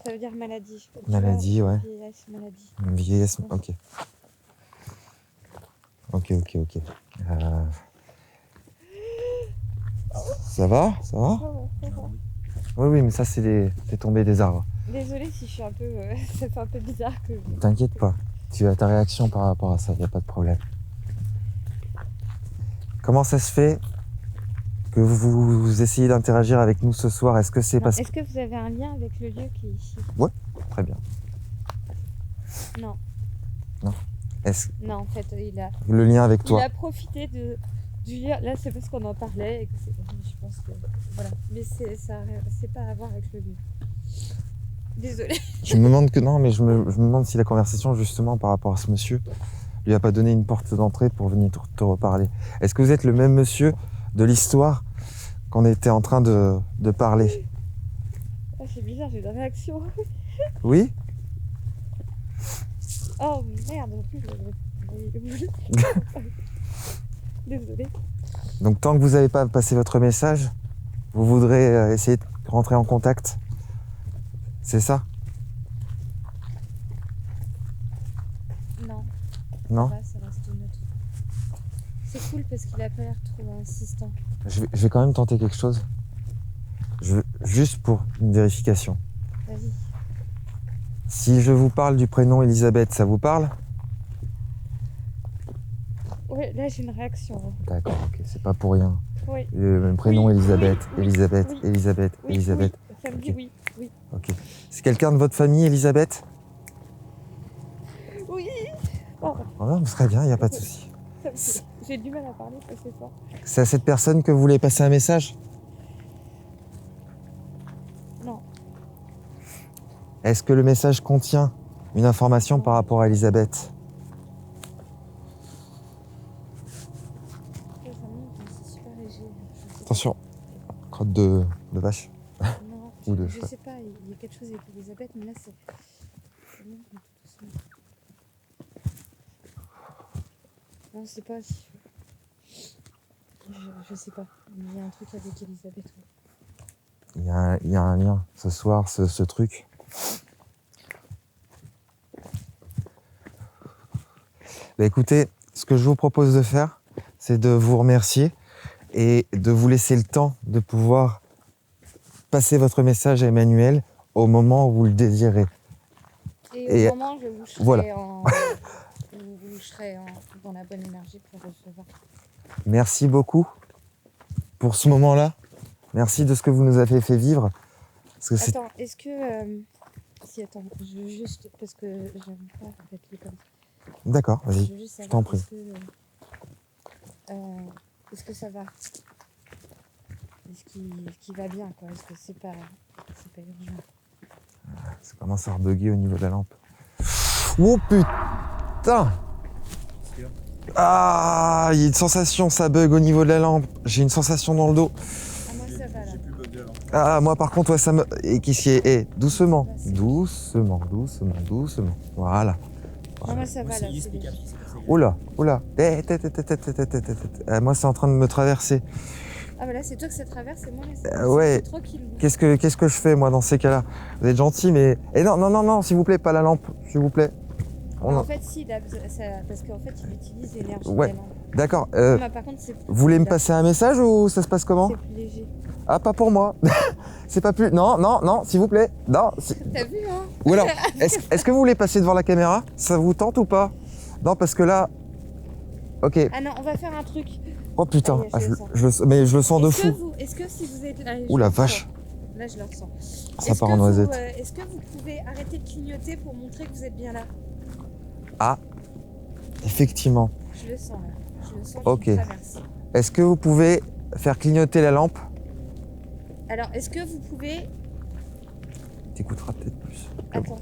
Ça veut dire maladie. Maladie, ouais. Vieillesse, maladie. Une vieillesse, ok. Ok. Ça va? Ça va? Oui, mais ça, c'est tombé des arbres. Désolée si je suis un peu... ça fait un peu bizarre que... T'inquiète pas. Tu as ta réaction par rapport à ça, il n'y a pas de problème. Comment ça se fait que vous essayez d'interagir avec nous ce soir? Est-ce que c'est parce que... Est-ce que vous avez un lien avec le lieu qui est ici? Très bien. Non. Est-ce Non, en fait, il a... le lien avec Il toi? a profité du lieu. Là, c'est parce qu'on en parlait. Et que je pense que. Voilà. Mais c'est pas à voir avec le lieu. Désolée. Je me demande que non, mais je me demande si la conversation, justement, par rapport à ce monsieur, lui a pas donné une porte d'entrée pour venir te reparler. Est-ce que vous êtes le même monsieur de l'histoire qu'on était en train de parler? Ah, c'est bizarre, j'ai une réaction. Oui? Oh merde, en plus. Désolée. Donc tant que vous n'avez pas passé votre message, vous voudrez essayer de rentrer en contact? C'est ça? Non. Non? Ça va, ça reste neutre. C'est cool parce qu'il a pas l'air trop insistant. Je vais quand même tenter quelque chose. Juste pour une vérification. Vas-y. Si je vous parle du prénom Elisabeth, ça vous parle? Ouais, là j'ai une réaction. D'accord, ok, c'est pas pour rien. Oui. Le prénom Oui, Elisabeth, oui, Elisabeth, oui. Elisabeth, Oui, Elisabeth. oui. Ça me dit Ok. oui. Oui. Ok. C'est quelqu'un de votre famille, Elisabeth? Oui. Oh, Oh non, très bien, il n'y a pas de souci. j'ai du mal à parler, ça c'est fort. C'est à cette personne que vous voulez passer un message? Non. Est-ce que le message contient une information par rapport à Elisabeth? Ça monte, mais c'est super léger. Je sais pas. Attention, crotte de vache. Non, Ou de je cheval. sais pas, il y a quelque chose avec Elisabeth, mais là c'est. Ça monte, mais tout doucement. Non, c'est pas. Je sais pas. Il y a un truc avec Elisabeth. Ouais. Il y a un lien ce soir, ce truc. Bah écoutez, ce que je vous propose de faire, c'est de vous remercier et de vous laisser le temps de pouvoir passer votre message à Emmanuel au moment où vous le désirez. Et au moment où je serai, voilà. où je serai dans la bonne énergie pour recevoir. Merci beaucoup pour ce moment-là. Merci de ce que vous nous avez fait vivre. Parce que c'est... Attends, est-ce que. Si, attends, je veux juste. Parce que j'aime pas être comme ça. D'accord, vas-y, veux juste je savoir, t'en prie. Est-ce que ça va? Est-ce qu'il va bien, quoi? Est-ce que c'est pas urgent? Ça commence à rebugger au niveau de la lampe. Oh putain! Ah, il y a une sensation, ça bug au niveau de la lampe. J'ai une sensation dans le dos. Ah, moi ça va là. Ah, moi par contre, ouais, ça me... Et qui s'y est... Eh, doucement. Bah, c'est- Doucement. Voilà. Non, moi ça va là. c'est léger. Oula. Moi, c'est en train de me traverser. Ah, bah là, c'est toi que ça traverse et moi, Ouais. c'est trop qu'il. Qu'est-ce que je fais, moi, dans ces cas-là? Vous êtes gentil, mais... Eh non, s'il vous plaît, pas la lampe, s'il vous plaît. En fait, si, là, parce qu'en fait, il utilise l'énergie Ouais. de la lampe. D'accord. Mais par contre, c'est plus. Vous voulez me là, passer un message ou ça se passe comment? C'est plus léger. Ah, pas pour moi. C'est pas plus... Non, s'il vous plaît. Non. T'as vu, hein? Ou alors, est-ce que vous voulez passer devant la caméra? Ça vous tente ou pas? Non, parce que là... Ok. Ah non, on va faire un truc. Oh putain, Ah, je le sens. mais je le sens de fou. Est-ce que si vous êtes là. Ouh la vache. Là, je le ressens. Ça part en noisette. Est-ce que vous pouvez arrêter de clignoter pour montrer que vous êtes bien là? Ah, effectivement. Je le sens là. Je le sens Ok. qui me traverse. Est-ce que vous pouvez faire clignoter la lampe? Alors, est-ce que vous pouvez. T'écouteras peut-être plus. Attends.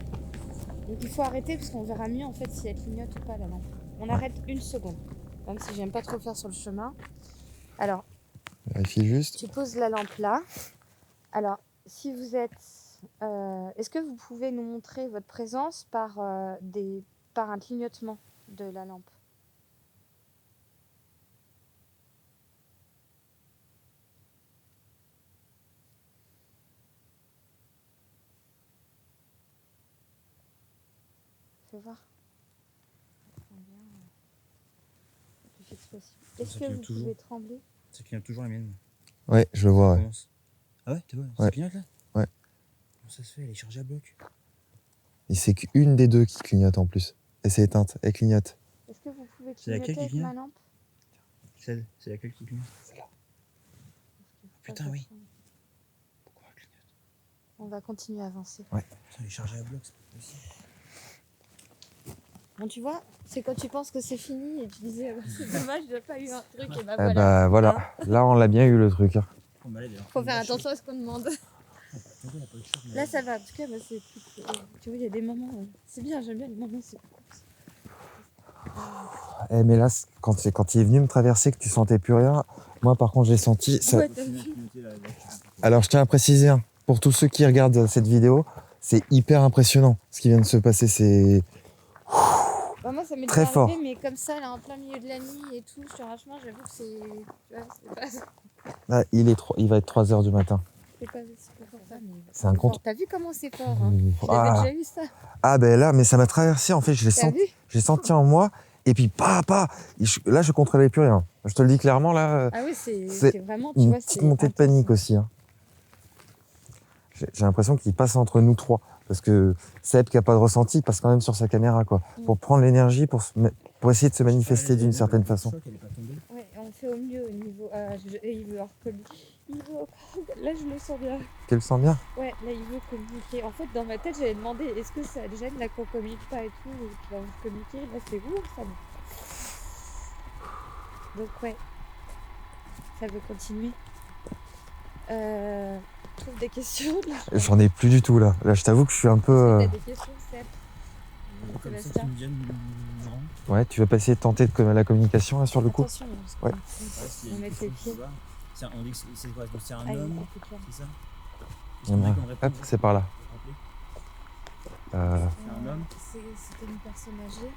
Donc il faut arrêter parce qu'on verra mieux en fait si elle clignote ou pas la lampe. On arrête une seconde. Même si j'aime pas trop faire sur le chemin. Alors, Vérifie juste. tu poses la lampe là. Alors, si vous êtes... est-ce que vous pouvez nous montrer votre présence par des par un clignotement de la lampe. Fais voir. Le plus fixe possible. Est-ce Ça que clignote vous toujours. pouvez trembler? Ça clignote toujours la mienne. Ouais, je le vois, ouais. Commence. Ah ouais, tu vois, ça Ouais. clignote là? Ouais. Comment ça se fait? Elle est chargée à bloc. Et c'est qu'une des deux qui clignote en plus. Et c'est éteinte, elle clignote. Est-ce que vous pouvez C'est laquelle clignoter qui avec ma clignote? lampe? C'est laquelle qui clignote? Putain, oui. Pourquoi elle clignote? On va continuer à avancer. Putain, elle est chargée à bloc, c'est pas possible. Bon, tu vois, c'est quand tu penses que c'est fini et tu disais, ah bah, c'est dommage, il n'y a pas eu un truc. Et bah Eh voilà. bah voilà, là on l'a bien eu le truc. Hein. Oh, bah, elle est d'ailleurs. Faut faire attention à ce qu'on demande. Attendez, elle a pas eu de choc, mais- Là, ça va. En tout cas, bah, c'est plus... Tu vois, il y a des moments. C'est bien, j'aime bien les moments. C'est Eh mais là, quand il est venu me traverser, que tu sentais plus rien, moi par contre j'ai senti... Ça... Ouais, t'as vu. Alors je tiens à préciser, hein, pour tous ceux qui regardent cette vidéo, c'est hyper impressionnant ce qui vient de se passer, c'est... Bah, moi, ça m'est Très déjà fort. arrivé, mais comme ça, là, en plein milieu de la nuit et tout, sur un chemin, j'avoue que c'est... Tu vois, c'est pas... Là, il va être 3h du matin. C'est pas confortable. C'est un compte... T'as vu comment c'est fort, hein? J'avais Ah. déjà eu ça. Ah ben là, mais ça m'a traversé en fait, T'as vu? j'ai senti en moi, et puis là je contrôlais plus rien. Je te le dis clairement là, Ah oui, c'est c'est vraiment, tu une vois, petite c'est montée de intense. panique aussi. Hein. J'ai l'impression qu'il passe entre nous trois, parce que Seb qui a pas de ressenti passe quand même sur sa caméra quoi, pour prendre l'énergie, pour essayer de se manifester d'une certaine façon. Ouais, on fait au mieux au niveau... il veut Là, je le sens bien. Tu le sens bien? Ouais, là, il veut communiquer. En fait, dans ma tête, j'avais demandé, est-ce que ça gêne là qu'on communique pas et tout, ou qu'il va communiquer? Là, c'est où ça me... Donc, ouais. Ça veut continuer. Je trouve des questions, là. J'en ai plus du tout là. Là je t'avoue que je suis un peu... T'as des questions, Seb? Comme ça, Sébastien. qui me viennent me rendre. Ouais, tu veux pas essayer de tenter la communication là sur le coup? Attention, parce qu'on Ouais. on met les pieds. On dit que c'est quoi? C'est un Ah, il homme, est plus clair. c'est ça? Hop, c'est par là. C'est un homme, C'était une personne âgée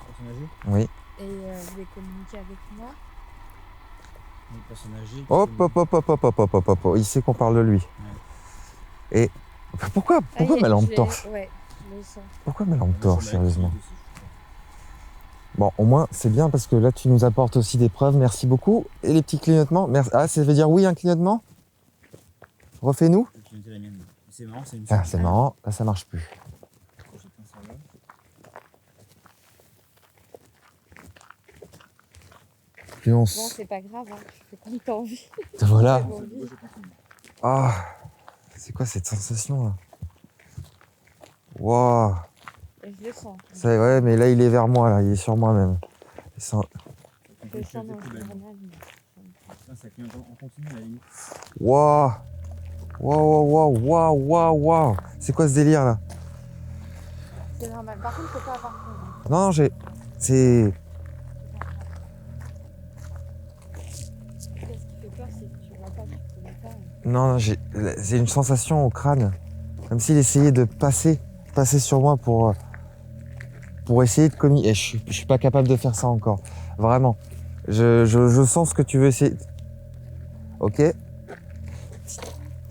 personne âgée, Oui. et voulait communiquer avec moi. une personne âgée. Hop, il sait qu'on parle de lui. Et pourquoi ma lampe torche? Ouais, je le sens. Pourquoi ma lampe torche, sérieusement? Bon, au moins, c'est bien parce que là, tu nous apportes aussi des preuves. Merci beaucoup. Et les petits clignotements? Merci. Ah, ça veut dire oui, un clignotement? Refais-nous. C'est marrant, c'est une Ah, c'est marrant. Là, ça marche plus. Plus on Bon, s... c'est pas grave, hein. Tu fais comme t'as envie. Voilà. T'as envie. Ah, c'est quoi cette sensation là? Waouh. Et je le sens. Ouais, mais là, il est vers moi, là. Il est sur moi même. Il sent- Je le sens dans le journal. Ça clignote en continu à la limite. Waouh. Waouh. C'est quoi ce délire là? C'est normal. Par contre, faut pas avoir peur. Hein. Non, c'est... Qu'est-ce qui fait peur, c'est que tu vois pas, tu connais pas. Non, c'est une sensation au crâne. Comme s'il essayait de passer sur moi pour essayer de communiquer. Et je suis pas capable de faire ça encore. Vraiment. Je sens ce que tu veux essayer. Ok.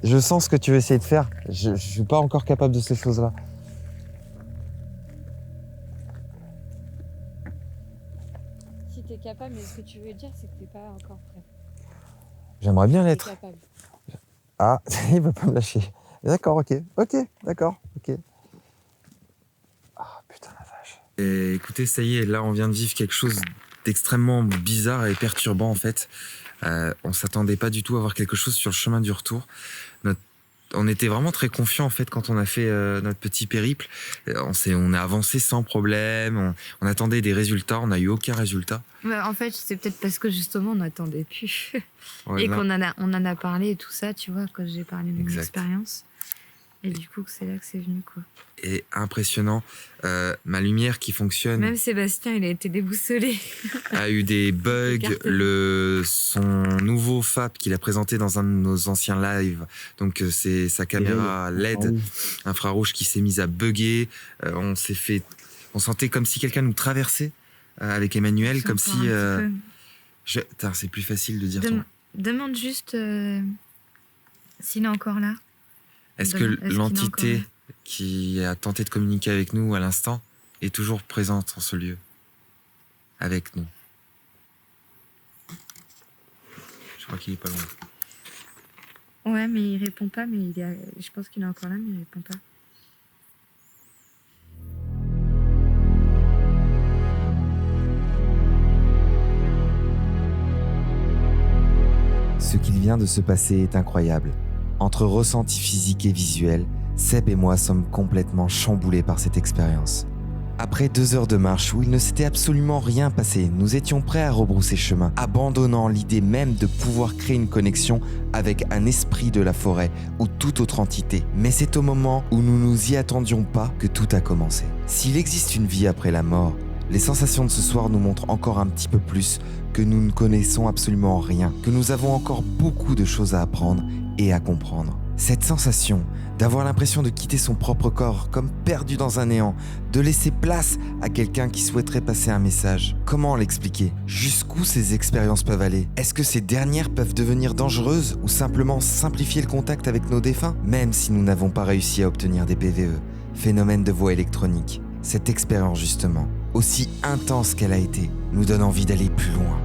Je sens ce que tu veux essayer de faire. Je suis pas encore capable de ces choses-là. Si t'es capable, mais ce que tu veux dire, c'est que t'es pas encore prêt. J'aimerais bien T'es l'être. capable. Ah, il va pas me lâcher. D'accord, ok, d'accord, ok. Ah, putain la vache. Et écoutez, ça y est, là on vient de vivre quelque chose d'extrêmement bizarre et perturbant en fait. On s'attendait pas du tout à voir quelque chose sur le chemin du retour. On était vraiment très confiants en fait quand on a fait notre petit périple. On a avancé sans problème, on attendait des résultats, on n'a eu aucun résultat. Bah, en fait, c'est peut-être parce que justement, on n'attendait plus. Ouais, Et là- on en a parlé et tout ça, tu vois, quand j'ai parlé de mon Exact. expérience. Et du coup, c'est là que c'est venu, quoi. Et impressionnant, ma lumière qui fonctionne Même Sébastien, il a été déboussolé. a eu des bugs. Écarté. Son nouveau FAP qu'il a présenté dans un de nos anciens lives, donc c'est sa caméra LED infrarouge qui s'est mise à bugger. On s'est fait On sentait comme si quelqu'un nous traversait avec Emmanuel, comme si... Putain, c'est plus facile de dire ton nom. Demande juste s'il est encore là. Est-ce que l'entité qui a tenté de communiquer avec nous à l'instant est toujours présente en ce lieu, avec nous? Je crois qu'il est pas loin. Ouais, mais il répond pas, mais je pense qu'il est encore là, mais il répond pas. Ce qu'il vient de se passer est incroyable. Entre ressenti physique et visuel, Seb et moi sommes complètement chamboulés par cette expérience. Après 2 heures de marche où il ne s'était absolument rien passé, nous étions prêts à rebrousser chemin, abandonnant l'idée même de pouvoir créer une connexion avec un esprit de la forêt ou toute autre entité. Mais c'est au moment où nous nous y attendions pas que tout a commencé. S'il existe une vie après la mort, les sensations de ce soir nous montrent encore un petit peu plus que nous ne connaissons absolument rien, que nous avons encore beaucoup de choses à apprendre et à comprendre. Cette sensation d'avoir l'impression de quitter son propre corps comme perdu dans un néant, de laisser place à quelqu'un qui souhaiterait passer un message. Comment l'expliquer? Jusqu'où ces expériences peuvent aller? Est-ce que ces dernières peuvent devenir dangereuses ou simplement simplifier le contact avec nos défunts? Même si nous n'avons pas réussi à obtenir des PVE, phénomène de voix électronique, cette expérience justement, aussi intense qu'elle a été, nous donne envie d'aller plus loin.